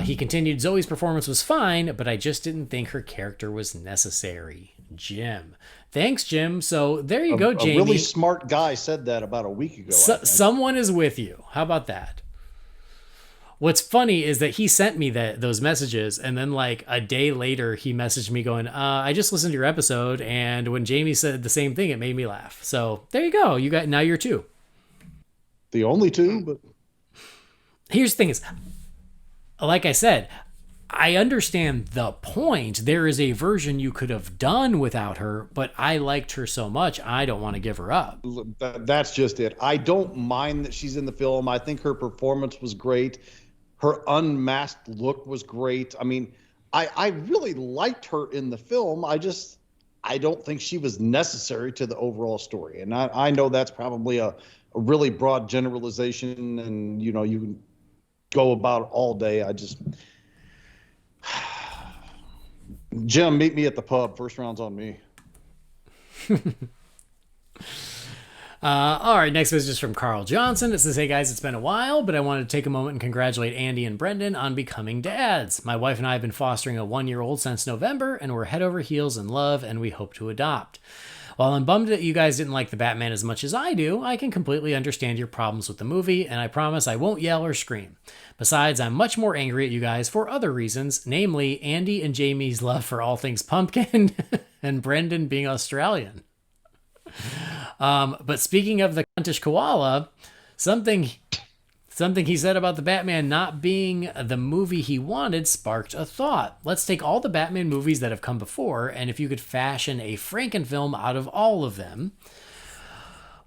He continued, Zoe's performance was fine, but I just didn't think her character was necessary. Jim. Thanks, Jim. So there you go, Jamie. A really smart guy said that about a week ago. Someone is with you. How about that? What's funny is that he sent me those messages, and then like a day later, he messaged me going, I just listened to your episode, and when Jamie said the same thing, it made me laugh. So there you go. Now you're two. The only two, but... Here's the thing is... Like I said, I understand the point. There is a version you could have done without her, but I liked her so much, I don't want to give her up. That's just it. I don't mind that she's in the film. I think her performance was great. Her unmasked look was great. I mean, I really liked her in the film. I don't think she was necessary to the overall story. And I know that's probably a really broad generalization, and, you can go about all day. Jim, meet me at the pub. First round's on me. All right, next message is from Carl Johnson. It says, hey guys, it's been a while, but I wanted to take a moment and congratulate Andy and Brendan on becoming dads. My wife and I have been fostering a 1-year-old since November, and we're head over heels in love, and we hope to adopt. While I'm bummed that you guys didn't like the Batman as much as I do, I can completely understand your problems with the movie, and I promise I won't yell or scream. Besides, I'm much more angry at you guys for other reasons, namely Andy and Jamie's love for all things pumpkin and Brendan being Australian. But speaking of the cuntish koala, something he said about the Batman not being the movie he wanted sparked a thought. Let's take all the Batman movies that have come before, and if you could fashion a Frankenfilm out of all of them,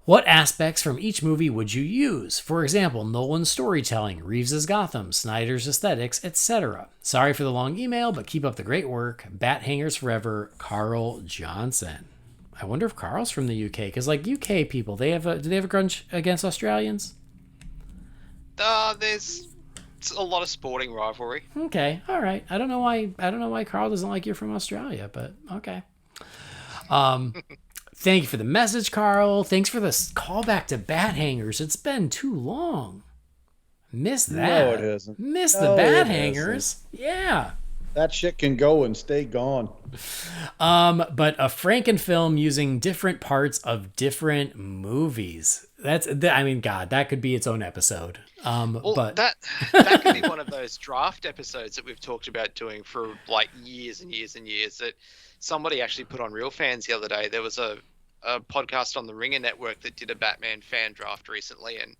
what aspects from each movie would you use? For example, Nolan's storytelling, Reeves's Gotham, Snyder's aesthetics, etc. Sorry for the long email, but keep up the great work. Bat hangers forever, Carl Johnson. I wonder if Carl's from the UK, because like UK people, do they have a grudge against Australians? There's a lot of sporting rivalry. Okay, all right. I don't know why Carl doesn't like you from Australia, but okay. Thank you for the message, Carl. Thanks for the callback to Bat Hangers. It's been too long. Missed that. No, it isn't. Missed the Bat Hangers. Yeah. That shit can go and stay gone. But a Frankenfilm using different parts of different movies. God, that could be its own episode. But that could be one of those draft episodes that we've talked about doing for like years and years and years. That somebody actually put on Real Fans the other day. There was a podcast on the Ringer Network that did a Batman fan draft recently, and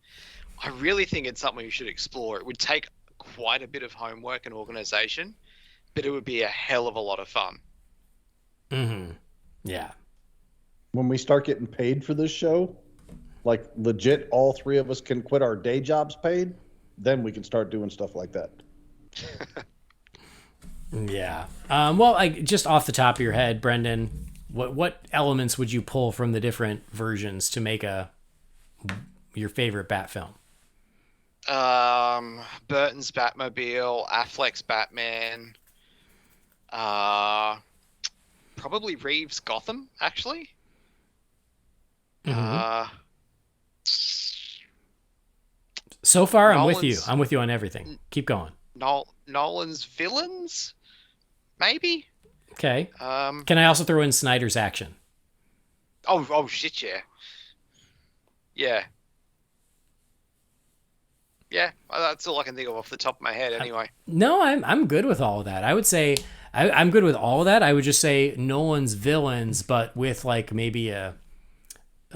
I really think it's something you should explore. It would take quite a bit of homework and organization, but it would be a hell of a lot of fun. Mm-hmm. Yeah. When we start getting paid for this show, like legit all three of us can quit our day jobs paid, then we can start doing stuff like that. Yeah. Well, just off the top of your head, Brendan, what elements would you pull from the different versions to make your favorite Bat film? Burton's Batmobile, Affleck's Batman, probably Reeves' Gotham, actually. Mm-hmm. So far, I'm with you. I'm with you on everything. Keep going. Nolan's villains, maybe. Okay. Can I also throw in Snyder's action? Oh shit, yeah. Yeah. Yeah, that's all I can think of off the top of my head anyway. No, I'm good with all of that. I would say I'm good with all of that. I would just say Nolan's villains, but with like maybe a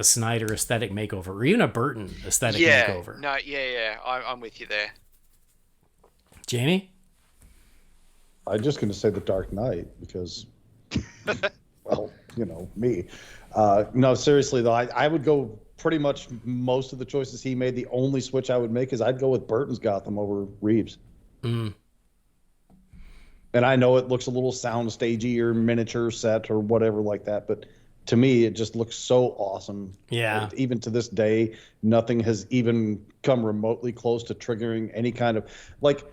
Snyder aesthetic makeover, or even a Burton aesthetic makeover. No, yeah, I'm with you there. Jamie? I'm just going to say The Dark Knight because, well, me. No, seriously though, I would go pretty much most of the choices he made. The only switch I would make is I'd go with Burton's Gotham over Reeves. Mm. And I know it looks a little soundstagey or miniature set or whatever like that, but to me, it just looks so awesome. Yeah. And even to this day, nothing has even come remotely close to triggering any kind of like.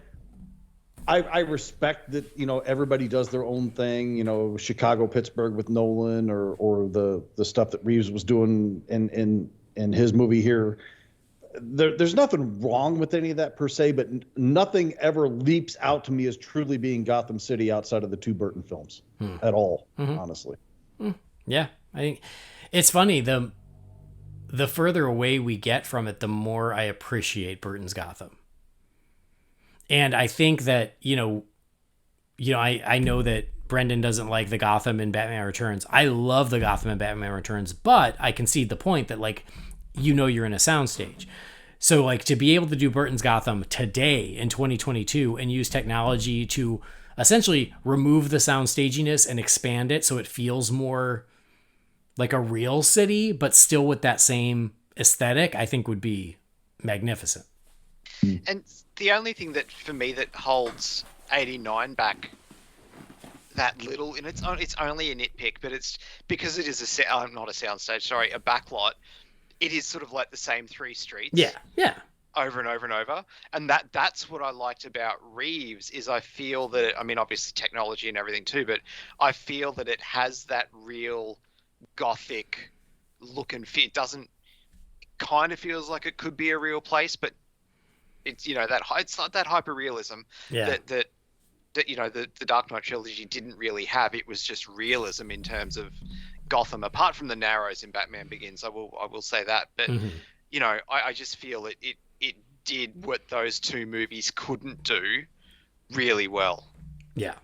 I respect that everybody does their own thing. Chicago, Pittsburgh with Nolan, or the stuff that Reeves was doing in his movie here. There's nothing wrong with any of that per se, but nothing ever leaps out to me as truly being Gotham City outside of the two Burton films at all, honestly. Yeah, I think it's funny. The further away we get from it, the more I appreciate Burton's Gotham. And I think that, I know that Brendan doesn't like the Gotham in Batman Returns. I love the Gotham in Batman Returns, but I concede the point that you're in a soundstage. So to be able to do Burton's Gotham today in 2022 and use technology to essentially remove the soundstaginess and expand it so it feels more like a real city, but still with that same aesthetic, I think would be magnificent. And the only thing that for me that holds 89 back that little, and it's only a nitpick, but it's because it is not a soundstage, sorry, a backlot. It is sort of like the same three streets. Yeah. over and over and over. And that's what I liked about Reeves is I feel that, I mean, obviously technology and everything too, but I feel that it has that real gothic look and feel. It doesn't, kind of feels like it could be a real place, but it's, it's not that hyper realism that the Dark Knight trilogy didn't really have. It was just realism in terms of Gotham, apart from the Narrows in Batman Begins. I will say that, but I just feel it did what those two movies couldn't do really well. Yeah.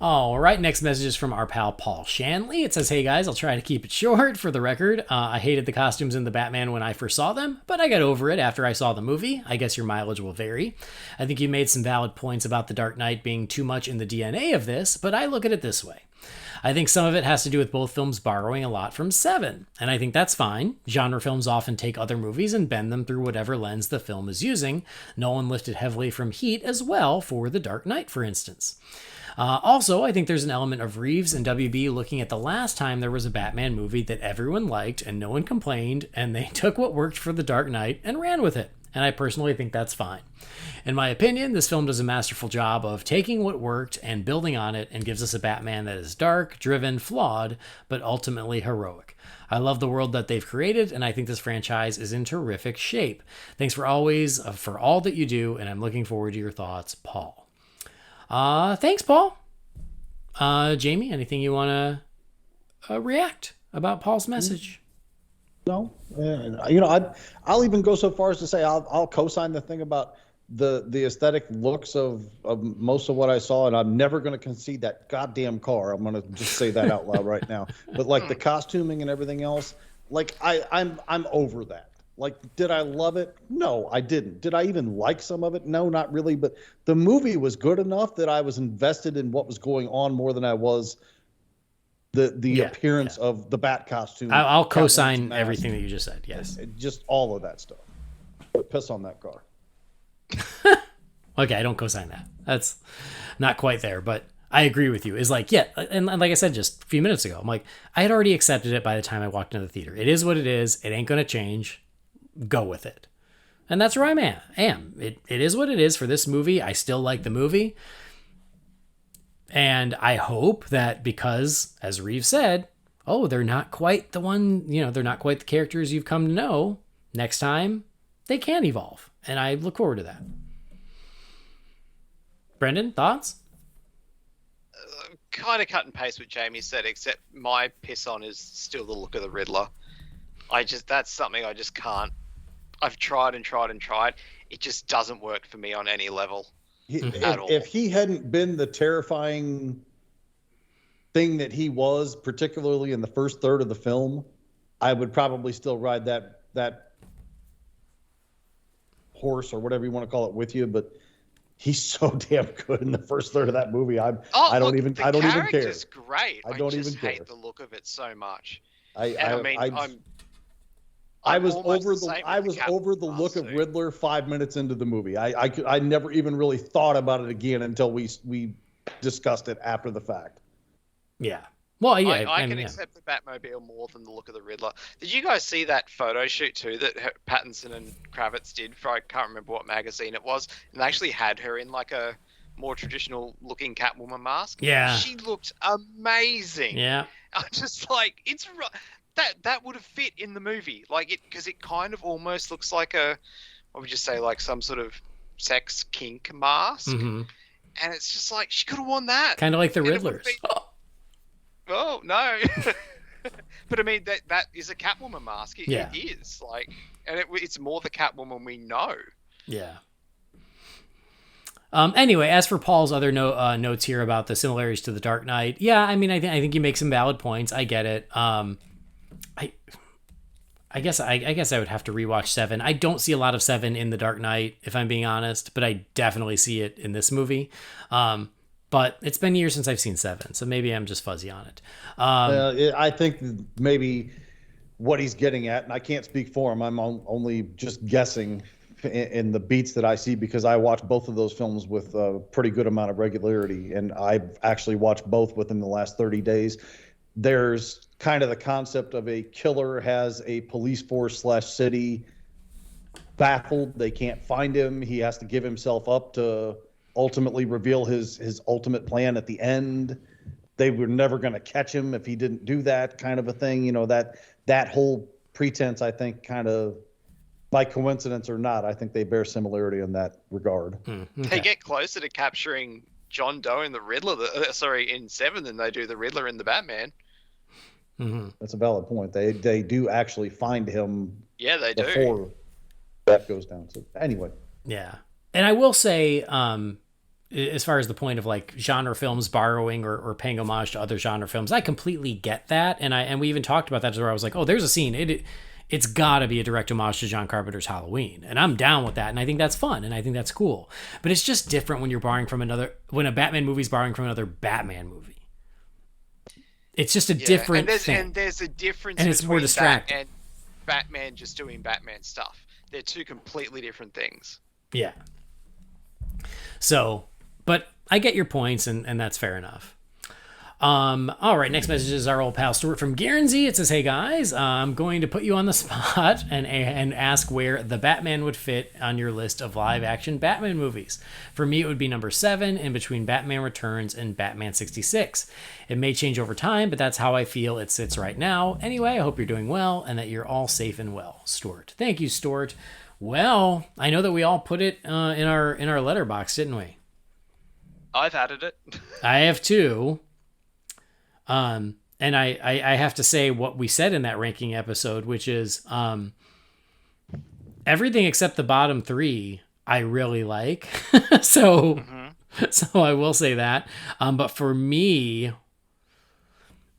All right, next message is from our pal Paul Shanley. It says, "Hey guys, I'll try to keep it short for the record. I hated the costumes in the Batman when I first saw them, but I got over it after I saw the movie. I guess your mileage will vary. I think you made some valid points about the Dark Knight being too much in the DNA of this, but I look at it this way. I think some of it has to do with both films borrowing a lot from Seven, and I think that's fine. Genre films often take other movies and bend them through whatever lens the film is using. Nolan lifted heavily from Heat as well for The Dark Knight, for instance. Also, I think there's an element of Reeves and WB looking at the last time there was a Batman movie that everyone liked and no one complained, and they took what worked for The Dark Knight and ran with it. And I personally think that's fine. In my opinion, this film does a masterful job of taking what worked and building on it and gives us a Batman that is dark, driven, flawed, but ultimately heroic. I love the world that they've created, and I think this franchise is in terrific shape. Thanks for always, for all that you do, and I'm looking forward to your thoughts, Paul." Thanks, Paul. Jamie, anything you want to react about Paul's message? No, I'll even go so far as to say I'll co-sign the thing about the aesthetic looks of most of what I saw, and I'm never going to concede that goddamn car. I'm going to just say that out loud right now. But like the costuming and everything else, like I'm over that. Like, did I love it? No, I didn't. Did I even like some of it? No, not really. But the movie was good enough that I was invested in what was going on more than I was the appearance of the Bat costume. I'll co-sign everything that you just said. Yes, just all of that stuff. But piss on that car. Okay, I don't co-sign that. That's not quite there, but I agree with you. Is like, yeah, and like I said just a few minutes ago, I'm like, I had already accepted it by the time I walked into the theater. It is what it is. It ain't gonna change. Go with it. And that's where I am. It is what it is for this movie. I still like the movie. And I hope that because, as Reeves said, they're not quite the one, they're not quite the characters you've come to know. Next time, they can evolve. And I look forward to that. Brendan, thoughts? Kind of cut and paste what Jamie said, except my piss on is still the look of the Riddler. That's something I just can't. I've tried and tried and tried. It just doesn't work for me on any level at all. If he hadn't been the terrifying thing that he was, particularly in the first third of the film, I would probably still ride that horse or whatever you want to call it with you. But he's so damn good in the first third of that movie. I don't even care. The character's great. I just hate the look of it so much. I was over the look of Riddler 5 minutes into the movie. I never even really thought about it again until we discussed it after the fact. Yeah. Well, yeah. I can accept the Batmobile more than the look of the Riddler. Did you guys see that photo shoot too that Pattinson and Kravitz did for, I can't remember what magazine it was, and they actually had her in like a more traditional looking Catwoman mask? Yeah. She looked amazing. Yeah. I'm just like, it's that would have fit in the movie, like because it kind of almost looks like what would you say, like some sort of sex kink mask, and it's just like she could have worn that, kind of like the Riddlers. Oh no, but I mean that is a Catwoman mask. It is like, and it's more the Catwoman we know. Yeah. Anyway, as for Paul's other notes here about the similarities to the Dark Knight, yeah, I mean, I think you make some valid points. I get it. I guess I would have to rewatch 7. I don't see a lot of 7 in The Dark Knight, if I'm being honest, but I definitely see it in this movie. But it's been years since I've seen 7, so maybe I'm just fuzzy on it. I think maybe what he's getting at, and I can't speak for him, I'm only just guessing in the beats that I see, because I watch both of those films with a pretty good amount of regularity, and I've actually watched both within the last 30 days. There's kind of the concept of a killer has a police force /city baffled. They can't find him. He has to give himself up to ultimately reveal his ultimate plan at the end. They were never going to catch him if he didn't do that, kind of a thing. You know, that whole pretense, I think, kind of by coincidence or not, I think they bear similarity in that regard. Okay. They get closer to capturing John Doe in the Riddler, in 7 than they do the Riddler in the Batman. Mm-hmm. That's a valid point. They do actually find him. Yeah, they do. Before that goes down. So anyway. Yeah. And I will say, as far as the point of like genre films borrowing or paying homage to other genre films, I completely get that. And we even talked about that where I was like, oh, there's a scene. It's gotta be a direct homage to John Carpenter's Halloween. And I'm down with that. And I think that's fun. And I think that's cool. But it's just different when you're borrowing from when a Batman movie's borrowing from another Batman movie. It's just a different thing. And there's a difference and it's more distracting. and Batman just doing Batman stuff. They're two completely different things. Yeah. So, but I get your points, and that's fair enough. All right, next message is our old pal Stuart from Guernsey. It says, hey guys, I'm going to put you on the spot and ask where The Batman would fit on your list of live-action Batman movies. For me, it would be number 7, in between Batman Returns and Batman 66. It may change over time, but that's how I feel it sits right now. Anyway, I hope you're doing well and that you're all safe and well. Stuart. Thank you, Stuart. Well, I know that we all put it in our letterbox, didn't we? I've added it. I have too. And I have to say what we said in that ranking episode, which is everything except the bottom 3 I really like. So I will say that. But for me,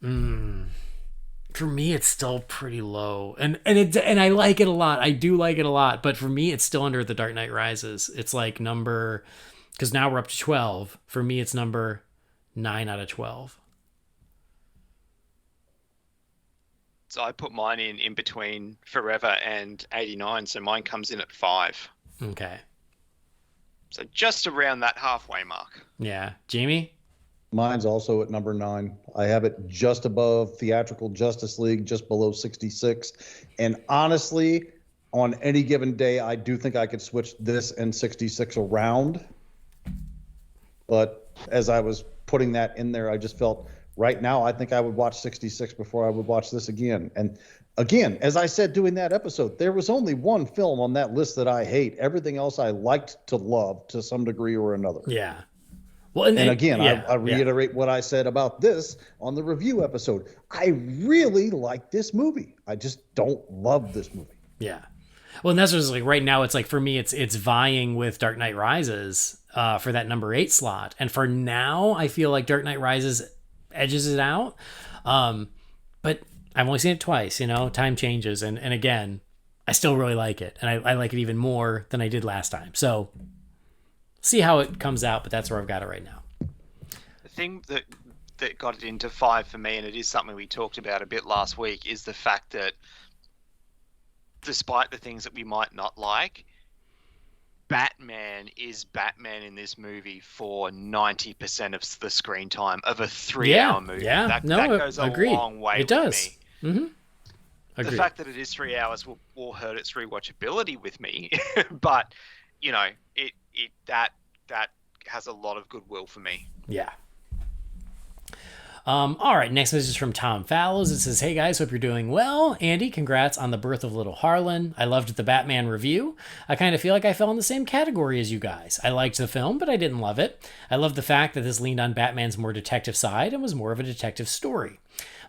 it's still pretty low, and I like it a lot. I do like it a lot, but for me, it's still under The Dark Knight Rises. It's like because now we're up to 12. For me, it's number 9 out of 12. So I put mine in between Forever and 89, so mine comes in at 5. Okay. So just around that halfway mark. Yeah. Jamie? Mine's also at number 9. I have it just above Theatrical Justice League, just below 66. And honestly, on any given day, I do think I could switch this and 66 around. But as I was putting that in there, I just felt right now, I think I would watch 66 before I would watch this again. And again, as I said doing that episode, there was only one film on that list that I hate. Everything else I liked to love to some degree or another. Yeah. Well, and again, I reiterate what I said about this on the review episode. I really like this movie. I just don't love this movie. Yeah. Well, and that's what's like right now. It's like for me, it's vying with Dark Knight Rises for that number 8 slot. And for now, I feel like Dark Knight Rises edges it out. But I've only seen it twice. You know, time changes, and again, I still really like it, and I like it even more than I did last time. So. See how it comes out, but that's where I've got it right now. The thing that got it into 5 for me, and it is something we talked about a bit last week, is the fact that despite the things that we might not like, Batman is Batman in this movie for 90% of the screen time of a 3-hour movie. Yeah, that goes a long way it does. with me. Mm-hmm. The fact that it is 3 hours will hurt its rewatchability with me, but you know, that has a lot of goodwill for me. Yeah. All right, next message is from Tom Fallows. It says, hey guys, hope you're doing well. Andy, congrats on the birth of little Harlan. I loved the Batman review. I kind of feel like I fell in the same category as you guys. I liked the film, but I didn't love it. I loved the fact that this leaned on Batman's more detective side and was more of a detective story.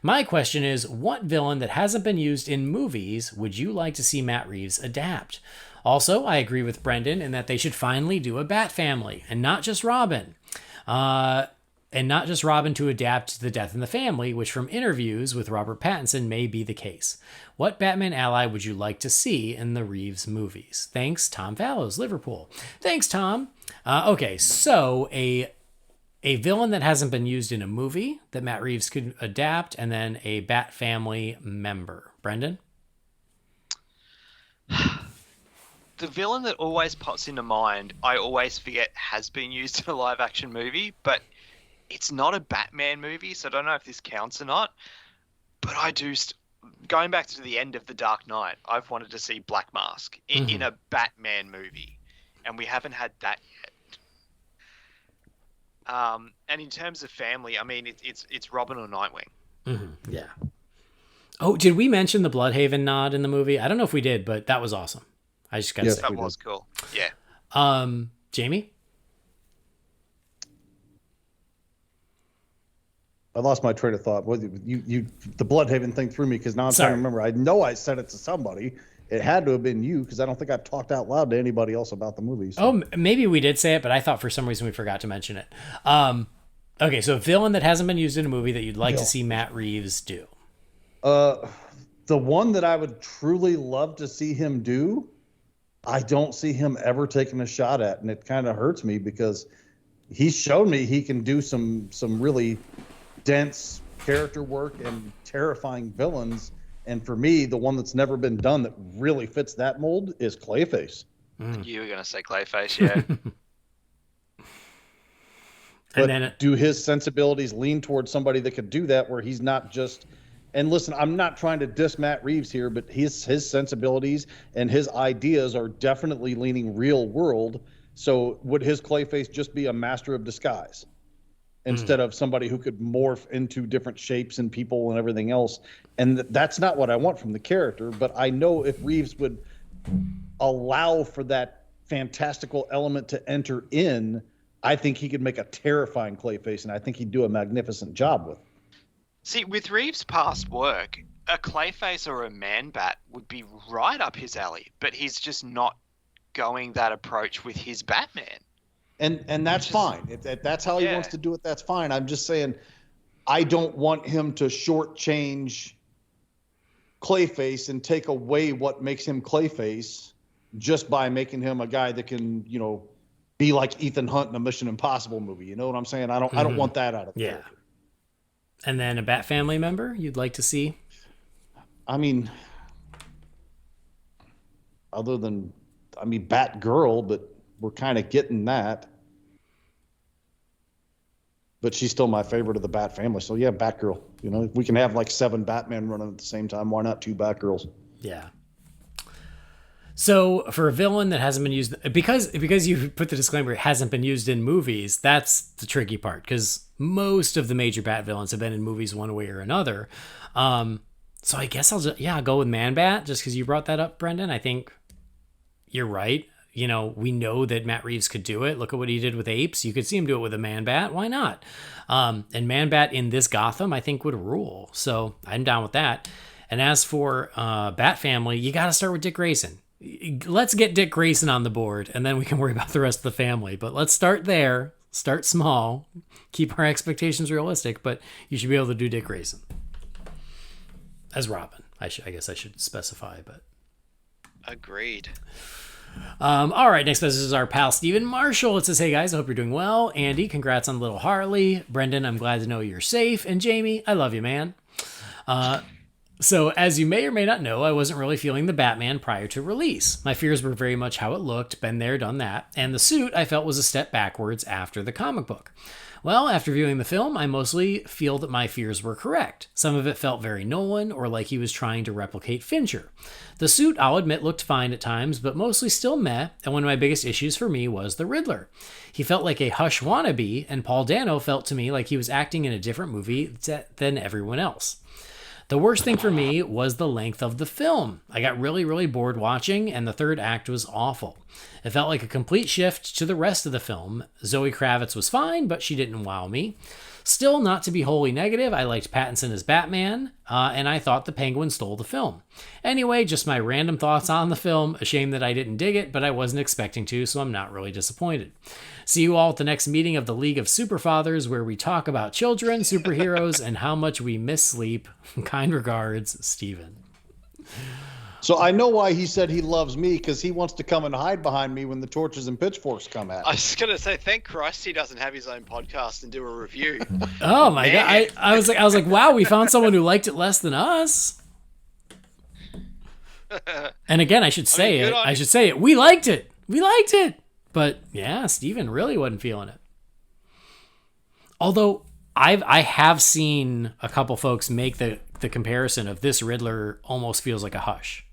My question is, what villain that hasn't been used in movies would you like to see Matt Reeves adapt? Also, I agree with Brendan in that they should finally do a Bat family and not just Robin. And not just Robin to adapt to the Death in the Family, which from interviews with Robert Pattinson may be the case. What Batman ally would you like to see in the Reeves movies? Thanks, Tom Fallows, Liverpool. Thanks, Tom. Okay, so a villain that hasn't been used in a movie that Matt Reeves could adapt, and then a Bat family member. Brendan? The villain that always pops into mind, I always forget has been used in a live action movie, but it's not a Batman movie, so I don't know if this counts or not. But I do going back to the end of The Dark Knight, I've wanted to see Black Mask in a Batman movie, and we haven't had that yet. And in terms of family, I mean, it's Robin or Nightwing. Mm-hmm. Yeah. Oh, did we mention the Bloodhaven nod in the movie? I don't know if we did, but that was awesome. I just got to say that was cool. Yeah. Jamie? I lost my train of thought. You the Bloodhaven thing threw me because now I'm trying to remember. I know I said it to somebody. It had to have been you because I don't think I've talked out loud to anybody else about the movie. So. Oh, maybe we did say it, but I thought for some reason we forgot to mention it. Okay, so a villain that hasn't been used in a movie that you'd like to see Matt Reeves do. The one that I would truly love to see him do, I don't see him ever taking a shot at, and it kind of hurts me because he's shown me he can do some really dense character work and terrifying villains. And for me, the one that's never been done that really fits that mold is Clayface. You were going to say Clayface, yeah. But do his sensibilities lean towards somebody that could do that where he's not just... And listen, I'm not trying to diss Matt Reeves here, but his sensibilities and his ideas are definitely leaning real world. So would his Clayface just be a master of disguise instead of somebody who could morph into different shapes and people and everything else? And that's not what I want from the character, but I know if Reeves would allow for that fantastical element to enter in, I think he could make a terrifying Clayface, and I think he'd do a magnificent job with it. See, with Reeves' past work, a Clayface or a Man-Bat would be right up his alley, but he's just not going that approach with his Batman. And that's fine. If that's how he wants to do it, that's fine. I'm just saying I don't want him to shortchange Clayface and take away what makes him Clayface just by making him a guy that can, be like Ethan Hunt in a Mission Impossible movie. You know what I'm saying? I don't want that out of the character. And then a Bat family member you'd like to see? I mean, Batgirl, but we're kind of getting that. But she's still my favorite of the Bat family. So yeah, Batgirl. If we can have like 7 Batmen running at the same time, why not 2 Batgirls? Yeah. So for a villain that hasn't been used, because you put the disclaimer, it hasn't been used in movies, that's the tricky part, because most of the major Bat villains have been in movies one way or another. So I guess I'll go with Man-Bat, just because you brought that up, Brendan. I think you're right. We know that Matt Reeves could do it. Look at what he did with Apes. You could see him do it with a Man-Bat. Why not? And Man-Bat in this Gotham, I think, would rule. So I'm down with that. And as for Bat family, you got to start with Dick Grayson. Let's get Dick Grayson on the board, and then we can worry about the rest of the family. But let's start there. Start small. Keep our expectations realistic, but you should be able to do Dick Grayson. As Robin. I guess I should specify, but... Agreed. All right, next message is our pal Stephen Marshall. It says, hey guys, I hope you're doing well. Andy, congrats on little Harley. Brendan, I'm glad to know you're safe. And Jamie, I love you, man. So as you may or may not know, I wasn't really feeling the Batman prior to release. My fears were very much how it looked, been there, done that, and the suit I felt was a step backwards after the comic book. Well, after viewing the film, I mostly feel that my fears were correct. Some of it felt very Nolan, or like he was trying to replicate Fincher. The suit, I'll admit, looked fine at times, but mostly still meh, and one of my biggest issues for me was the Riddler. He felt like a Hush wannabe, and Paul Dano felt to me like he was acting in a different movie than everyone else. The worst thing for me was the length of the film. I got really, really bored watching, and the third act was awful. It felt like a complete shift to the rest of the film. Zoe Kravitz was fine, but she didn't wow me. Still, not to be wholly negative, I liked Pattinson as Batman, and I thought the Penguin stole the film. Anyway, just my random thoughts on the film. A shame that I didn't dig it, but I wasn't expecting to, so I'm not really disappointed. See you all at the next meeting of the League of Superfathers, where we talk about children, superheroes, and how much we miss sleep. Kind regards, Steven. So I know why he said he loves me, because he wants to come and hide behind me when the torches and pitchforks come at him. I was going to say, thank Christ he doesn't have his own podcast and do a review. Oh my God. I was like, wow, we found someone who liked it less than us. And again, I should say it. We liked it. But yeah, Steven really wasn't feeling it. Although I have seen a couple folks make the the comparison of this Riddler almost feels like a Hush.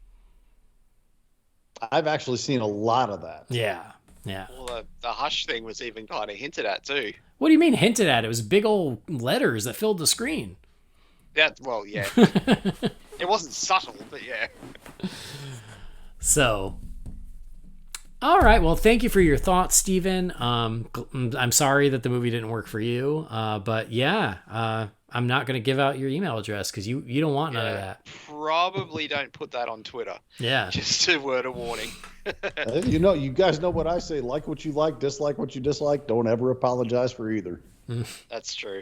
I've actually seen a lot of that. Yeah. Yeah. Well, the Hush thing was even kind of hinted at too. What do you mean hinted at? It was big old letters that filled the screen. Yeah, well, yeah. It wasn't subtle, but yeah. So, all right. Well, thank you for your thoughts, Steven. I'm sorry that the movie didn't work for you. But yeah, I'm not going to give out your email address because you don't want none of that. Probably don't put that on Twitter. Yeah. Just a word of warning. You guys know what I say. Like what you like, dislike what you dislike. Don't ever apologize for either. That's true.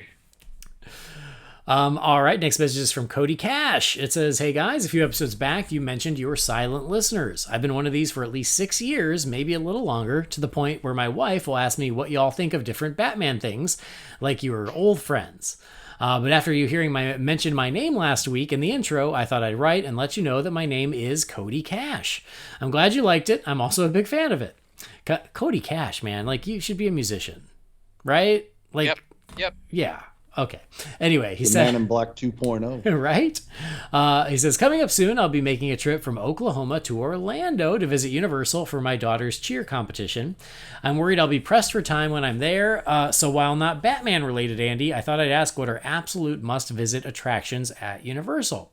All right, next message is from Cody Cash. It says, "Hey guys, a few episodes back, you mentioned you were silent listeners. I've been one of these for at least 6 years, maybe a little longer, to the point where my wife will ask me what y'all think of different Batman things, like you were old friends. But after you hearing mention my name last week in the intro, I thought I'd write and let you know that my name is Cody Cash. I'm glad you liked it. I'm also a big fan of it." Cody Cash, man, like you should be a musician, right? Like, Yep. Yeah. Okay. Anyway, he The said, Man in Black 2.0. right? He says, "Coming up soon, I'll be making a trip from Oklahoma to Orlando to visit Universal for my daughter's cheer competition. I'm worried I'll be pressed for time when I'm there. So while not Batman related, Andy, I thought I'd ask what are absolute must visit attractions at Universal.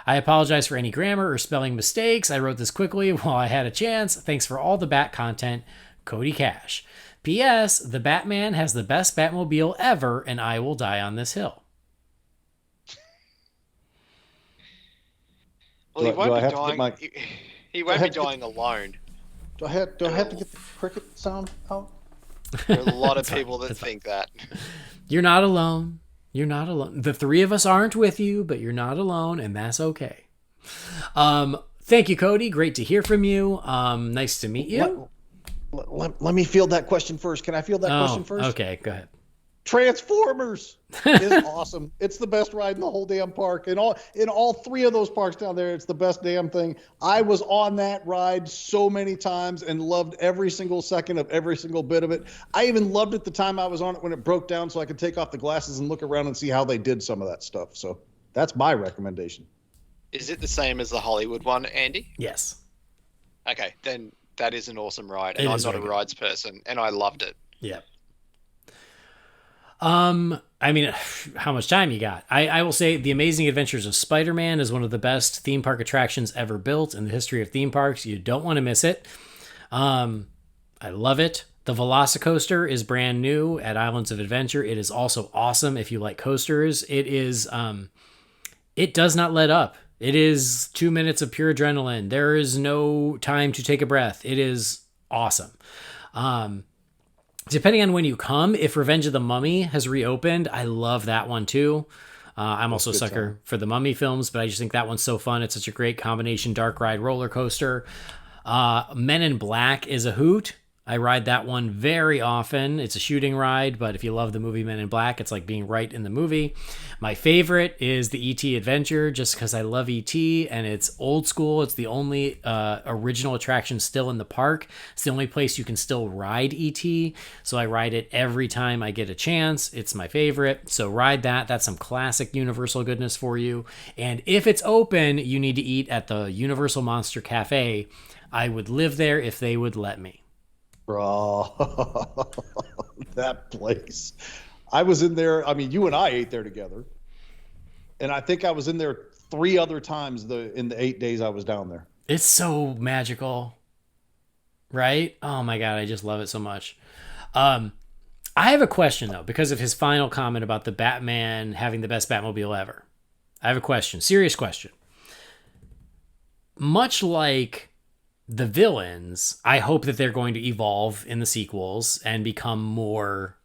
I apologize for any grammar or spelling mistakes. I wrote this quickly while I had a chance. Thanks for all the Bat content, Cody Cash. P.S. The Batman has the best Batmobile ever, and I will die on this hill." Well, he won't be dying. He won't be dying alone. Do I have to get the cricket sound out? There are a lot of people that think that. You're not alone. You're not alone. The three of us aren't with you, but you're not alone, and that's okay. Thank you, Cody. Great to hear from you. Nice to meet you. Let me field that question first. Can I field that question first? Okay, go ahead. Transformers is awesome. It's the best ride in the whole damn park. In all three of those parks down there, it's the best damn thing. I was on that ride so many times and loved every single second of every single bit of it. I even loved it the time I was on it when it broke down so I could take off the glasses and look around and see how they did some of that stuff. So that's my recommendation. Is it the same as the Hollywood one, Andy? Yes. Okay, then that is an awesome ride. And I'm not a rides person, and I loved it. Yeah. I mean, how much time you got? I will say The Amazing Adventures of Spider-Man is one of the best theme park attractions ever built in the history of theme parks. You don't want to miss it. I love it. The Velocicoaster is brand new at Islands of Adventure. It is also awesome if you like coasters. It is, it does not let up. It is 2 minutes of pure adrenaline. There is no time to take a breath. It is awesome. Depending on when you come, if Revenge of the Mummy has reopened, I love that one too. I'm also a sucker for the Mummy films, but I just think that one's so fun. It's such a great combination dark ride roller coaster. Men in Black is a hoot. I ride that one very often. It's a shooting ride, but if you love the movie Men in Black, it's like being right in the movie. My favorite is the E.T. Adventure, just because I love E.T. and it's old school. It's the only original attraction still in the park. It's the only place you can still ride E.T., so I ride it every time I get a chance. It's my favorite, so ride that. That's some classic Universal goodness for you. And if it's open, you need to eat at the Universal Monster Cafe. I would live there if they would let me. Bro, that place. I was in there. I mean, you and I ate there together. And I think I was in there 3 other times in the 8 days I was down there. It's so magical, right? Oh my God, I just love it so much. I have a question though, because of his final comment about the Batman having the best Batmobile ever. I have a question, serious question. Much like the villains, I hope that they're going to evolve in the sequels and become more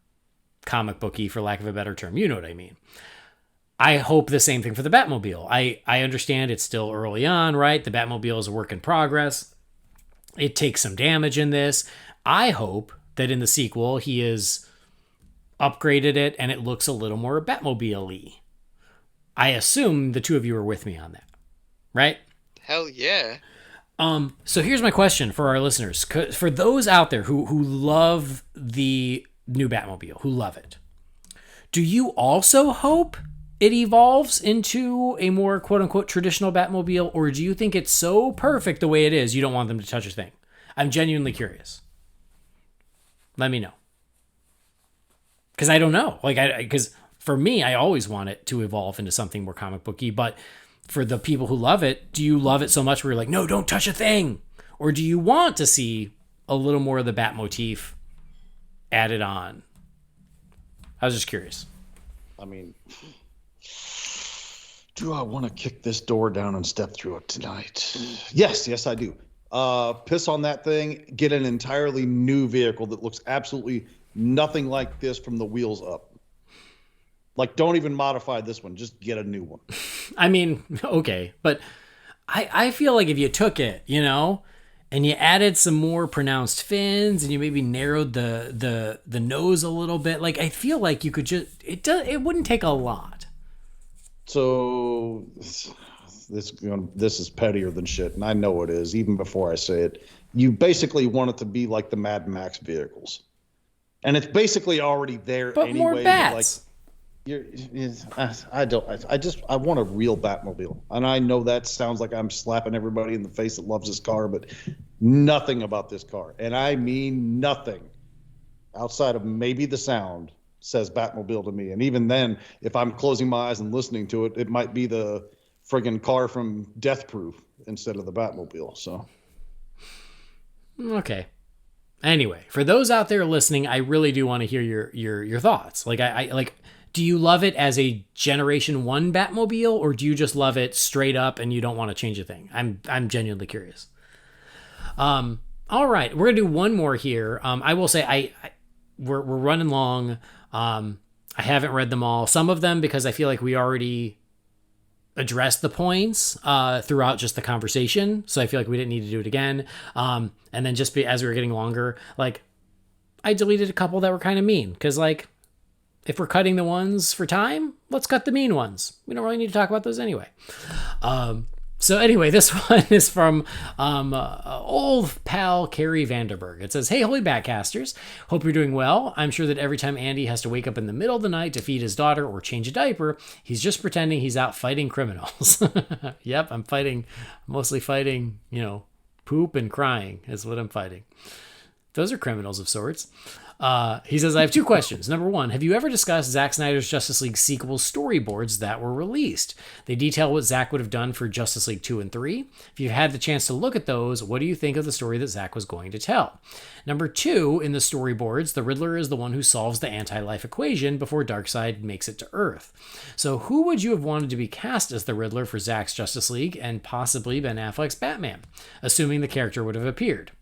comic booky, for lack of a better term. You know what I mean? I hope the same thing for the Batmobile. I understand it's still early on, right? The Batmobile is a work in progress. It takes some damage in this. I hope that in the sequel, he has upgraded it and it looks a little more Batmobile-y. I assume the two of you are with me on that, right? Hell yeah. So here's my question for our listeners. For those out there who love the new Batmobile, who love it, do you also hope it evolves into a more quote-unquote traditional Batmobile, or do you think it's so perfect the way it is you don't want them to touch a thing? I'm genuinely curious. Let me know. Because I don't know. Because for me, I always want it to evolve into something more comic booky, but for the people who love it, do you love it so much where you're like, no, don't touch a thing? Or do you want to see a little more of the Bat motif added on? I was just curious. I mean, do I want to kick this door down and step through it tonight? Yes, I do. Piss on that thing, get an entirely new vehicle that looks absolutely nothing like this from the wheels up. Like, don't even modify this one. Just get a new one. I mean, okay. But I feel like if you took it, and you added some more pronounced fins and you maybe narrowed the nose a little bit, like, I feel like you could just, it wouldn't take a lot. So this is pettier than shit, and I know it is, even before I say it. You basically want it to be like the Mad Max vehicles. And it's basically already there but anyway. More bats. I want a real Batmobile, and I know that sounds like I'm slapping everybody in the face that loves this car, but nothing about this car, and I mean nothing, outside of maybe the sound, says Batmobile to me. And even then, if I'm closing my eyes and listening to it, it might be the friggin' car from Death Proof instead of the Batmobile. So, okay. Anyway, for those out there listening, I really do want to hear your thoughts. Like, I do you love it as a Generation 1 Batmobile, or do you just love it straight up and you don't want to change a thing? I'm genuinely curious. All right, we're gonna do one more here. I will say we're running long. I haven't read them all. Some of them because I feel like we already addressed the points throughout just the conversation, so I feel like we didn't need to do it again. And then just as we were getting longer, like, I deleted a couple that were kind of mean because, like, if we're cutting the ones for time, let's cut the mean ones. We don't really need to talk about those anyway. So anyway, this one is from old pal Carrie Vanderberg. It says, "Hey, Holy BatCasters. Hope you're doing well. I'm sure that every time Andy has to wake up in the middle of the night to feed his daughter or change a diaper, he's just pretending he's out fighting criminals." Yep, I'm mostly fighting, poop and crying is what I'm fighting. Those are criminals of sorts. He says, "I have two questions. Number one, have you ever discussed Zack Snyder's Justice League sequel storyboards that were released? They detail what Zack would have done for Justice League 2 and 3. If you've had the chance to look at those, what do you think of the story that Zack was going to tell? Number two, in the storyboards, the Riddler is the one who solves the anti-life equation before Darkseid makes it to Earth. So who would you have wanted to be cast as the Riddler for Zack's Justice League and possibly Ben Affleck's Batman, assuming the character would have appeared?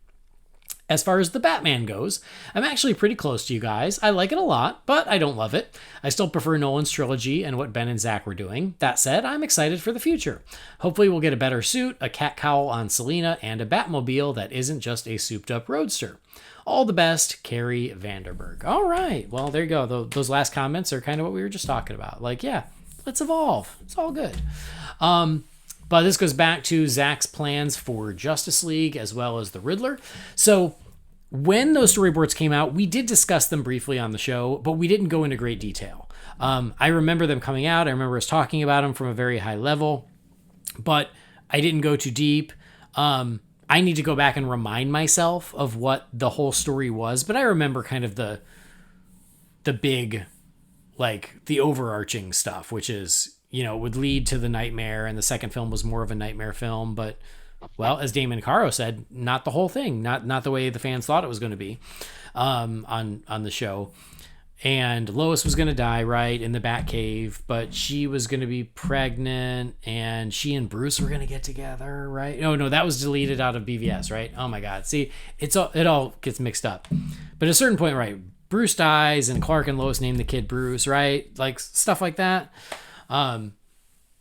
As far as the Batman goes, I'm actually pretty close to you guys. I like it a lot, but I don't love it. I still prefer Nolan's trilogy and what Ben and Zack were doing. That said, I'm excited for the future. Hopefully we'll get a better suit, a cat cowl on Selina, and a Batmobile that isn't just a souped-up roadster. All the best, Carrie Vanderberg." All right. Well, there you go. Those last comments are kind of what we were just talking about. Like, yeah, let's evolve. It's all good. But this goes back to Zack's plans for Justice League as well as the Riddler. So when those storyboards came out, we did discuss them briefly on the show, but we didn't go into great detail. I remember them coming out. I remember us talking about them from a very high level, but I didn't go too deep. I need to go back and remind myself of what the whole story was, but I remember kind of the big, like, the overarching stuff, which is, would lead to the nightmare, and the second film was more of a nightmare film, but, well, as Damon Caro said, not the whole thing, not the way the fans thought it was going to be on the show. And Lois was going to die, right, in the Batcave, but she was going to be pregnant, and she and Bruce were going to get together, right? No, that was deleted out of BVS, right? Oh my God. See, it all gets mixed up. But at a certain point, right, Bruce dies, and Clark and Lois name the kid Bruce, right? Like, stuff like that.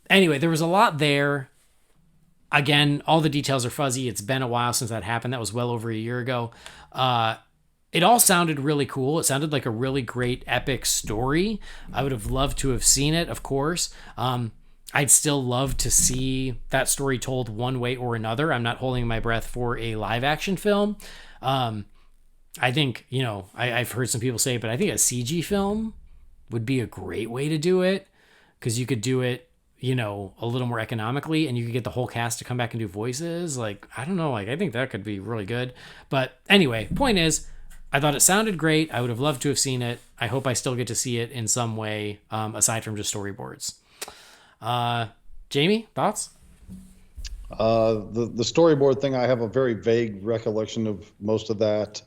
Anyway, there was a lot there. Again, all the details are fuzzy. It's been a while since that happened. That was well over a year ago. It all sounded really cool. It sounded like a really great epic story. I would have loved to have seen it, of course. I'd still love to see that story told one way or another. I'm not holding my breath for a live action film. I think, I've heard some people say, but I think a CG film would be a great way to do it. because you could do it, you know, a little more economically, and you could get the whole cast to come back and do voices. Like, I don't know, like, I think that could be really good. But anyway, point is, I thought it sounded great. I would have loved to have seen it. I hope I still get to see it in some way, aside from just storyboards. Jamie, thoughts? The storyboard thing, I have a very vague recollection of most of that.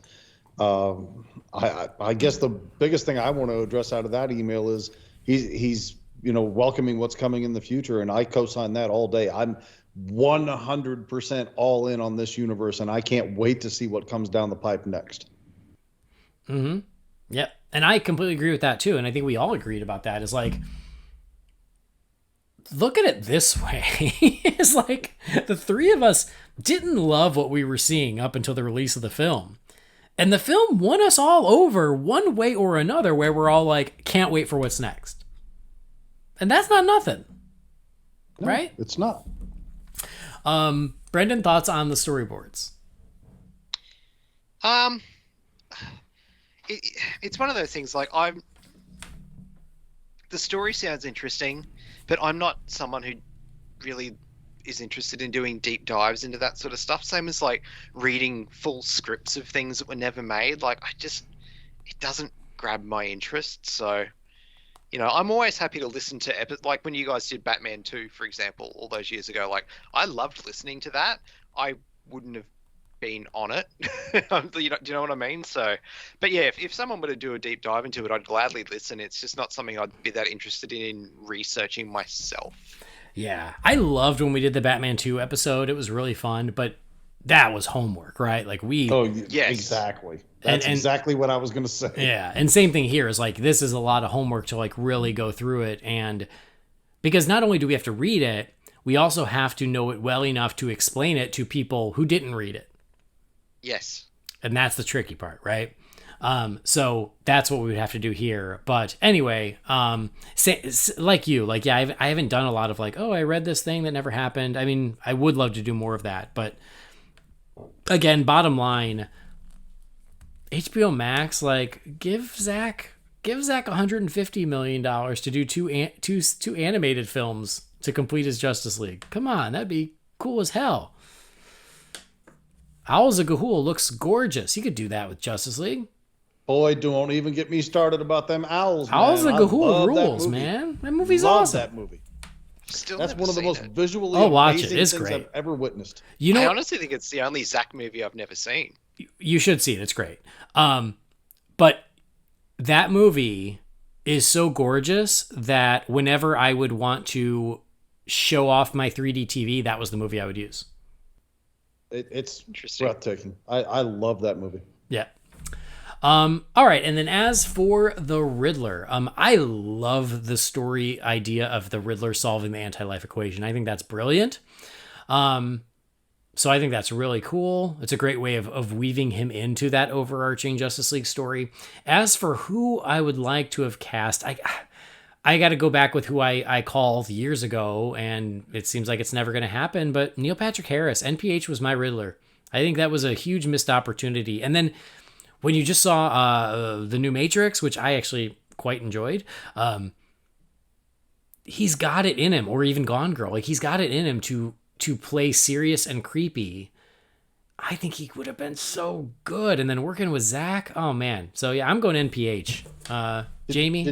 I guess the biggest thing I want to address out of that email is he's welcoming what's coming in the future, and I co-sign that all day. I'm 100% all in on this universe, and I can't wait to see what comes down the pipe next. Mm-hmm. Yep. And I completely agree with that too. And I think we all agreed about that. Is like, look at it this way. It's like the three of us didn't love what we were seeing up until the release of the film. And the film won us all over one way or another, where we're all like, can't wait for what's next. And that's not nothing. No, right? It's not. Brendan, thoughts on the storyboards? It's one of those things, like, the story sounds interesting, but I'm not someone who really is interested in doing deep dives into that sort of stuff. Same as like reading full scripts of things that were never made. Like, it doesn't grab my interest. So, I'm always happy to listen to like when you guys did Batman 2, for example, all those years ago. Like, I loved listening to that. I wouldn't have been on it. Do you know what I mean? So, but yeah, if someone were to do a deep dive into it, I'd gladly listen. It's just not something I'd be that interested in researching myself. Yeah, I loved when we did the Batman 2 episode. It was really fun, but that was homework, right? Like yes, exactly. That's exactly what I was going to say. Yeah, and same thing here is like, this is a lot of homework to like really go through it. And because not only do we have to read it, we also have to know it well enough to explain it to people who didn't read it. Yes. And that's the tricky part, right? So that's what we would have to do here. But anyway, like you, like, yeah, I haven't done a lot of like, oh, I read this thing that never happened. I mean, I would love to do more of that. But again, bottom line, HBO Max, like, give Zach $150 million to do two animated films to complete his Justice League. Come on, that'd be cool as hell. Owls of Ga'Hoole looks gorgeous. You could do that with Justice League. Boy, don't even get me started about them owls, man. Owls of Ga'Hoole rules, man. That movie's awesome. That movie. That's one of the most visually amazing things great. I've ever witnessed. I honestly think it's the only Zach movie I've never seen. You should see it. It's great. But that movie is so gorgeous that whenever I would want to show off my 3D TV, that was the movie I would use. It's breathtaking. I love that movie. Yeah. All right. And then as for the Riddler, I love the story idea of the Riddler solving the anti-life equation. I think that's brilliant. So I think that's really cool. It's a great way of weaving him into that overarching Justice League story. As for who I would like to have cast, I got to go back with who I called years ago, and it seems like it's never going to happen, but Neil Patrick Harris, NPH was my Riddler. I think that was a huge missed opportunity. And then when you just saw the new Matrix, which I actually quite enjoyed, he's got it in him, or even Gone Girl. Like, he's got it in him to play serious and creepy. I think he would have been so good. And then working with Zach, oh man. So yeah, I'm going NPH. Jamie?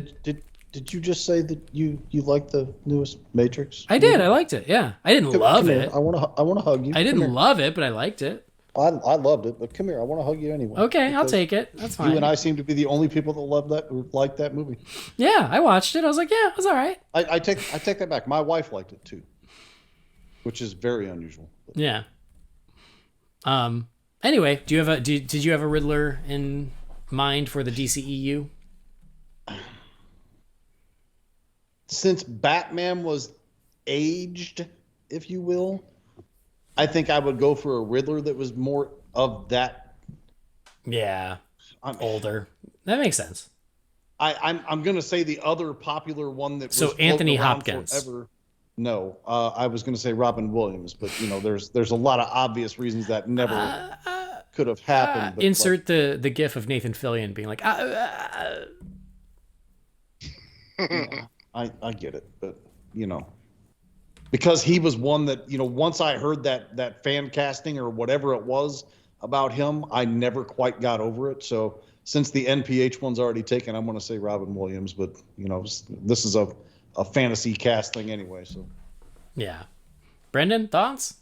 Did you just say that you like the newest Matrix? I did. I liked it. Yeah. I didn't love it. I want to hug you. I didn't love it, but I liked it. I loved it, but come here. I want to hug you anyway. Okay, I'll take it. That's fine. You and I seem to be the only people that like that movie. Yeah, I watched it. I was like, yeah, it was all right. I take that back. My wife liked it too, which is very unusual. Yeah. Anyway, did you have a Riddler in mind for the DCEU? Since Batman was aged, if you will, I think I would go for a Riddler that was more of that. Yeah, older. That makes sense. I'm going to say the other popular one that was Anthony Hopkins. Forever. No, I was going to say Robin Williams, but there's a lot of obvious reasons that never could have happened. But insert the gif of Nathan Fillion being like, yeah. I get it, but because he was one that once I heard that fan casting or whatever it was about him, I never quite got over it. So since the NPH one's already taken, I'm going to say Robin Williams, but this is a fantasy casting anyway. So yeah, Brendan, thoughts?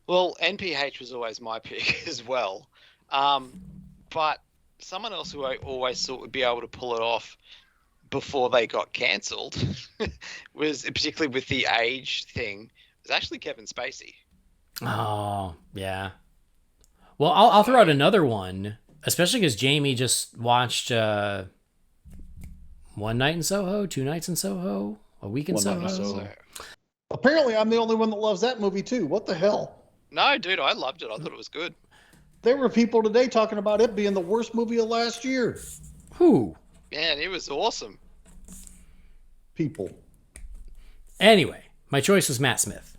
Well, NPH was always my pick as well, but someone else who I always thought would be able to pull it off before they got cancelled was, particularly with the age thing, was actually Kevin Spacey. Oh, yeah. Well, I'll throw out another one, especially because Jamie just watched One Night in Soho, Two Nights in Soho, A Week in Soho. Apparently, I'm the only one that loves that movie, too. What the hell? No, dude, I loved it. I thought it was good. There were people today talking about it being the worst movie of last year. Who? Man, it was awesome. People. Anyway, my choice was Matt Smith.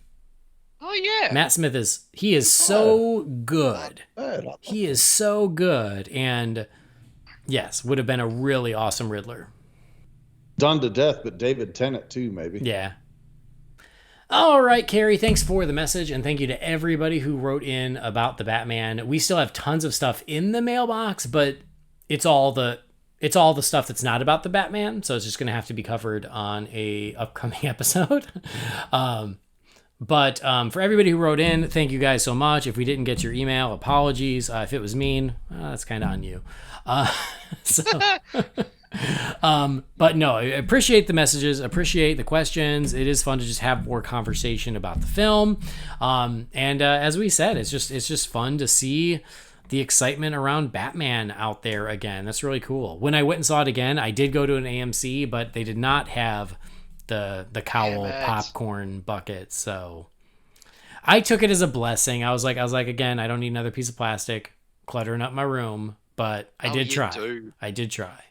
Oh, yeah. Matt Smith is so good. He is so good. And yes, would have been a really awesome Riddler. Done to death, but David Tennant too, maybe. Yeah. All right, Carrie, thanks for the message, and thank you to everybody who wrote in about the Batman. We still have tons of stuff in the mailbox, but it's all the stuff that's not about the Batman, so it's just going to have to be covered on a upcoming episode. But for everybody who wrote in, thank you guys so much. If we didn't get your email, apologies. If it was mean, that's kind of on you. But no, I appreciate the messages, appreciate the questions. It is fun to just have more conversation about the film. And as we said, it's just fun to see the excitement around Batman out there again. That's really cool. When I went and saw it again, I did go to an AMC, but they did not have the cowl popcorn bucket. So I took it as a blessing. I was like, again, I don't need another piece of plastic cluttering up my room, but I did try. I did try.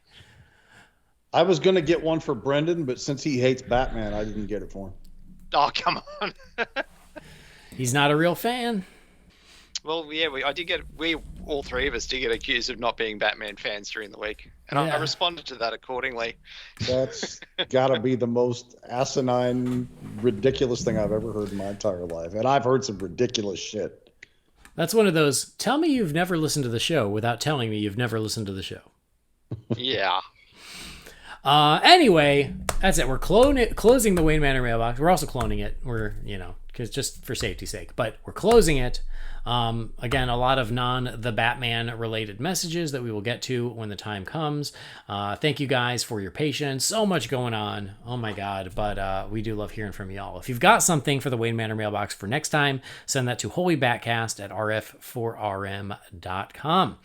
I was going to get one for Brendan, but since he hates Batman, I didn't get it for him. Oh, come on. He's not a real fan. Well, yeah, we all three of us did get accused of not being Batman fans during the week. And I responded to that accordingly. That's got to be the most asinine, ridiculous thing I've ever heard in my entire life. And I've heard some ridiculous shit. That's one of those, tell me you've never listened to the show without telling me you've never listened to the show. Yeah. Anyway, that's it. We're closing the Wayne Manor mailbox. We're also cloning it. We're, because just for safety's sake, but we're closing it. Again, a lot of the Batman related messages that we will get to when the time comes. Thank you guys for your patience. So much going on. Oh my God. But we do love hearing from y'all. If you've got something for the Wayne Manor mailbox for next time, send that to Holy BatCast at rf4rm.com.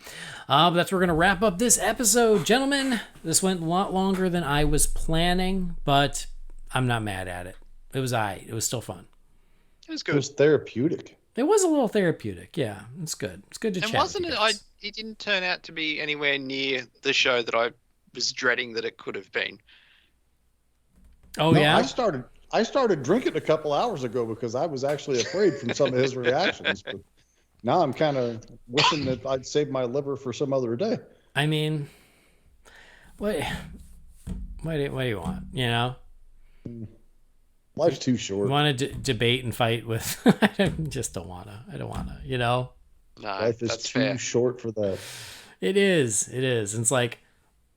But that's where we're going to wrap up this episode. Gentlemen, this went a lot longer than I was planning, but I'm not mad at it. It was It was still fun. It was good. It was therapeutic. It was a little therapeutic. Yeah, it's good. It's good to chat. And wasn't it? It didn't turn out to be anywhere near the show that I was dreading that it could have been. Oh, yeah. I started drinking a couple hours ago because I was actually afraid from some of his reactions. But now I'm kind of wishing that I'd save my liver for some other day. I mean, what do you want? Life's too short. You want to debate and fight with? I just don't want to. I don't want to. No, life is too fair. short for that. It is. It's like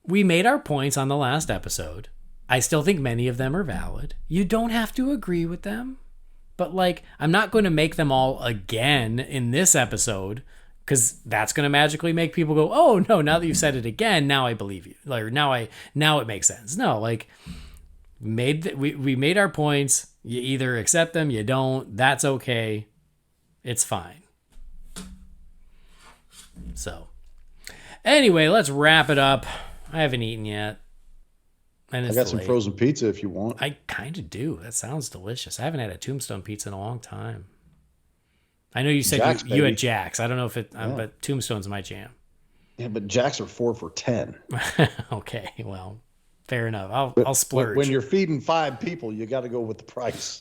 we made our points on the last episode. I still think many of them are valid. You don't have to agree with them, but I'm not going to make them all again in this episode because that's going to magically make people go, "Oh no! Now that you've said it again, now I believe you." Now it makes sense. No, we made our points. You either accept them, you don't. That's okay. It's fine. So, anyway, let's wrap it up. I haven't eaten yet. And I got some frozen pizza if you want. I kind of do. That sounds delicious. I haven't had a Tombstone pizza in a long time. I know you said Jack's, you had Jack's. I don't know if but Tombstone's my jam. Yeah, but Jack's are 4 for $10. Okay, well. Fair enough. I'll splurge. When you're feeding 5 people, you got to go with the price.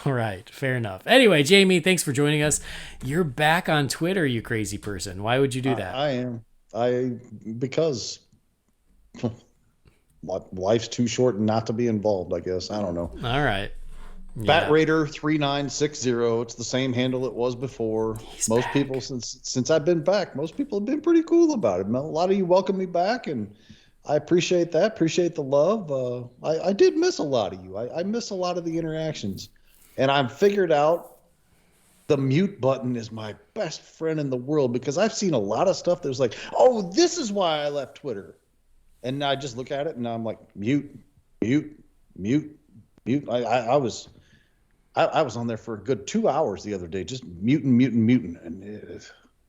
All right. Fair enough. Anyway, Jamie, thanks for joining us. You're back on Twitter, you crazy person. Why would you do that? I am. Because life's too short not to be involved, I guess. I don't know. All right. Bat Raider 3960. It's the same handle it was before. Most people, since I've been back, most people have been pretty cool about it. A lot of you welcome me back, and I appreciate that. Appreciate the love. I did miss a lot of you. I miss a lot of the interactions, and I've figured out the mute button is my best friend in the world, because I've seen a lot of stuff that was like, oh, this is why I left Twitter, and I just look at it and I'm like, mute. I was on there for a good 2 hours the other day, just muting.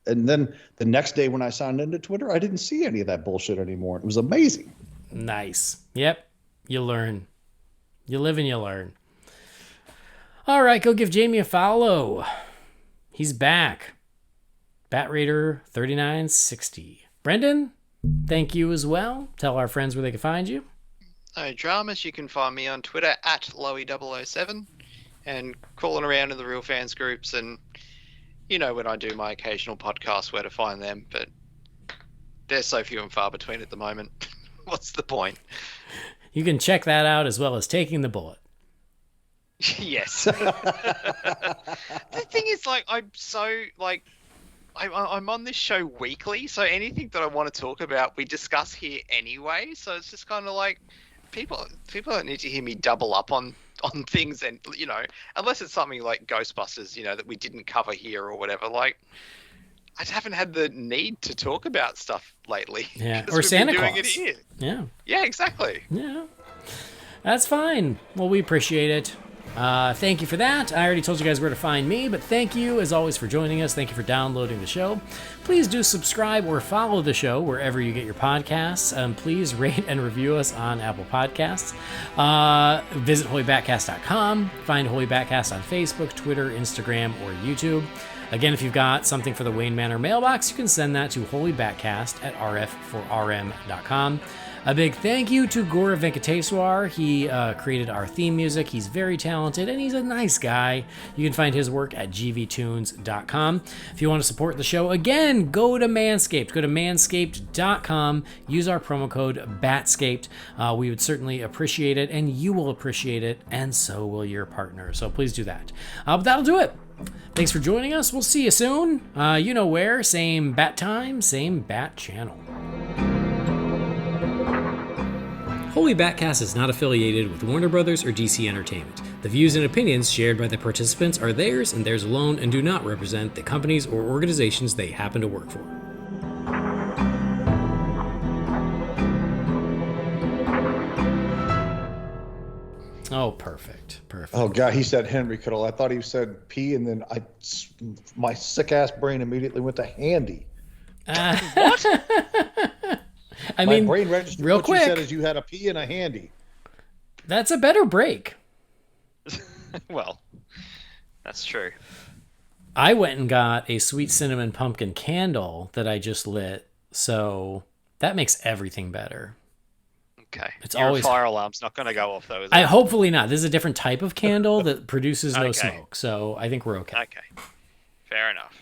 And then the next day when I signed into Twitter, I didn't see any of that bullshit anymore. It was amazing. Nice. Yep. You learn. You live and you learn. All right, go give Jamie a follow. He's back. Bat Raider 3960. Brendan, thank you as well. Tell our friends where they can find you. No dramas. You can find me on Twitter at Loey007. And crawling around in the Real Fans groups, and when I do my occasional podcast, where to find them, but they're so few and far between at the moment. What's the point? You can check that out as well as Taking the Bullet. Yes. The thing is, I'm on this show weekly, so anything that I want to talk about, we discuss here anyway. So it's just kind of like people don't need to hear me double up on things, and unless it's something like Ghostbusters, that we didn't cover here or whatever. I haven't had the need to talk about stuff lately. Yeah, or Santa Claus. Doing it here. Yeah, exactly. Yeah, that's fine. Well, we appreciate it. Thank you for that. I already told you guys where to find me, but thank you as always for joining us. Thank you for downloading the show. Please do subscribe or follow the show wherever you get your podcasts. Please rate and review us on Apple Podcasts. Visit holybatcast.com. Find Holy BatCast on Facebook, Twitter, Instagram, or YouTube. Again, if you've got something for the Wayne Manor mailbox, you can send that to holybatcast@rf4rm.com. A big thank you to Gaurav Venkateswar. He created our theme music. He's very talented, and he's a nice guy. You can find his work at gvtunes.com. If you want to support the show, again, go to Manscaped. Go to manscaped.com. Use our promo code BATSCAPED. We would certainly appreciate it, and you will appreciate it, and so will your partner. So please do that. But that'll do it. Thanks for joining us. We'll see you soon. You know where. Same bat time, same bat channel. Holy BatCast is not affiliated with Warner Brothers or DC Entertainment. The views and opinions shared by the participants are theirs and theirs alone, and do not represent the companies or organizations they happen to work for. Oh, perfect. Oh God, he said Henry Cuddle. I thought he said P, and then my sick ass brain immediately went to handy. What? My brain registered real what quick. You said is you had a P and a handy. That's a better break. Well, that's true. I went and got a sweet cinnamon pumpkin candle that I just lit, so that makes everything better. Okay. It's Your always fire alarm's not going to go off, though, is it? Hopefully not. This is a different type of candle that produces no smoke, so I think we're okay. Okay. Fair enough.